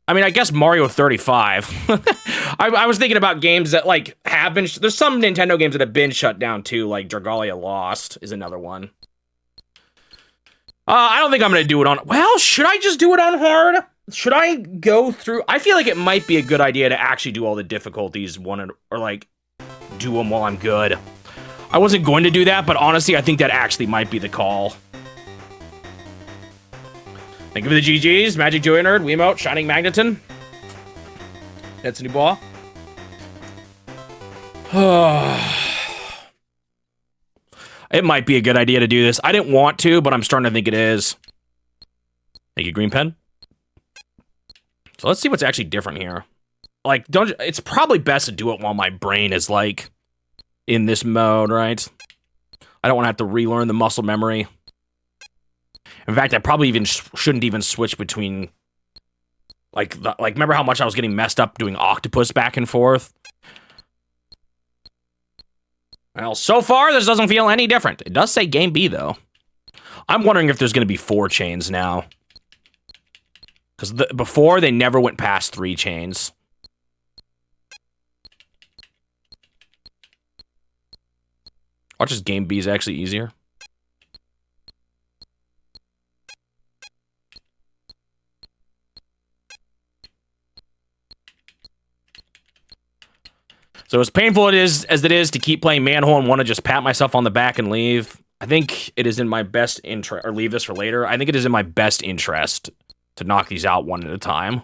I mean, I guess Mario 35. I was thinking about games that, like, have been... There's some Nintendo games that have been shut down, too, like Dragalia Lost is another one. I don't think I'm going to do it on... Well, should I just do it on hard? Should I go through... I feel like it might be a good idea to actually do all the difficulties or, like, do them while I'm good. I wasn't going to do that, but honestly, I think that actually might be the call. Thank you for the GGs. Magic Joy Nerd, Wiimote, Shining Magneton. That's a new ball. It might be a good idea to do this. I didn't want to, but I'm starting to think it is. Thank you, Green Pen. So let's see what's actually different here. Like, it's probably best to do it while my brain is, like, in this mode, right? I don't want to have to relearn the muscle memory. In fact, I probably even shouldn't even switch between, like, remember how much I was getting messed up doing octopus back and forth? Well, so far, this doesn't feel any different. It does say Game B, though. I'm wondering if there's going to be 4 chains now. Because before, they never went past 3 chains. Watch this, Game B is actually easier. So as painful as it is to keep playing Manhole and want to just pat myself on the back and leave, I think it is in my best interest, or leave this for later, I think it is in my best interest to knock these out one at a time.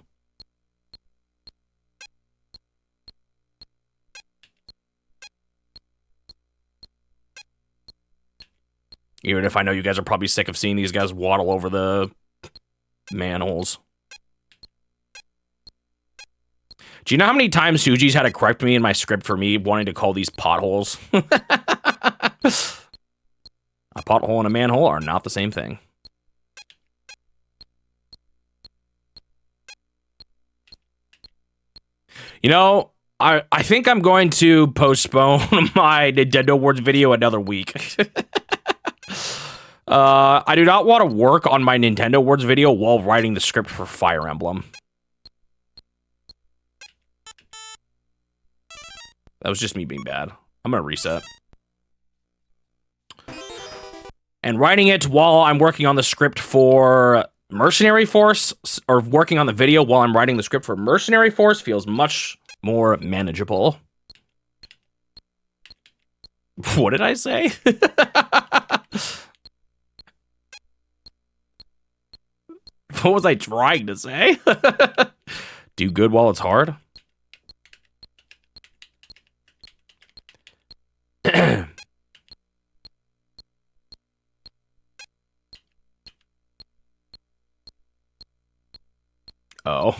Even if I know you guys are probably sick of seeing these guys waddle over the manholes. Do you know how many times Suji's had to correct me in my script for me wanting to call these potholes? A pothole and a manhole are not the same thing. You know, I think I'm going to postpone my Nintendo Awards video another week. I do not want to work on my Nintendo Awards video while writing the script for Fire Emblem. That was just me being bad. I'm gonna reset. And writing it while I'm working on the script for Mercenary Force, or working on the video while I'm writing the script for Mercenary Force, feels much more manageable. What did I say? What was I trying to say? Do good while it's hard? Oh.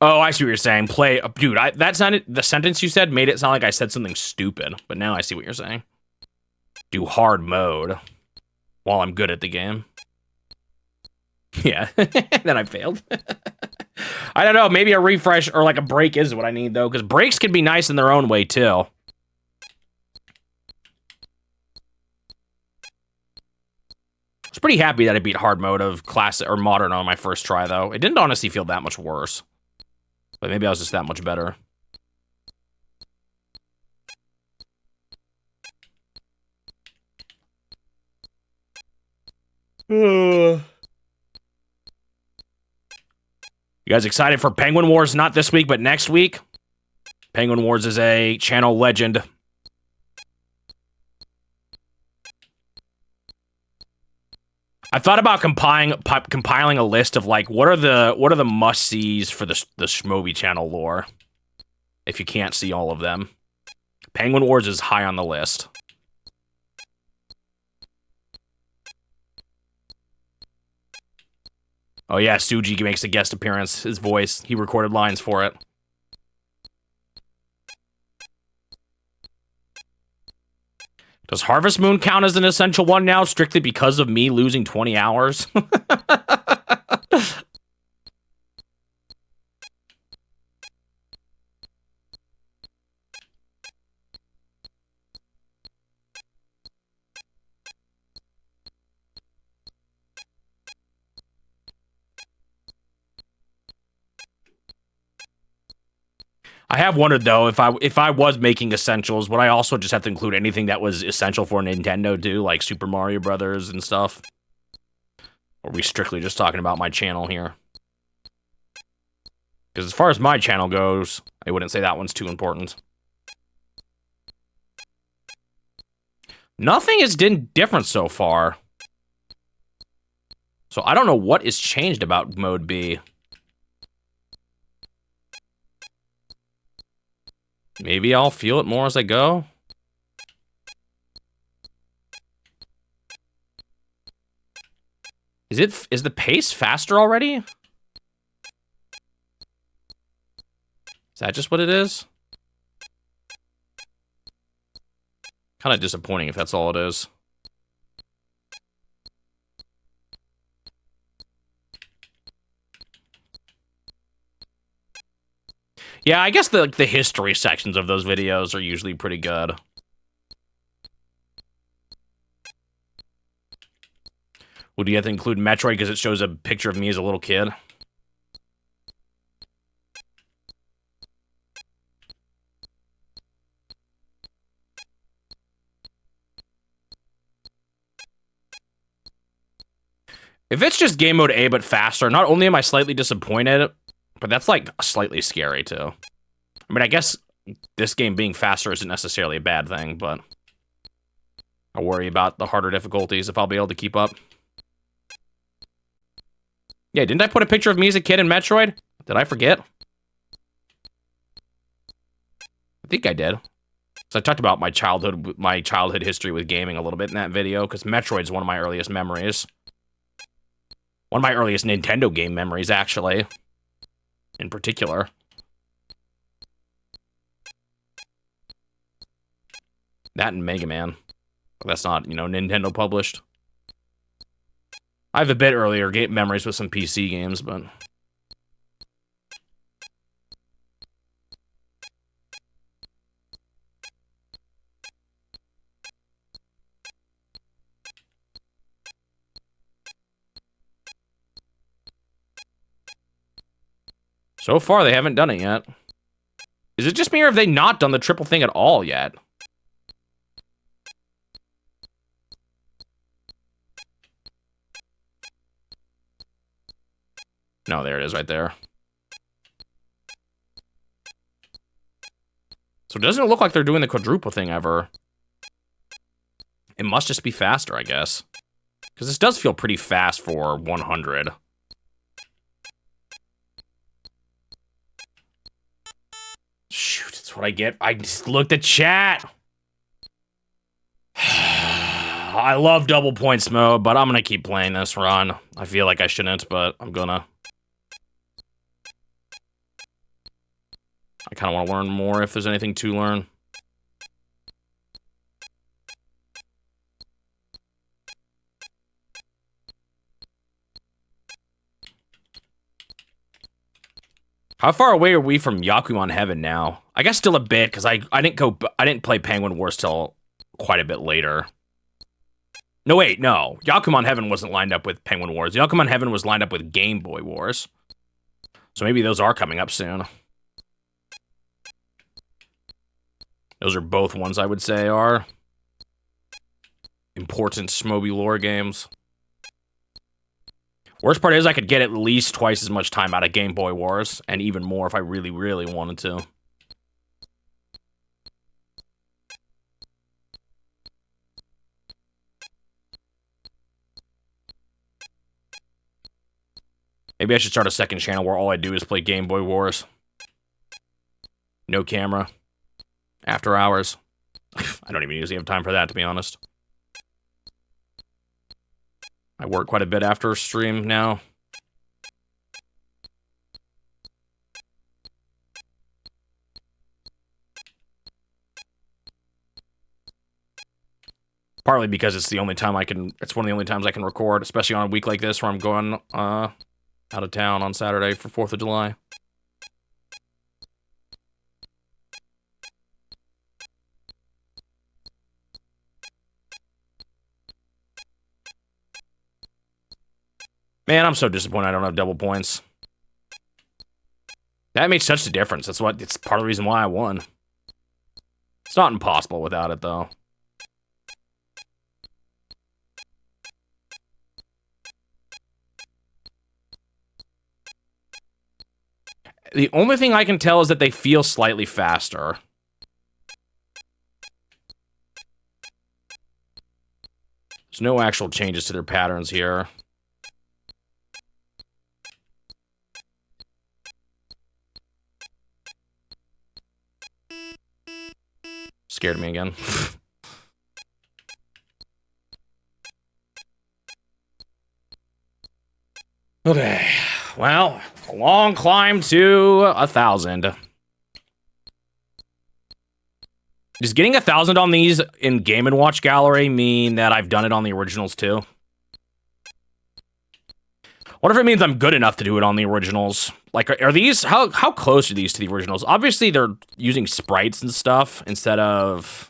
Oh, I see what you're saying. Play, dude. That sounded, the sentence you said made it sound like I said something stupid. But now I see what you're saying. Do hard mode while I'm good at the game. Yeah. Then I failed. I don't know. Maybe a refresh or like a break is what I need though, because breaks can be nice in their own way too. I was pretty happy that I beat hard mode of classic or modern on my first try though. It didn't honestly feel that much worse. But maybe I was just that much better. You guys excited for Penguin Wars? Not this week, but next week. Penguin Wars is a channel legend. I thought about compiling a list of like what are the must-sees for the Shmobi channel lore. If you can't see all of them, Penguin Wars is high on the list. Oh yeah, Suji makes a guest appearance. His voice, he recorded lines for it. Does Harvest Moon count as an essential one now, strictly because of me losing 20 hours? I have wondered though if I was making essentials, would I also just have to include anything that was essential for Nintendo too, like Super Mario Brothers and stuff? Or are we strictly just talking about my channel here? Because as far as my channel goes, I wouldn't say that one's too important. Nothing has been different so far. So I don't know what is changed about Mode B. Maybe I'll feel it more as I go. Is the pace faster already? Is that just what it is? Kind of disappointing if that's all it is. Yeah, I guess the history sections of those videos are usually pretty good. Would you have to include Metroid because it shows a picture of me as a little kid? If it's just game mode A but faster, not only am I slightly disappointed, but that's like slightly scary too. I mean, I guess this game being faster isn't necessarily a bad thing, but I worry about the harder difficulties if I'll be able to keep up. Yeah, didn't I put a picture of me as a kid in Metroid? Did I forget? I think I did. So I talked about my childhood history with gaming a little bit in that video, because Metroid's one of my earliest memories. One of my earliest Nintendo game memories, actually. In particular. That and Mega Man. That's not, you know, Nintendo published. I have a bit earlier game memories with some PC games, but... So far, they haven't done it yet. Is it just me, or have they not done the triple thing at all yet? No, there it is right there. So it doesn't look like they're doing the quadruple thing ever. It must just be faster, I guess. Because this does feel pretty fast for 100. Shoot, that's what I get. I just looked at chat. I love double points mode, but I'm going to keep playing this run. I feel like I shouldn't, but I'm gonna. I kind of want to learn more if there's anything to learn. How far away are we from Yakuman Heaven now? I guess still a bit, because I didn't play Penguin Wars till quite a bit later. No, wait, no. Yakuman Heaven wasn't lined up with Penguin Wars. Yakuman Heaven was lined up with Game Boy Wars. So maybe those are coming up soon. Those are both ones I would say are important Smoby lore games. Worst part is I could get at least twice as much time out of Game Boy Wars, and even more if I really, really wanted to. Maybe I should start a second channel where all I do is play Game Boy Wars. No camera. After hours. I don't even usually have time for that, to be honest. I work quite a bit after stream now. Partly because it's the only time it's one of the only times I can record, especially on a week like this where I'm going out of town on Saturday for 4th of July. Man, I'm so disappointed I don't have double points. That made such a difference. It's part of the reason why I won. It's not impossible without it, though. The only thing I can tell is that they feel slightly faster. There's no actual changes to their patterns here. Scared me again. Okay, well, a long climb to 1,000. Does getting 1,000 on these in Game & Watch Gallery mean that I've done it on the originals too? What if it means I'm good enough to do it on the originals? Like, are these, how close are these to the originals? Obviously, they're using sprites and stuff instead of...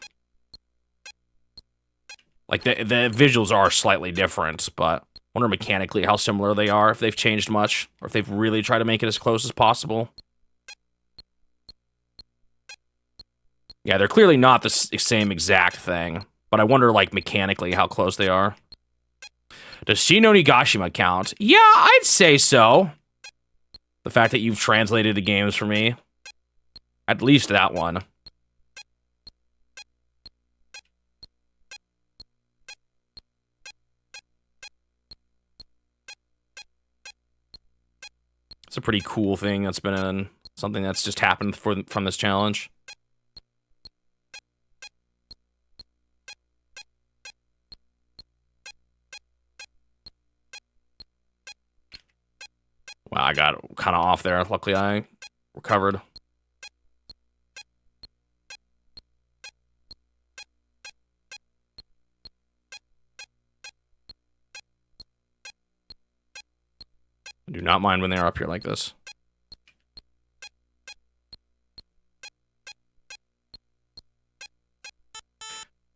Like, the visuals are slightly different, but I wonder mechanically how similar they are, if they've changed much, or if they've really tried to make it as close as possible. Yeah, they're clearly not the same exact thing, but I wonder, like, mechanically how close they are. Does Shino Nigashima count? Yeah, I'd say so. The fact that you've translated the games for me. At least that one. It's a pretty cool thing that's been in something that's just happened from this challenge. Wow, I got kind of off there. Luckily, I recovered. I do not mind when they're up here like this.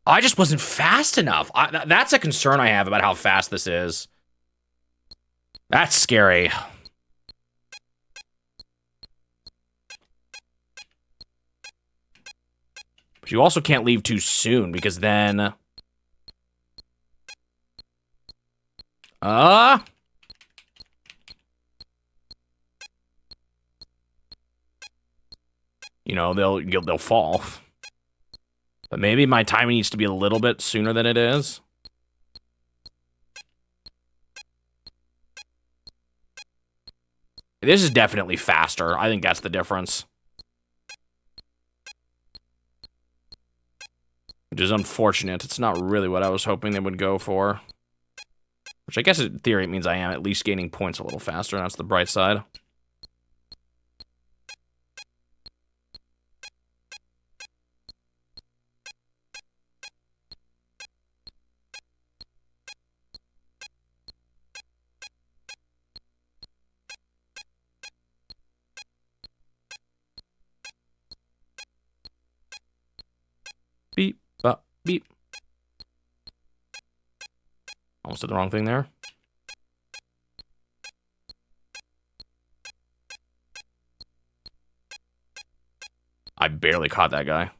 I just wasn't fast enough. That's a concern I have about how fast this is. That's scary. But you also can't leave too soon because then... You know, they'll fall. But maybe my timing needs to be a little bit sooner than it is. This is definitely faster. I think that's the difference. Which is unfortunate. It's not really what I was hoping they would go for. Which I guess in theory it means I am at least gaining points a little faster, and that's the bright side. Beep, bop, beep. Almost did the wrong thing there. I barely caught that guy.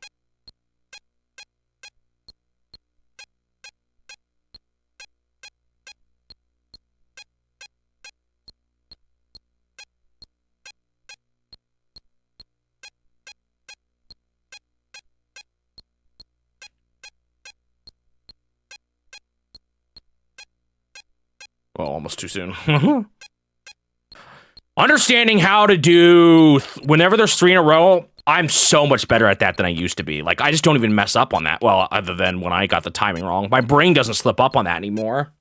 Well, almost too soon. Understanding how to do whenever there's 3 in a row, I'm so much better at that than I used to be. Like, I just don't even mess up on that. Well, other than when I got the timing wrong. My brain doesn't slip up on that anymore.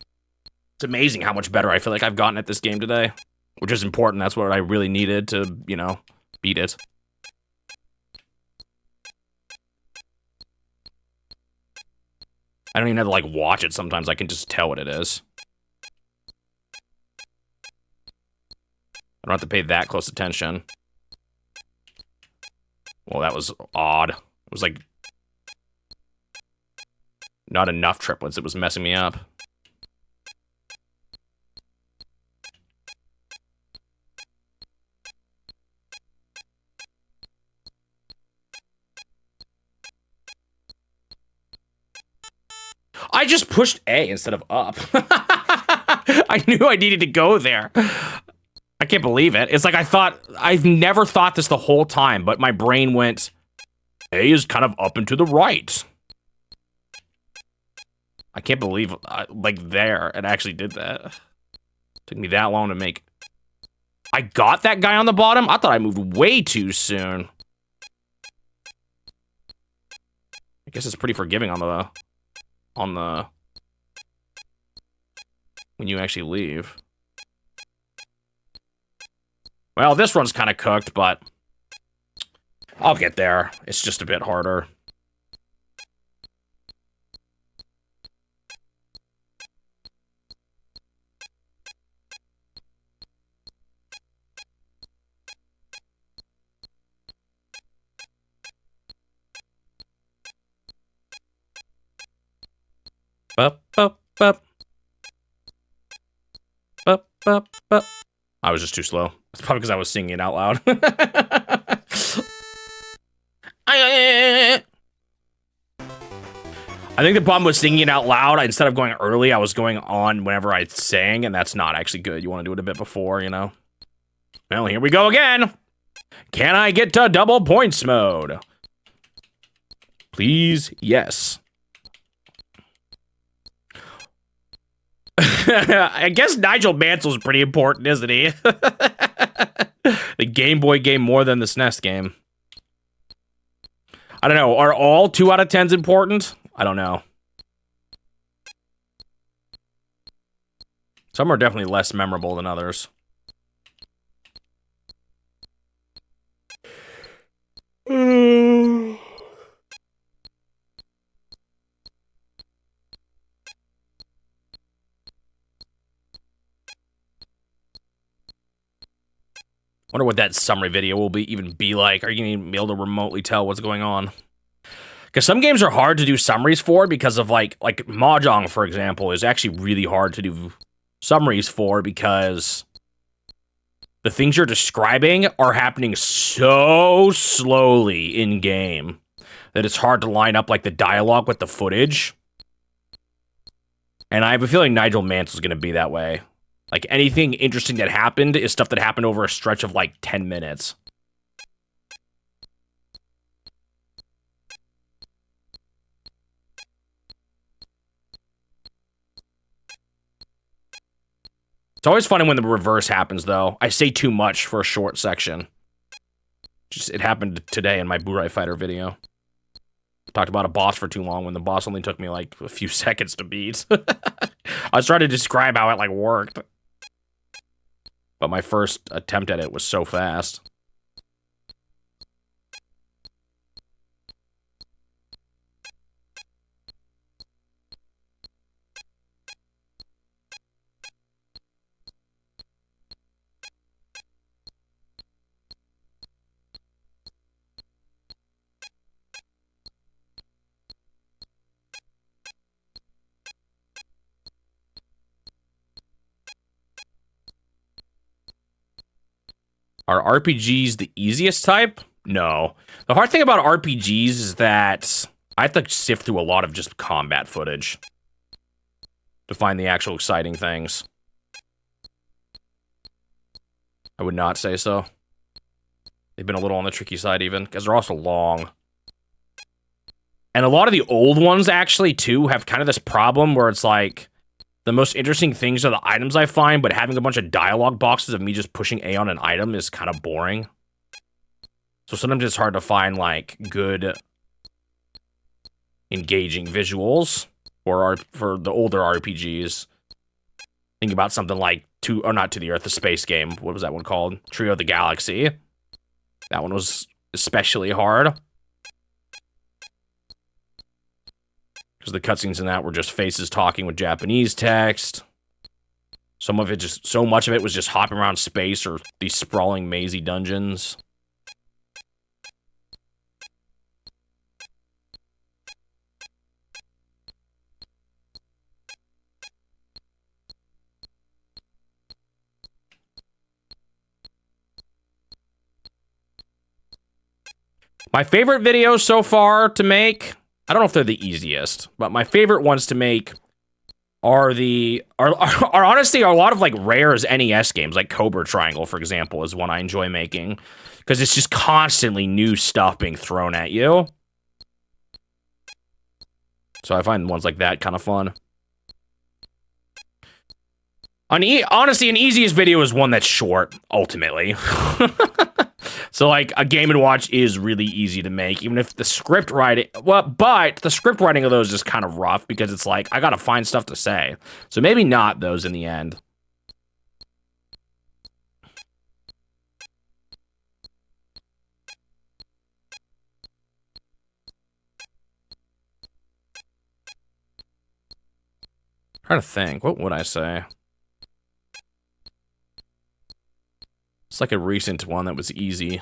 It's amazing how much better I feel like I've gotten at this game today. Which is important. That's what I really needed to, you know, beat it. I don't even have to, like, watch it sometimes. I can just tell what it is. I don't have to pay that close attention. Well, that was odd. It was like... not enough triplets. It was messing me up. I just pushed A instead of up. I knew I needed to go there. I can't believe it. It's like I've never thought this the whole time, but my brain went, A is kind of up and to the right. I can't believe, like, there, it actually did that. Took me that long to make. I got that guy on the bottom? I thought I moved way too soon. I guess it's pretty forgiving on the... when you actually leave. Well, this one's kind of cooked, but I'll get there. It's just a bit harder. Bup, bup, bup. Bup, bup, bup. I was just too slow. It's probably because I was singing it out loud. I think the problem was singing it out loud. Instead of going early, I was going on whenever I sang, and that's not actually good. You want to do it a bit before, you know? Well, here we go again. Can I get to double points mode? Please, yes. I guess Nigel Mansell's pretty important, isn't he? The Game Boy game more than the SNES game. I don't know. Are all 2 out of 10s important? I don't know. Some are definitely less memorable than others. Wonder what that summary video will even be like. Are you going to be able to remotely tell what's going on? Because some games are hard to do summaries for because of like Mahjong, for example, is actually really hard to do summaries for because the things you're describing are happening so slowly in game that it's hard to line up like the dialogue with the footage. And I have a feeling Nigel Mansell's going to be that way. Like anything interesting that happened is stuff that happened over a stretch of like 10 minutes. It's always funny when the reverse happens, though. I say too much for a short section. It happened today in my Burai Fighter video. Talked about a boss for too long when the boss only took me like a few seconds to beat. I was trying to describe how it like worked. But my first attempt at it was so fast. Are RPGs the easiest type? No. The hard thing about RPGs is that I have to sift through a lot of just combat footage to find the actual exciting things. I would not say so. They've been a little on the tricky side even, because they're also long. And a lot of the old ones, actually, too, have kind of this problem where it's like, the most interesting things are the items I find, but having a bunch of dialogue boxes of me just pushing A on an item is kind of boring. So sometimes it's hard to find, like, good, engaging visuals for the older RPGs. Think about something like, not To the Earth, the space game. What was that one called? Trio of the Galaxy. That one was especially hard. Because the cutscenes in that were just faces talking with Japanese text. So much of it was just hopping around space or these sprawling, mazy dungeons. My favorite videos so far to make, I don't know if they're the easiest, but my favorite ones to make are honestly a lot of like rare as NES games, like Cobra Triangle, for example, is one I enjoy making because it's just constantly new stuff being thrown at you. So I find ones like that kind of fun. Honestly, an easiest video is one that's short, ultimately. So, like, a Game & Watch is really easy to make, even if the script writing... Well, but the script writing of those is kind of rough, because it's like, I gotta find stuff to say. So maybe not those in the end. I'm trying to think. What would I say? It's like a recent one that was easy.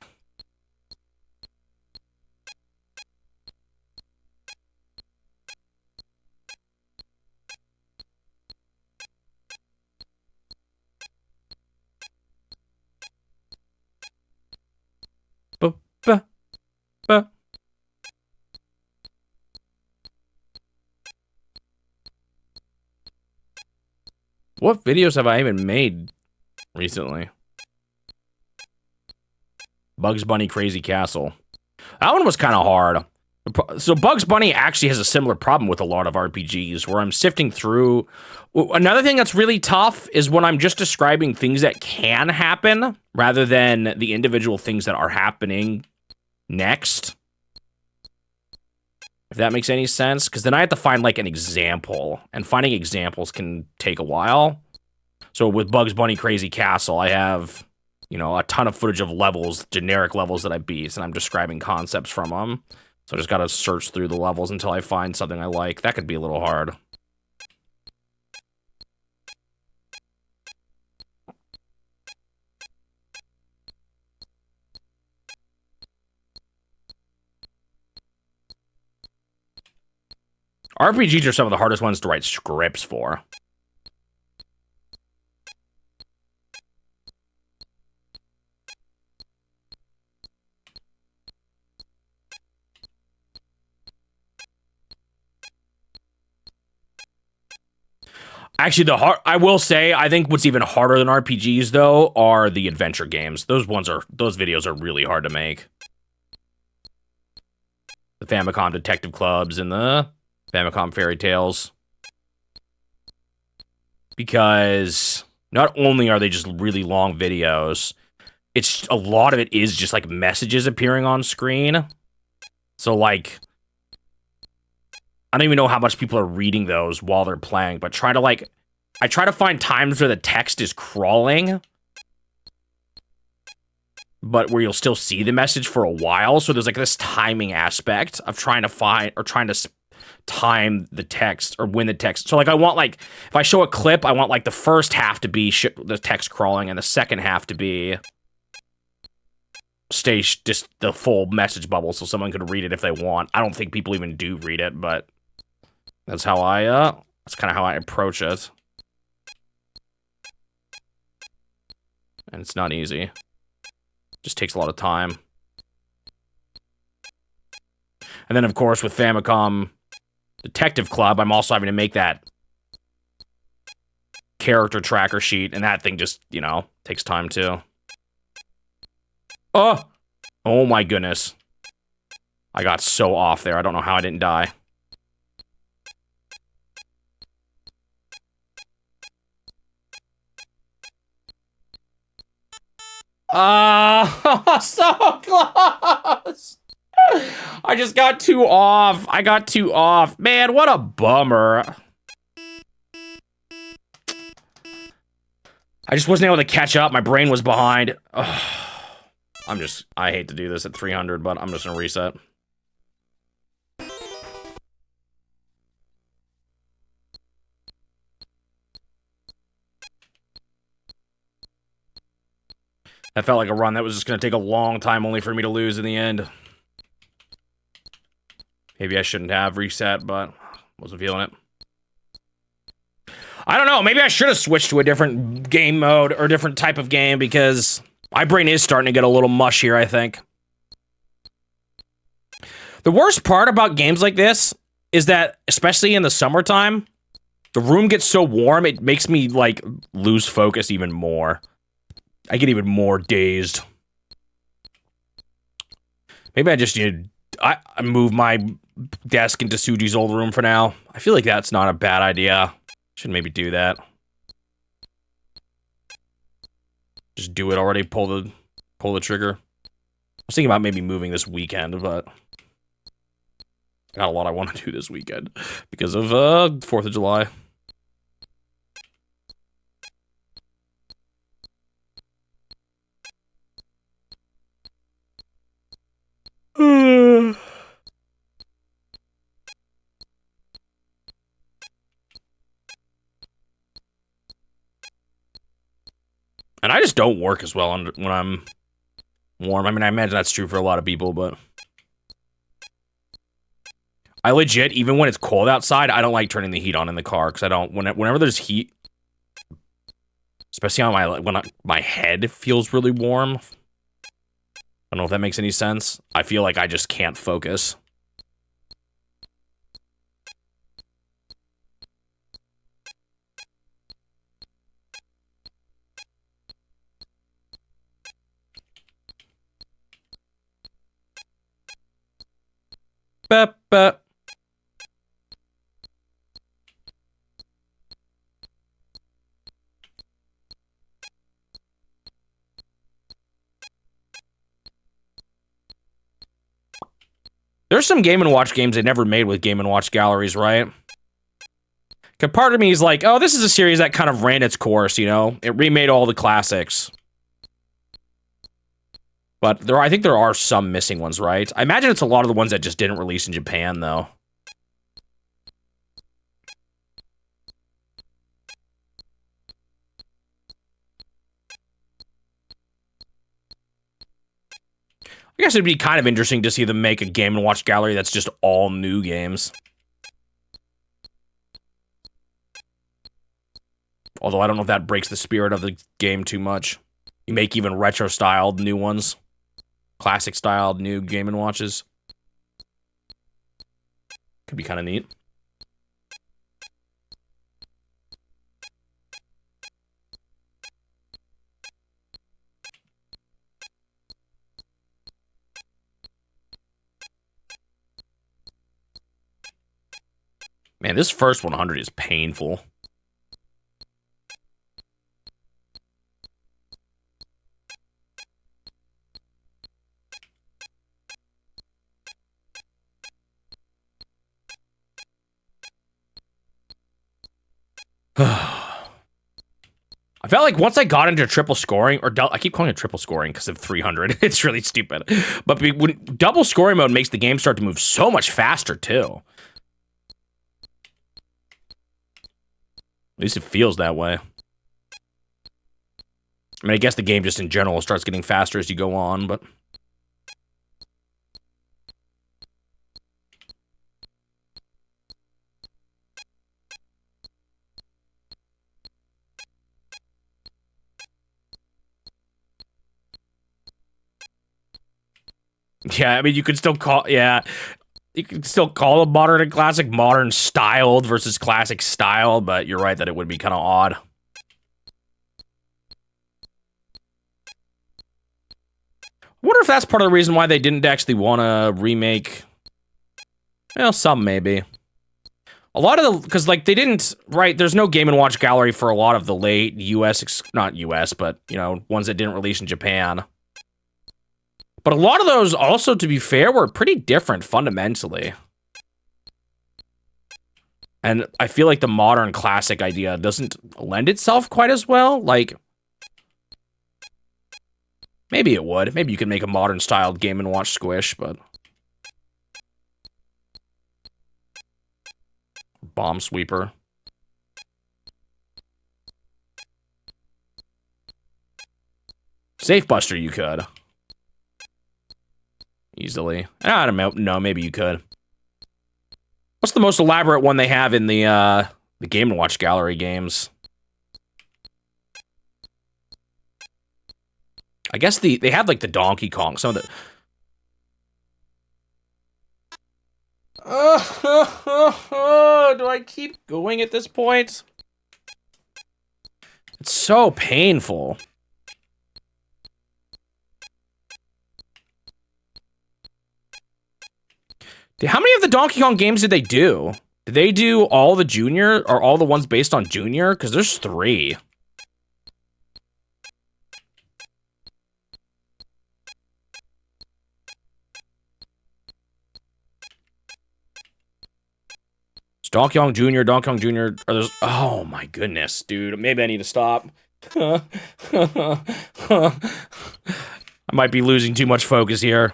What videos have I even made recently? Bugs Bunny Crazy Castle. That one was kind of hard. So Bugs Bunny actually has a similar problem with a lot of RPGs where I'm sifting through. Another thing that's really tough is when I'm just describing things that can happen rather than the individual things that are happening next. If that makes any sense, because then I have to find like an example, and finding examples can take a while. So with Bugs Bunny Crazy Castle, I have, you know, a ton of footage of levels, generic levels that I beat, and I'm describing concepts from them. So I just gotta search through the levels until I find something I like. That could be a little hard. RPGs are some of the hardest ones to write scripts for. Actually, I will say, I think what's even harder than RPGs though are the adventure games. Those videos are really hard to make. The Famicom Detective Clubs and the Famicom Fairy Tales. Because not only are they just really long videos, it's a lot of it is just like messages appearing on screen. So like, I don't even know how much people are reading those while they're playing, but I try to find times where the text is crawling, but where you'll still see the message for a while. So there's like this timing aspect of trying to time the text or when the text. So like I want like, if I show a clip, I want like the first half to be the text crawling and the second half to be just the full message bubble so someone could read it if they want. I don't think people even do read it, but that's how that's kind of how I approach it. And it's not easy. Just takes a lot of time. And then, of course, with Famicom Detective Club, I'm also having to make that character tracker sheet, and that thing just, you know, takes time too. Oh! Oh my goodness. I got so off there. I don't know how I didn't die. So close! I just got too off. I got too off. Man, what a bummer. I just wasn't able to catch up. My brain was behind. Ugh. I hate to do this at 300, but I'm just gonna reset. That felt like a run that was just gonna take a long time only for me to lose in the end. Maybe I shouldn't have reset, but wasn't feeling it. I don't know, maybe I should have switched to a different game mode or a different type of game because my brain is starting to get a little mush here, I think. The worst part about games like this is that, especially in the summertime, the room gets so warm, it makes me, like, lose focus even more. I get even more dazed. Maybe I just need I move my desk into Suji's old room for now. I feel like that's not a bad idea. Should maybe do that. Just do it already. Pull the trigger. I was thinking about maybe moving this weekend, but I got a lot I want to do this weekend because of 4th of July. And I just don't work as well when I'm warm. I mean, I imagine that's true for a lot of people, but I legit, even when it's cold outside, I don't like turning the heat on in the car because I don't. Whenever there's heat, especially on when my head feels really warm. I don't know if that makes any sense. I feel like I just can't focus. Bep, bep. There's some Game & Watch games they never made with Game & Watch galleries, right? Because part of me is like, oh, this is a series that kind of ran its course, you know? It remade all the classics. But I think there are some missing ones, right? I imagine it's a lot of the ones that just didn't release in Japan, though. I guess it'd be kind of interesting to see them make a Game & Watch gallery that's just all new games. Although I don't know if that breaks the spirit of the game too much. You make even retro-styled new ones. Classic-styled new Game & Watches. Could be kind of neat. Man, this first 100 is painful. I felt like once I got into triple scoring, or I keep calling it triple scoring because of 300. It's really stupid. But when double scoring mode makes the game start to move so much faster, too. At least it feels that way. I mean, I guess the game just in general starts getting faster as you go on, but... Yeah, I mean, you could still call... Yeah, you could still call it modern and classic. Modern styled versus classic style, but you're right that it would be kind of odd. I wonder if that's part of the reason why they didn't actually want to remake... Well, some maybe. A lot of the... Because, like, they didn't... Right, there's no Game & Watch gallery for a lot of the late US... Not US, but, you know, ones that didn't release in Japan. But a lot of those also, to be fair, were pretty different fundamentally. And I feel like the modern classic idea doesn't lend itself quite as well. Like, maybe it would. Maybe you could make a modern styled Game & Watch squish, but... Bomb sweeper. Safe Buster, you could. Easily. I don't know. No, maybe you could. What's the most elaborate one they have in the Game & Watch gallery games? I guess they have like the Donkey Kong. Some of the... do I keep going at this point? It's so painful. How many of the Donkey Kong games did they do? Did they do all the Junior, or all the ones based on Junior? Because there's 3. It's Donkey Kong Jr., Donkey Kong Jr., or there's... Oh my goodness, dude. Maybe I need to stop. I might be losing too much focus here.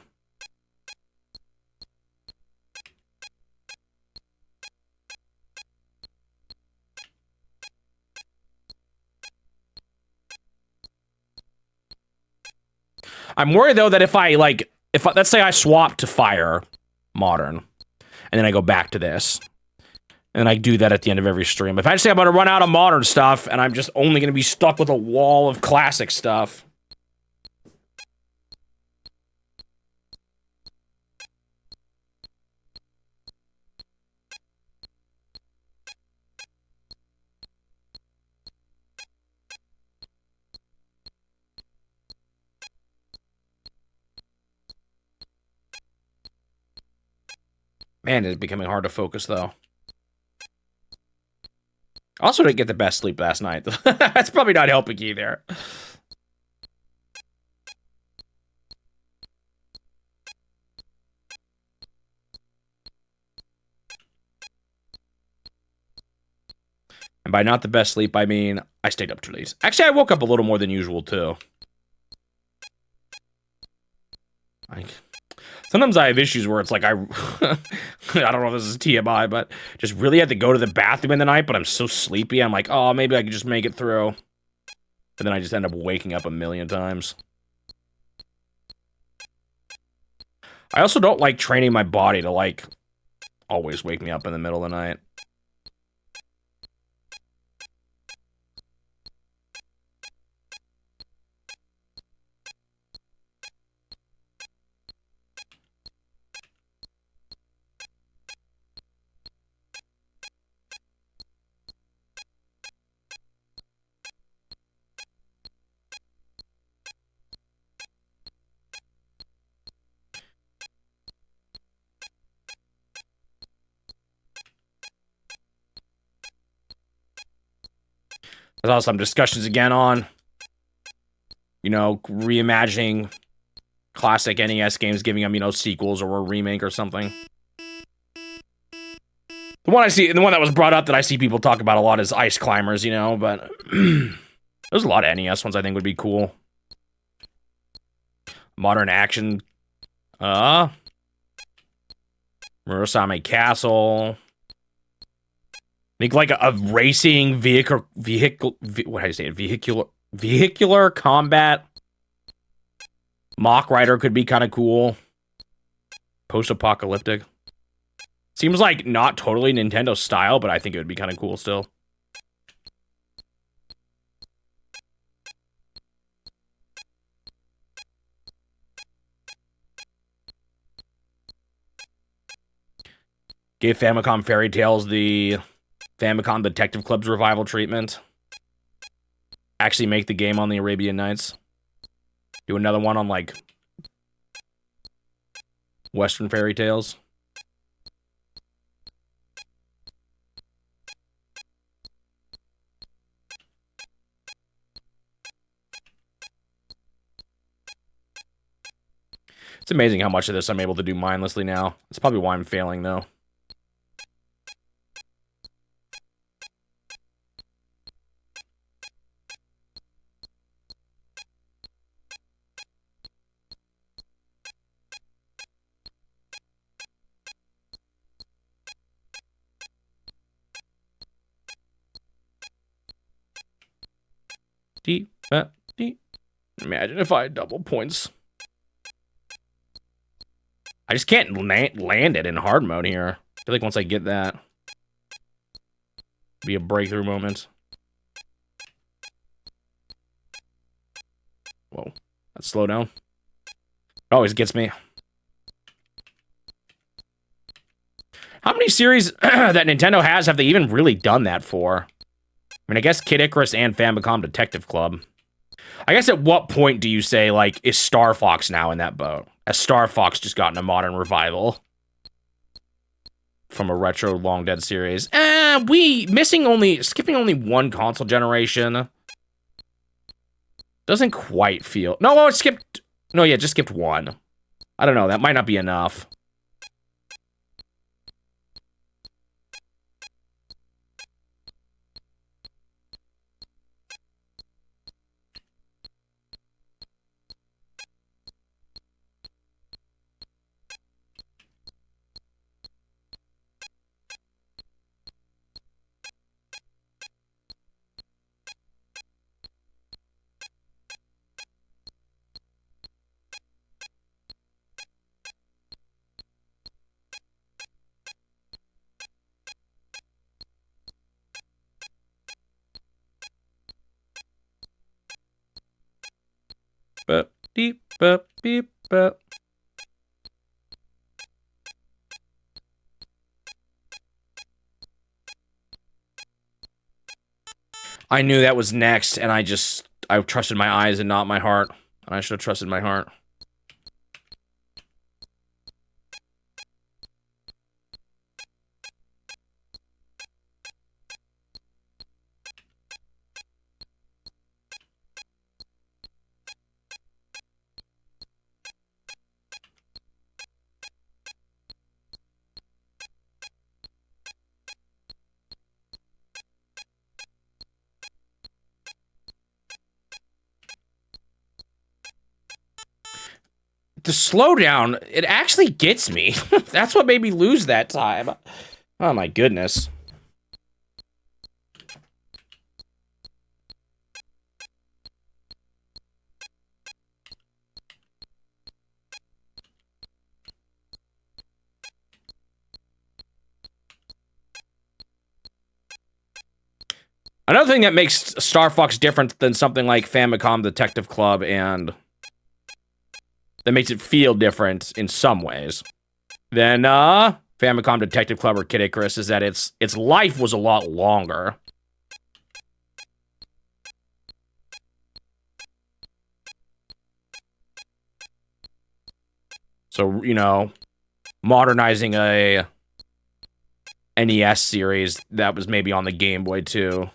I'm worried, though, that if let's say I swap to Fire Modern, and then I go back to this, and I do that at the end of every stream. If I say I'm going to run out of Modern stuff, and I'm just only going to be stuck with a wall of classic stuff. Man, it's becoming hard to focus, though. Also didn't get the best sleep last night. That's probably not helping either. And by not the best sleep, I mean I stayed up too late. Actually, I woke up a little more than usual, too. Sometimes I have issues where it's like I don't know if this is TMI, but just really had to go to the bathroom in the night, but I'm so sleepy. I'm like, oh, maybe I could just make it through. But then I just end up waking up a million times. I also don't like training my body to, like, always wake me up in the middle of the night. There's also some discussions again on, you know, reimagining classic NES games, giving them, you know, sequels or a remake or something. The one that was brought up that I see people talk about a lot is Ice Climbers, you know, but there's a lot of NES ones I think would be cool. Modern action, Murasame Castle. I think like a racing vehicular combat. Mach Rider could be kind of cool. Post-apocalyptic. Seems like not totally Nintendo style, but I think it would be kind of cool still. Gave Famicom Fairy Tales the Famicom Detective Club's revival treatment. Actually make the game on the Arabian Nights. Do another one on, like, Western Fairy Tales. It's amazing how much of this I'm able to do mindlessly now. It's probably why I'm failing, though. Deep. Imagine if I had double points. I just can't land it in hard mode here. I feel like once I get that, it'll be a breakthrough moment. Whoa, that slowdown. It always gets me. How many series that Nintendo has have they even really done that for? I mean, I guess Kid Icarus and Famicom Detective Club. I guess at what point do you say, like, is Star Fox now in that boat? Has Star Fox just gotten a modern revival from a retro long dead series? Skipping only one console generation. Doesn't quite feel... No, it skipped... No, yeah, just skipped one. I don't know, that might not be enough. But deep, but beep, but. I knew that was next, and I trusted my eyes and not my heart. And I should have trusted my heart. The slowdown, it actually gets me. That's what made me lose that time. Oh my goodness. Another thing that makes Star Fox different than something like Famicom Detective Club and that makes it feel different in some ways than Famicom Detective Club or Kid Icarus is that its life was a lot longer. So, you know, modernizing a NES series that was maybe on the Game Boy too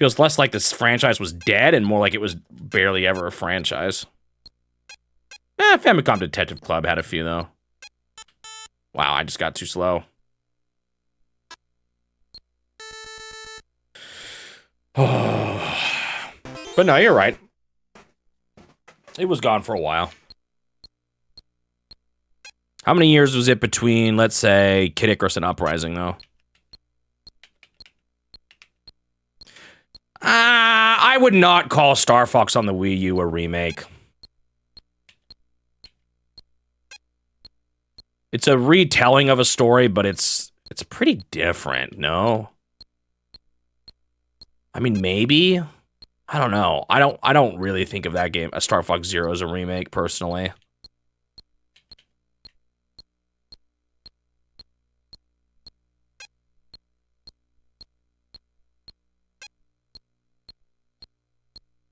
Feels less like this franchise was dead and more like it was barely ever a franchise. Famicom Detective Club had a few, though. Wow, I just got too slow. But no, you're right. It was gone for a while. How many years was it between, let's say, Kid Icarus and Uprising, though? I would not call Star Fox on the Wii U a remake. It's a retelling of a story, but it's pretty different, no? I mean, maybe? I don't know. I don't really think of that game, Star Fox Zero, as a remake, personally.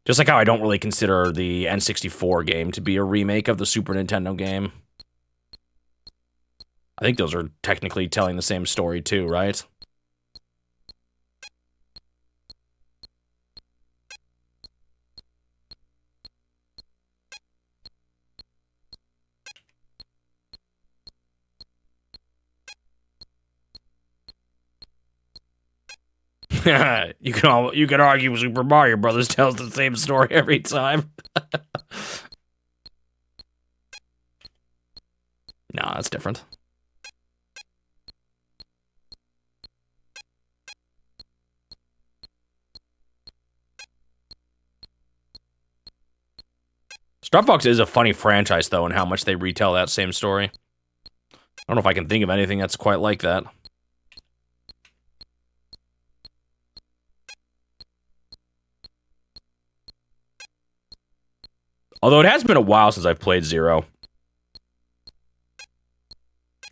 Just like how I don't really consider the N64 game to be a remake of the Super Nintendo game. I think those are technically telling the same story too, right? you can argue Super Mario Brothers tells the same story every time. No, that's different. Star Fox is a funny franchise, though, in how much they retell that same story. I don't know if I can think of anything that's quite like that. Although it has been a while since I've played Zero.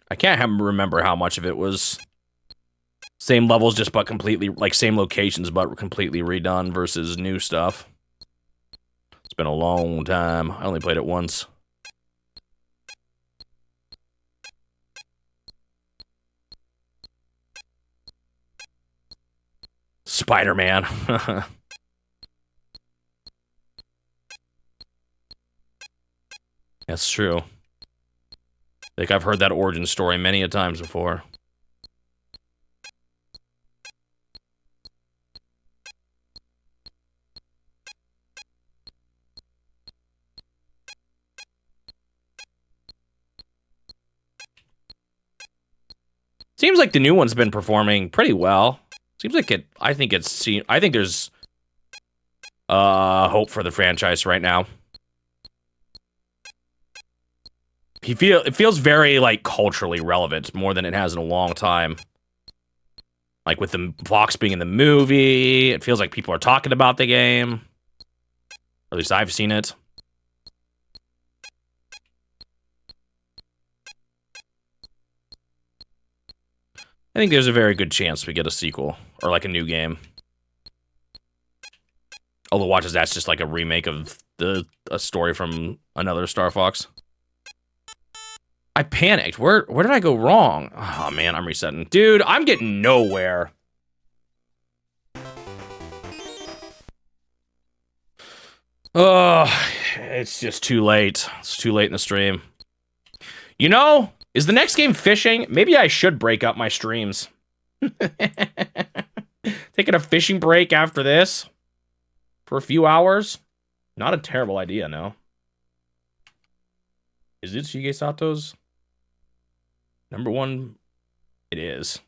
I can't remember how much of it was same levels, just but completely, like, same locations, but completely redone versus new stuff. It's been a long time. I only played it once. Spider-Man. That's true. I think I've heard that origin story many a times before. Seems like the new one's been performing pretty well. Seems like it. I think there's hope for the franchise right now. It feels very, like, culturally relevant, more than it has in a long time. Like, with the Fox being in the movie, it feels like people are talking about the game. Or at least I've seen it. I think there's a very good chance we get a sequel, or, like, a new game. Although, watch as that's just, like, a remake of a story from another Star Fox. I panicked. Where did I go wrong? Oh, man, I'm resetting. Dude, I'm getting nowhere. Oh, it's just too late. It's too late in the stream. You know, is the next game fishing? Maybe I should break up my streams. Taking a fishing break after this for a few hours? Not a terrible idea, no. Is it Shige Sato's? #1, it is.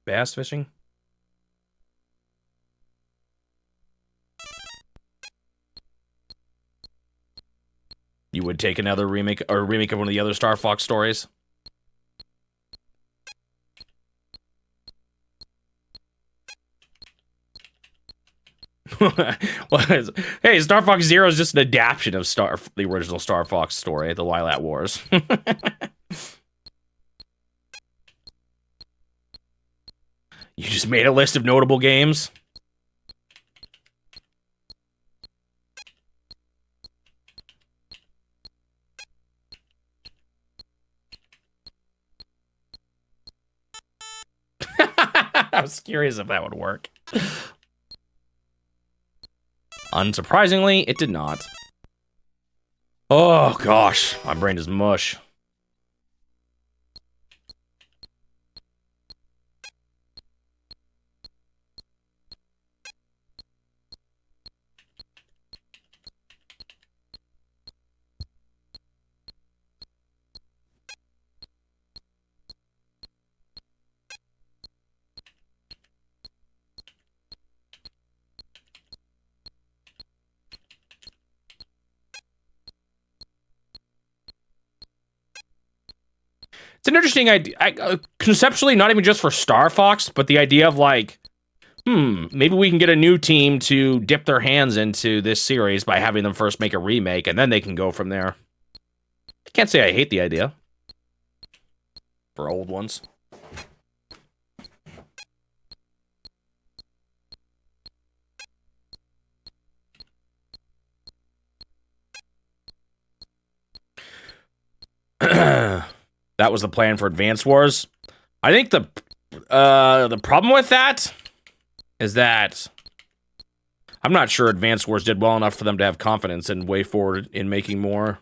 Bass fishing? You would take another remake, or a remake of one of the other Star Fox stories? Well, hey, Star Fox Zero is just an adaptation of the original Star Fox story, the Lilat Wars. You just made a list of notable games? I was curious if that would work. Unsurprisingly, it did not. Oh, gosh. My brain is mush. It's an interesting idea. Conceptually, not even just for Star Fox, but the idea of like, maybe we can get a new team to dip their hands into this series by having them first make a remake, and then they can go from there. I can't say I hate the idea. For old ones. That was the plan for Advance Wars. I think the problem with that is that I'm not sure Advance Wars did well enough for them to have confidence in way forward in making more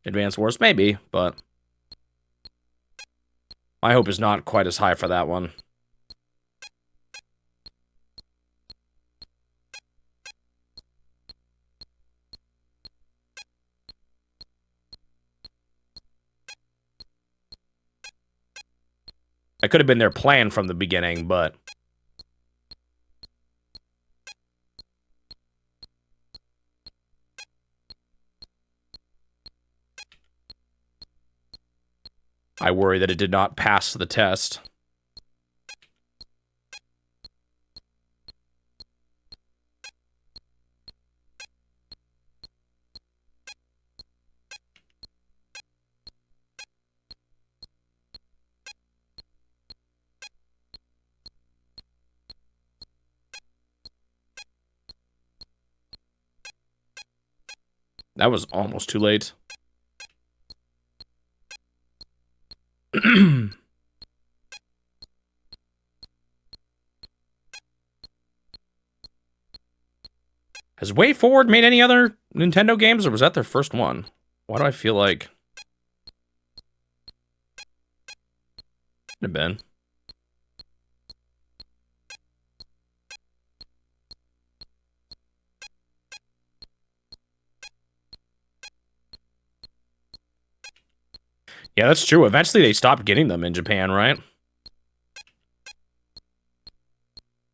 Advance Wars. Maybe, but my hope is not quite as high for that one. That could have been their plan from the beginning, but I worry that it did not pass the test. That was almost too late. Has Way Forward made any other Nintendo games, or was that their first one? Why do I feel like... Could have been. Yeah, that's true. Eventually they stopped getting them in Japan, right?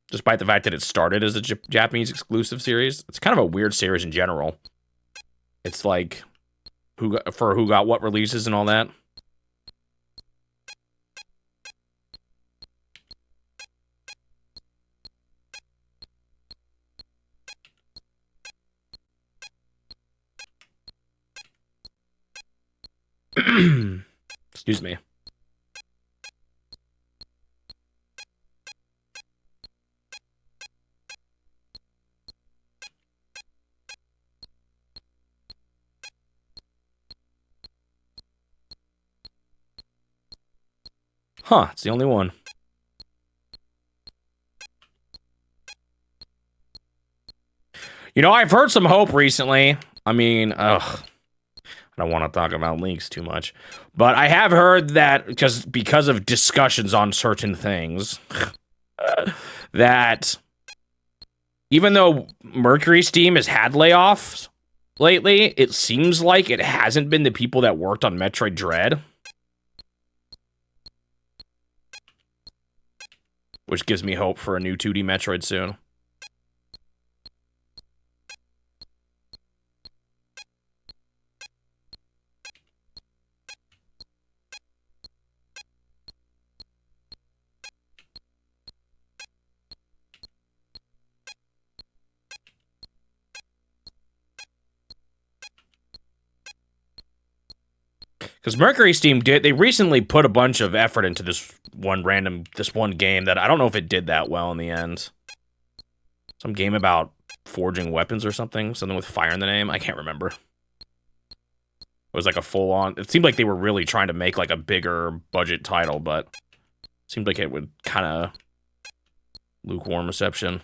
Despite the fact that it started as a Japanese exclusive series. It's kind of a weird series in general. It's like, who got what releases and all that. Excuse me. Huh, it's the only one. You know, I've heard some hope recently. I mean, I don't want to talk about leaks too much. But I have heard that just because of discussions on certain things, that even though Mercury Steam has had layoffs lately, it seems like it hasn't been the people that worked on Metroid Dread. Which gives me hope for a new 2D Metroid soon. Because Mercury Steam they recently put a bunch of effort into this one game that I don't know if it did that well in the end. Some game about forging weapons or something with fire in the name. I can't remember. It was like a full-on... It seemed like they were really trying to make like a bigger budget title, but it seemed like it would kind of lukewarm reception.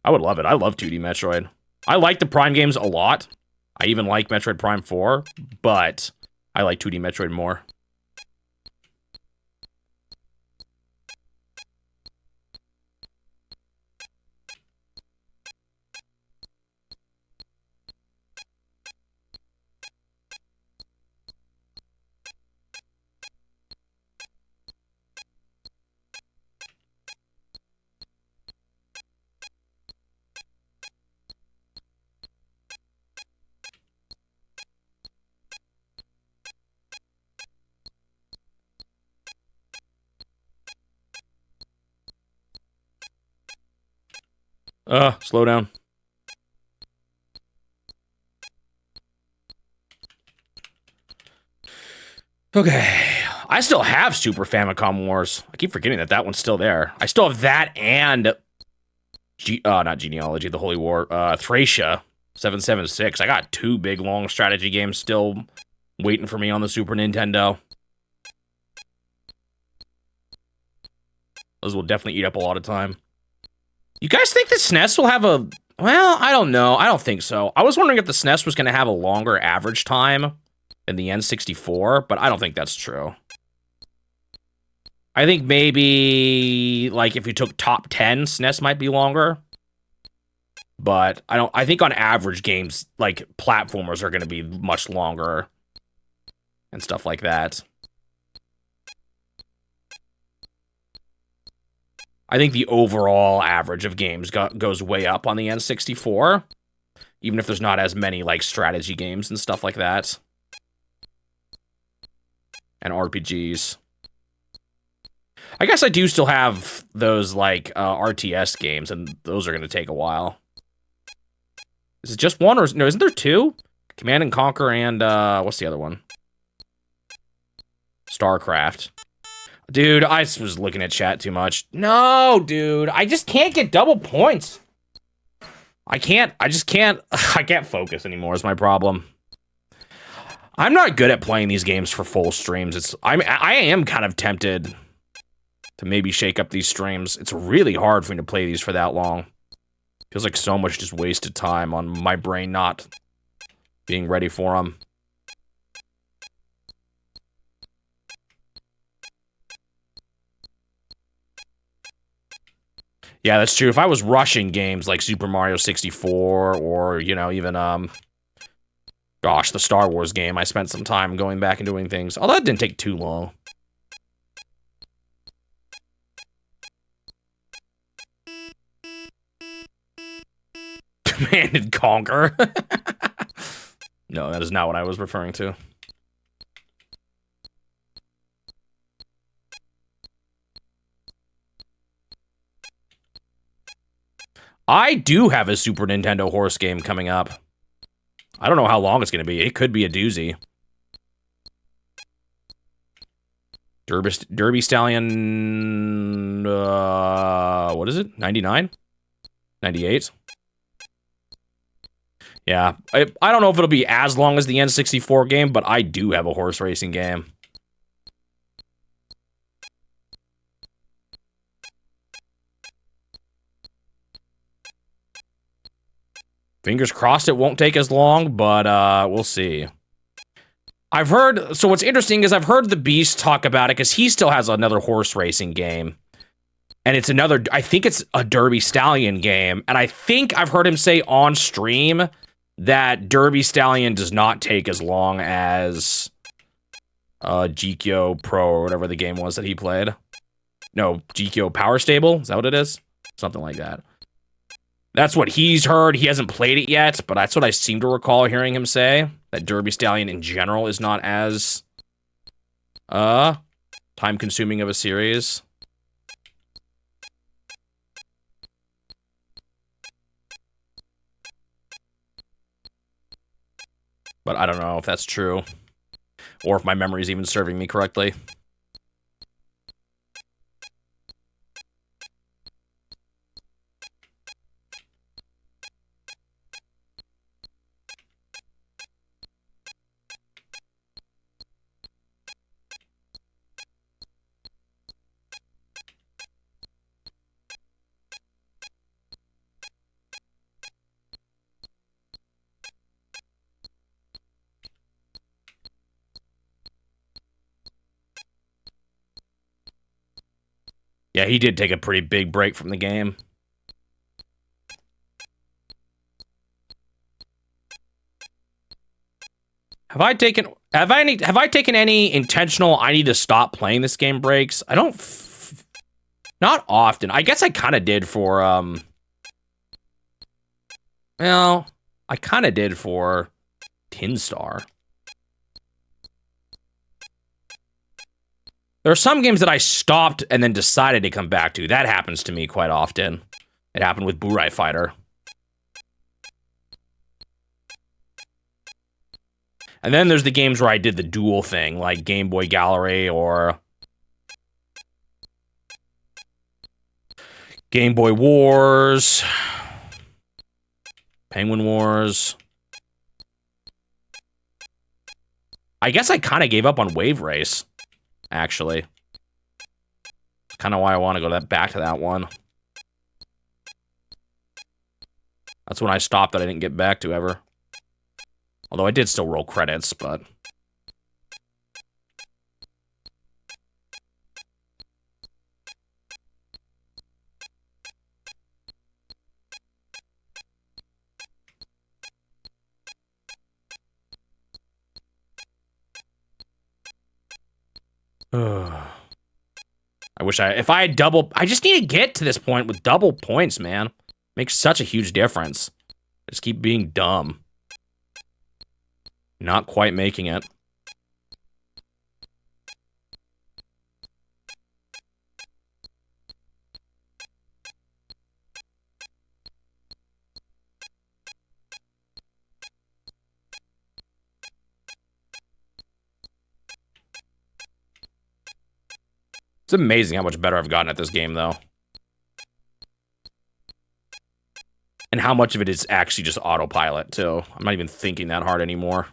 I would love it. I love 2D Metroid. I like the Prime games a lot. I even like Metroid Prime 4, but I like 2D Metroid more. Slow down. Okay. I still have Super Famicom Wars. I keep forgetting that that one's still there. I still have that and... not Genealogy, the Holy War. Thracia 776. I got 2 big, long strategy games still waiting for me on the Super Nintendo. Those will definitely eat up a lot of time. You guys think the SNES will have a... Well, I don't know. I don't think so. I was wondering if the SNES was going to have a longer average time than the N64, but I don't think that's true. I think maybe, like, if you took top 10, SNES might be longer. But I think on average games, like, platformers are going to be much longer and stuff like that. I think the overall average of games goes way up on the N64, even if there's not as many, like, strategy games and stuff like that. And RPGs. I guess I do still have those, like, RTS games, and those are going to take a while. Is it just one, or... No, isn't there 2? Command and Conquer and, what's the other one? StarCraft. Dude, I was looking at chat too much. No, dude, I just can't get double points. I just can't, I can't focus anymore is my problem. I'm not good at playing these games for full streams. I am kind of tempted to maybe shake up these streams. It's really hard for me to play these for that long. Feels like so much just wasted time on my brain not being ready for them. Yeah, that's true. If I was rushing games like Super Mario 64 or, you know, even, gosh, the Star Wars game, I spent some time going back and doing things. Although that didn't take too long. Command and Conquer. No, that is not what I was referring to. I do have a Super Nintendo horse game coming up. I don't know how long it's going to be. It could be a doozy. Derby Stallion... what is it? 99? 98? Yeah. I don't know if it'll be as long as the N64 game, but I do have a horse racing game. Fingers crossed it won't take as long, but we'll see. I've heard, so what's interesting is I've heard the Beast talk about it because he still has another horse racing game. And it's another, I think it's a Derby Stallion game. And I think I've heard him say on stream that Derby Stallion does not take as long as GKO Pro or whatever the game was that he played. No, GKO Power Stable? Is that what it is? Something like that. That's what he's heard. He hasn't played it yet, but that's what I seem to recall hearing him say. That Derby Stallion in general is not as time-consuming of a series. But I don't know if that's true. Or if my memory is even serving me correctly. Yeah, he did take a pretty big break from the game. Have I taken any intentional I need to stop playing this game breaks? I don't not often. I guess I kind of did for well, I kind of did for Tin Star. There are some games that I stopped and then decided to come back to. That happens to me quite often. It happened with Burai Fighter. And then there's the games where I did the dual thing, like Game Boy Gallery or Game Boy Wars, Penguin Wars. I guess I kind of gave up on Wave Race, actually. Kind of why I want to go back to that one. That's when I stopped that I didn't get back to ever. Although I did still roll credits, but... I wish if I had double... I just need to get to this point with double points, man. Makes such a huge difference. I just keep being dumb. Not quite making it. It's amazing how much better I've gotten at this game, though. And how much of it is actually just autopilot, too. I'm not even thinking that hard anymore.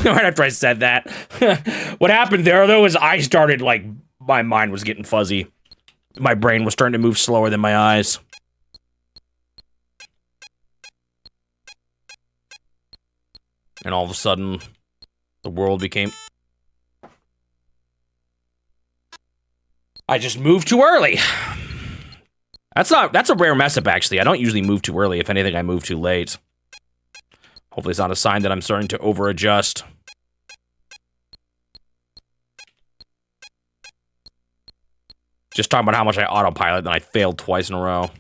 Right after I said that. What happened there, though, is I started, like, my mind was getting fuzzy. My brain was starting to move slower than my eyes. And all of a sudden, the world became... I just moved too early. That's a rare mess up, actually. I don't usually move too early. If anything, I move too late. Hopefully it's not a sign that I'm starting to over-adjust. Just talking about how much I autopilot, then I failed twice in a row.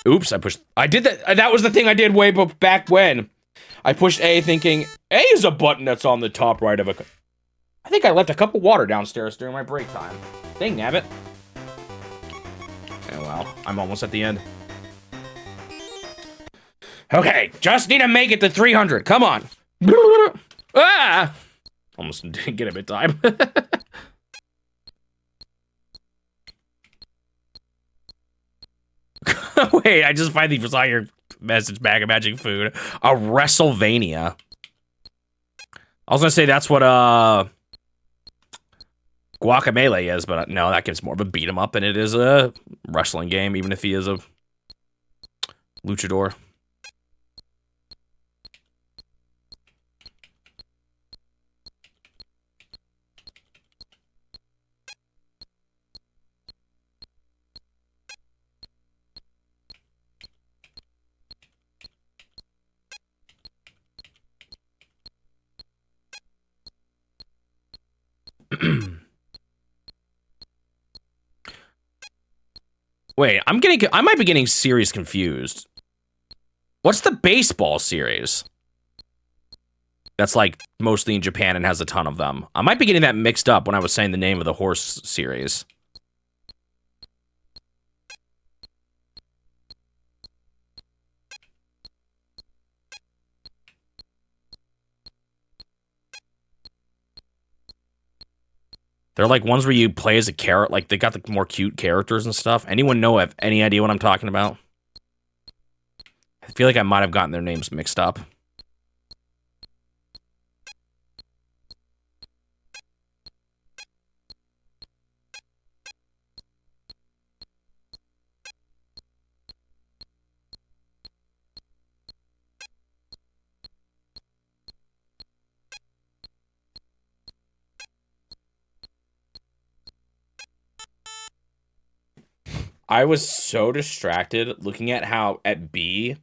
Oops, I did that. That was the thing I did way back when. I pushed A thinking, A is a button that's on the top right of a... I think I left a cup of water downstairs during my break time. Dang nabbit. Oh well, I'm almost at the end. Okay, just need to make it to 300. Come on. Ah! Almost didn't get him in time. Wait, I just finally saw your message back of Magic Food. A WrestleVania. I was gonna say that's what Guacamelee is, but no, that gives more of a beat 'em up, and it is a wrestling game, even if he is a luchador. Wait, I might be getting series confused. What's the baseball series? That's like mostly in Japan and has a ton of them. I might be getting that mixed up when I was saying the name of the horse series. They're like ones where you play as a carrot, like they got the more cute characters and stuff. Anyone know, have any idea what I'm talking about? I feel like I might have gotten their names mixed up. I was so distracted looking at at B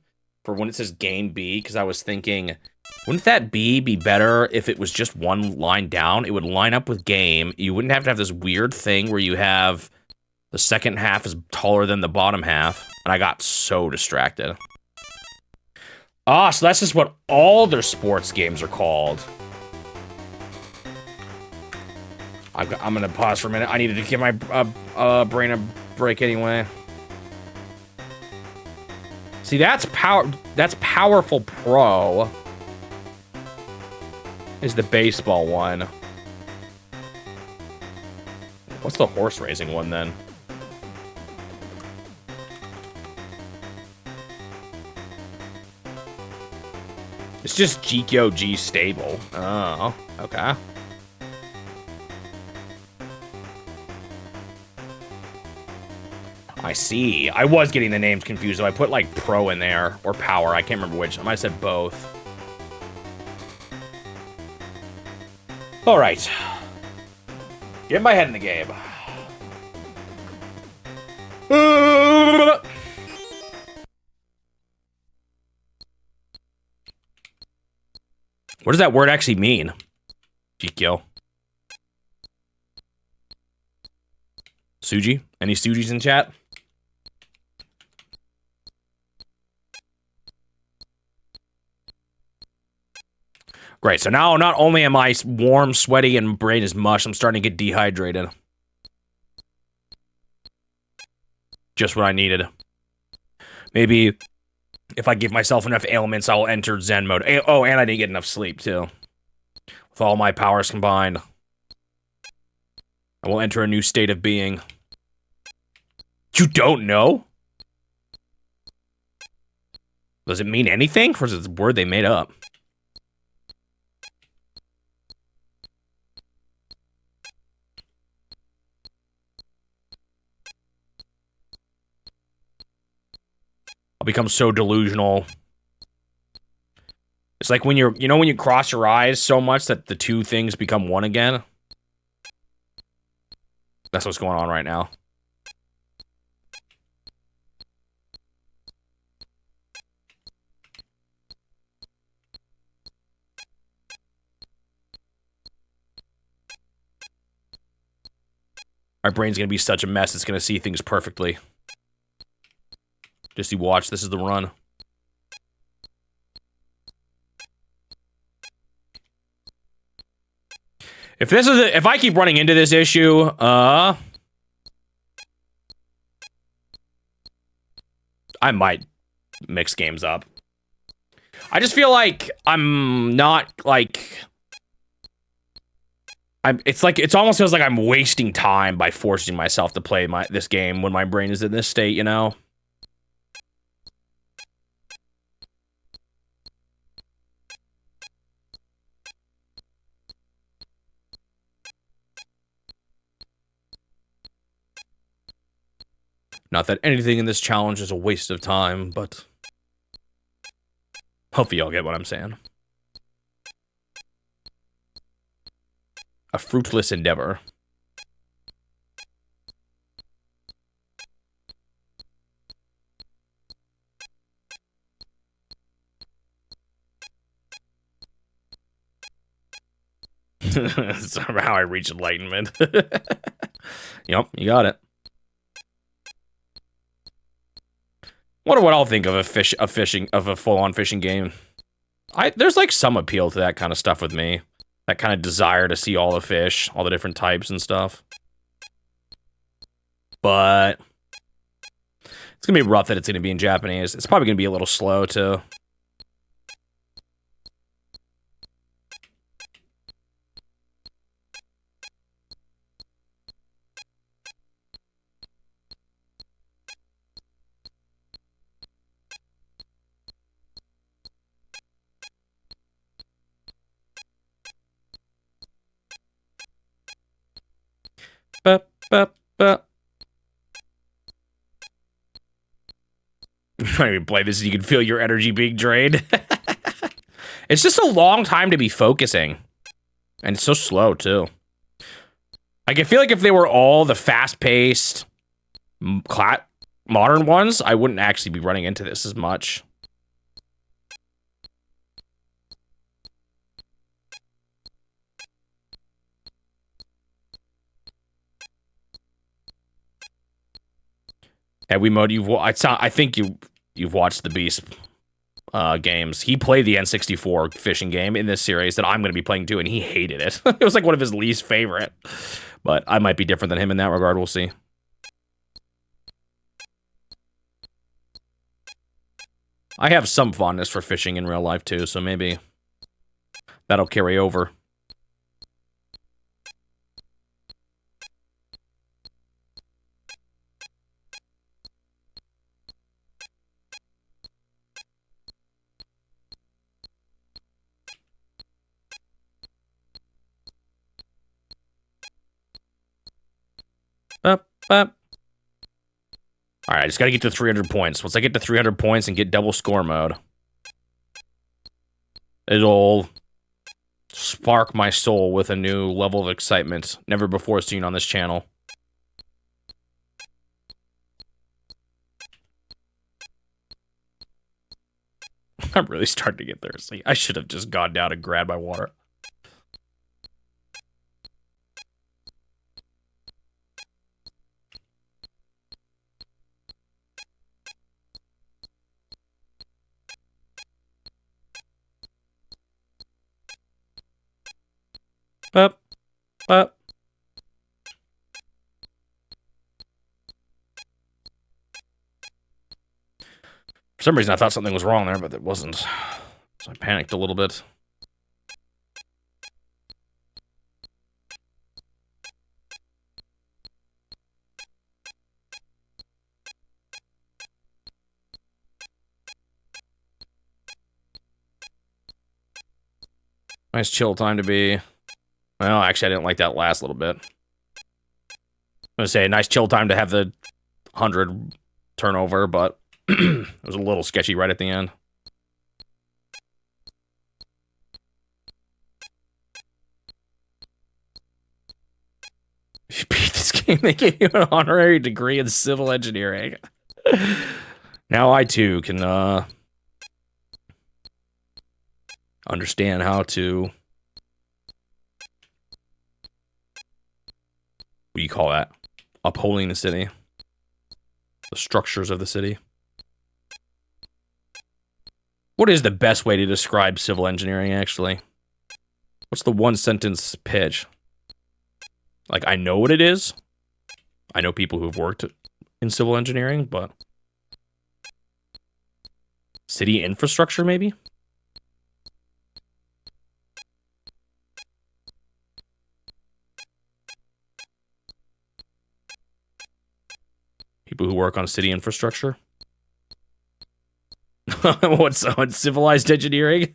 for when it says game B, because I was thinking, wouldn't that B be better if it was just one line down? It would line up with game. You wouldn't have to have this weird thing where you have the second half is taller than the bottom half. And I got so distracted. Ah, so that's just what all their sports games are called. I'm gonna pause for a minute. I needed to give my brain a break anyway. See, that's Powerful Pro. Is the baseball one. What's the horse racing one then? It's just GKO G stable. Oh, okay. I see. I was getting the names confused, so I put like pro in there or power. I can't remember which. I might have said both. All right. Get my head in the game. What does that word actually mean? GKO. Suji? Any Sujis in chat? Great, so now not only am I warm, sweaty, and brain is mush, I'm starting to get dehydrated. Just what I needed. Maybe if I give myself enough ailments, I'll enter Zen mode. Oh, and I didn't get enough sleep, too. With all my powers combined, I will enter a new state of being. You don't know? Does it mean anything? Or is it a word they made up? I'll become so delusional. It's like when you know when you cross your eyes so much that the two things become one again? That's what's going on right now. Our brain's gonna be such a mess, it's gonna see things perfectly. Just you watch, this is the run. If I keep running into this issue, I might mix games up. I just feel like I'm not like it almost feels like I'm wasting time by forcing myself to play this game when my brain is in this state, you know? Not that anything in this challenge is a waste of time, but hopefully y'all get what I'm saying. A fruitless endeavor. Somehow I reach enlightenment. Yep, you got it. Wonder what I'll think of a full-on fishing game. There's like some appeal to that kind of stuff with me. That kind of desire to see all the fish, all the different types and stuff. But it's gonna be rough that it's gonna be in Japanese. It's probably gonna be a little slow too. Trying to play this, you can feel your energy being drained. It's just a long time to be focusing, and it's so slow too. Like I feel like if they were all the fast-paced modern ones, I wouldn't actually be running into this as much. Have we mode I think you've watched the Beast games. He played the N64 fishing game in this series that I'm going to be playing too, and he hated it. It was like one of his least favorite. But I might be different than him in that regard. We'll see. I have some fondness for fishing in real life too, so maybe that'll carry over. Up, up. All right, I just got to get to 300 points. Once I get to 300 points and get double score mode, it'll spark my soul with a new level of excitement never before seen on this channel. I'm really starting to get thirsty. I should have just gone down and grabbed my water. Up, up. For some reason, I thought something was wrong there, but it wasn't. So I panicked a little bit. Nice chill time to be. Well, actually, I didn't like that last little bit. I'm gonna say a nice chill time to have the 100 turnover, but it was a little sketchy right at the end. If you beat this game, they give you an honorary degree in civil engineering. Now I too can understand how to, what do you call that? Upholding the city. The structures of the city. What is the best way to describe civil engineering, actually? What's the one sentence pitch? Like, I know what it is. I know people who've worked in civil engineering, but city infrastructure, maybe? People who work on city infrastructure? What's uncivilized engineering?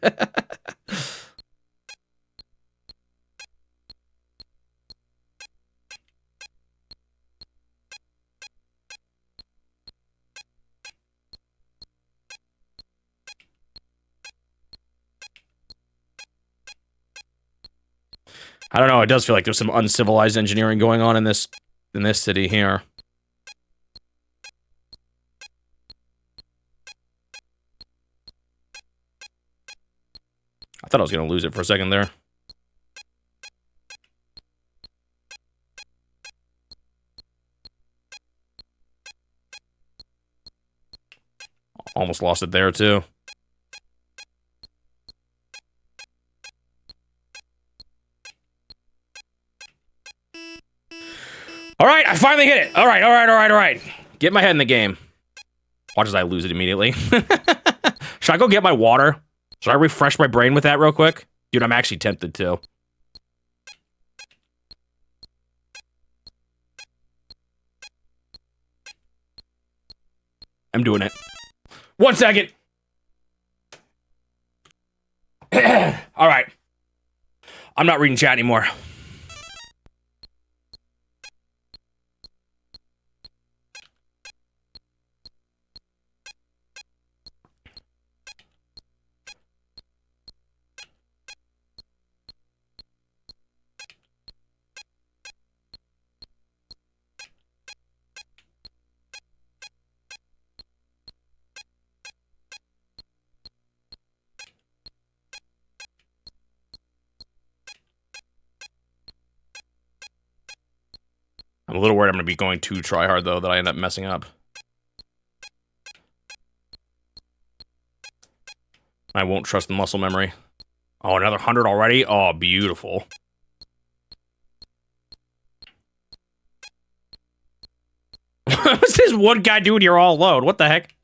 I don't know, it does feel like there's some uncivilized engineering going on in this city here. I thought I was gonna lose it for a second there. Almost lost it there too. All right, I finally hit it. All right. Get my head in the game. Watch as I lose it immediately. Should I go get my water? Should I refresh my brain with that real quick? Dude, I'm actually tempted to. I'm doing it. 1 second. All right. I'm not reading chat anymore. I'm a little worried I'm going to be going too try hard, though, that I end up messing up. I won't trust the muscle memory. Oh, another 100 already? Oh, beautiful. What's this one guy doing here all alone? What the heck?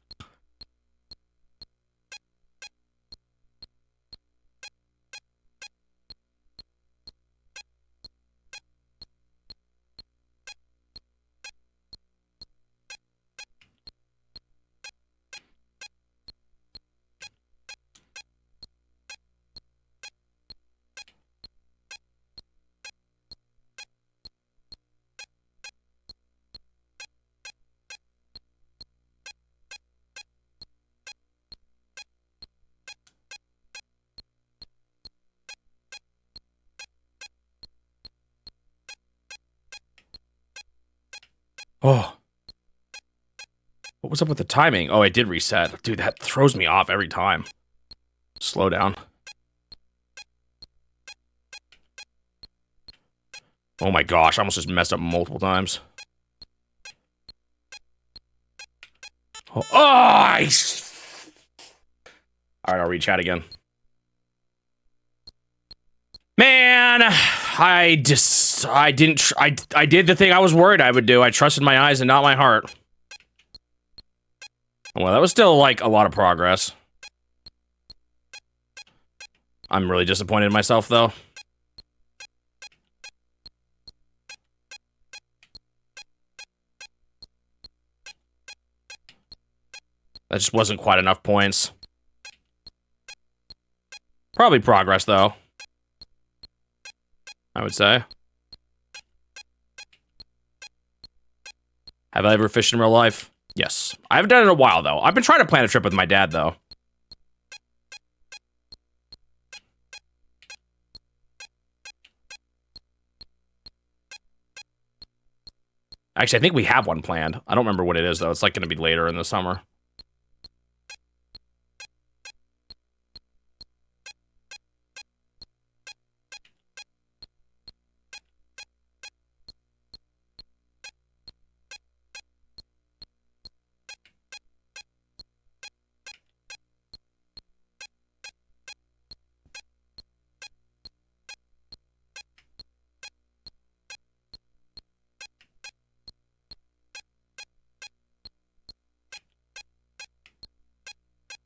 Oh. What was up with the timing? Oh, it did reset. Dude, that throws me off every time. Slow down. Oh my gosh, I almost just messed up multiple times. Oh, Alright, I'll re-chat again. Man, I did the thing I was worried I would do. I trusted my eyes and not my heart. Well, that was still, like, a lot of progress. I'm really disappointed in myself, though. That just wasn't quite enough points. Probably progress, though. I would say. Have I ever fished in real life? Yes. I haven't done it in a while, though. I've been trying to plan a trip with my dad, though. Actually, I think we have one planned. I don't remember what it is, though. It's like going to be later in the summer.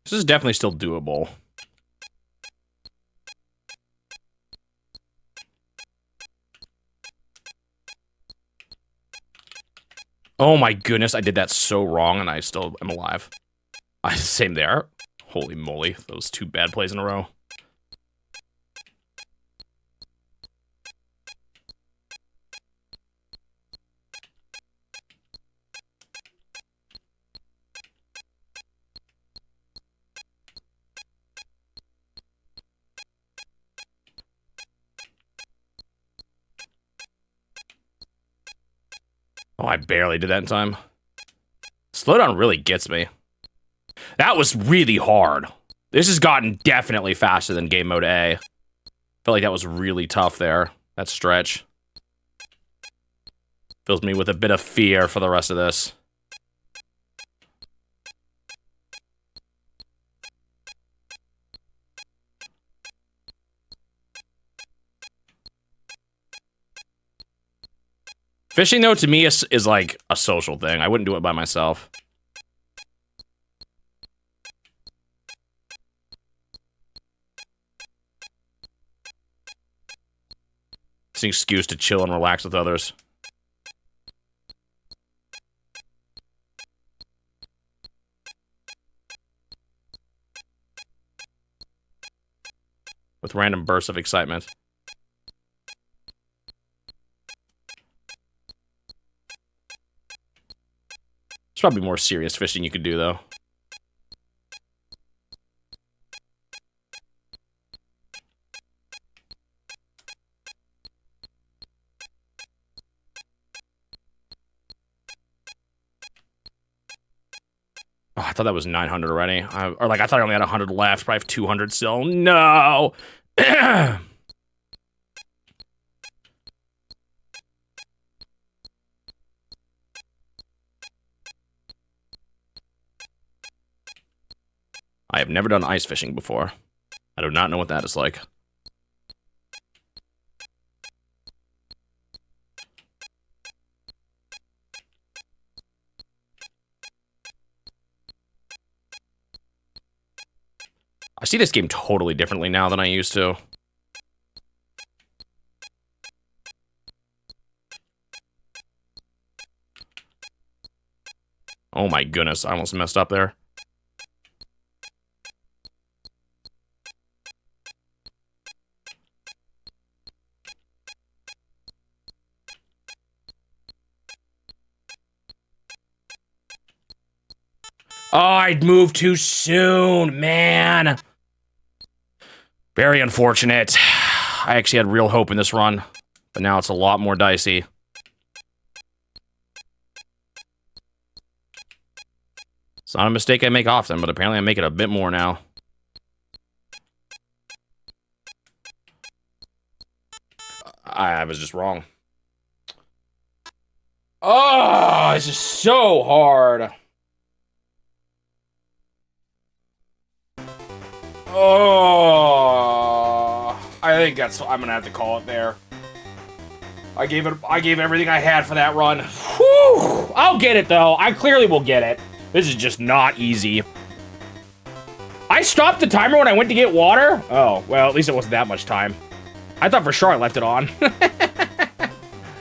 This is definitely still doable. Oh my goodness, I did that so wrong and I still am alive. Same there. Holy moly, those two bad plays in a row. Oh, I barely did that in time. Slowdown really gets me. That was really hard. This has gotten definitely faster than game mode A. Felt like that was really tough there. That stretch. Fills me with a bit of fear for the rest of this. Fishing, though, to me is like a social thing. I wouldn't do it by myself. It's an excuse to chill and relax with others. With random bursts of excitement. There's probably more serious fishing you could do, though. Oh, I thought that was 900 already. Or like, I thought I only had 100 left. Probably have 200 still. No! Oh, I have never done ice fishing before. I do not know what that is like. I see this game totally differently now than I used to. Oh my goodness, I almost messed up there. Oh, I moved too soon, man. Very unfortunate. I actually had real hope in this run, but now it's a lot more dicey. It's not a mistake I make often, but apparently I make it a bit more now. I was just wrong. Oh, it's just so hard. Oh, I think I'm gonna have to call it there. I gave everything I had for that run. Whew, I'll get it though. I clearly will get it. This is just not easy. I stopped the timer when I went to get water. Oh, well, at least it wasn't that much time. I thought for sure I left it on.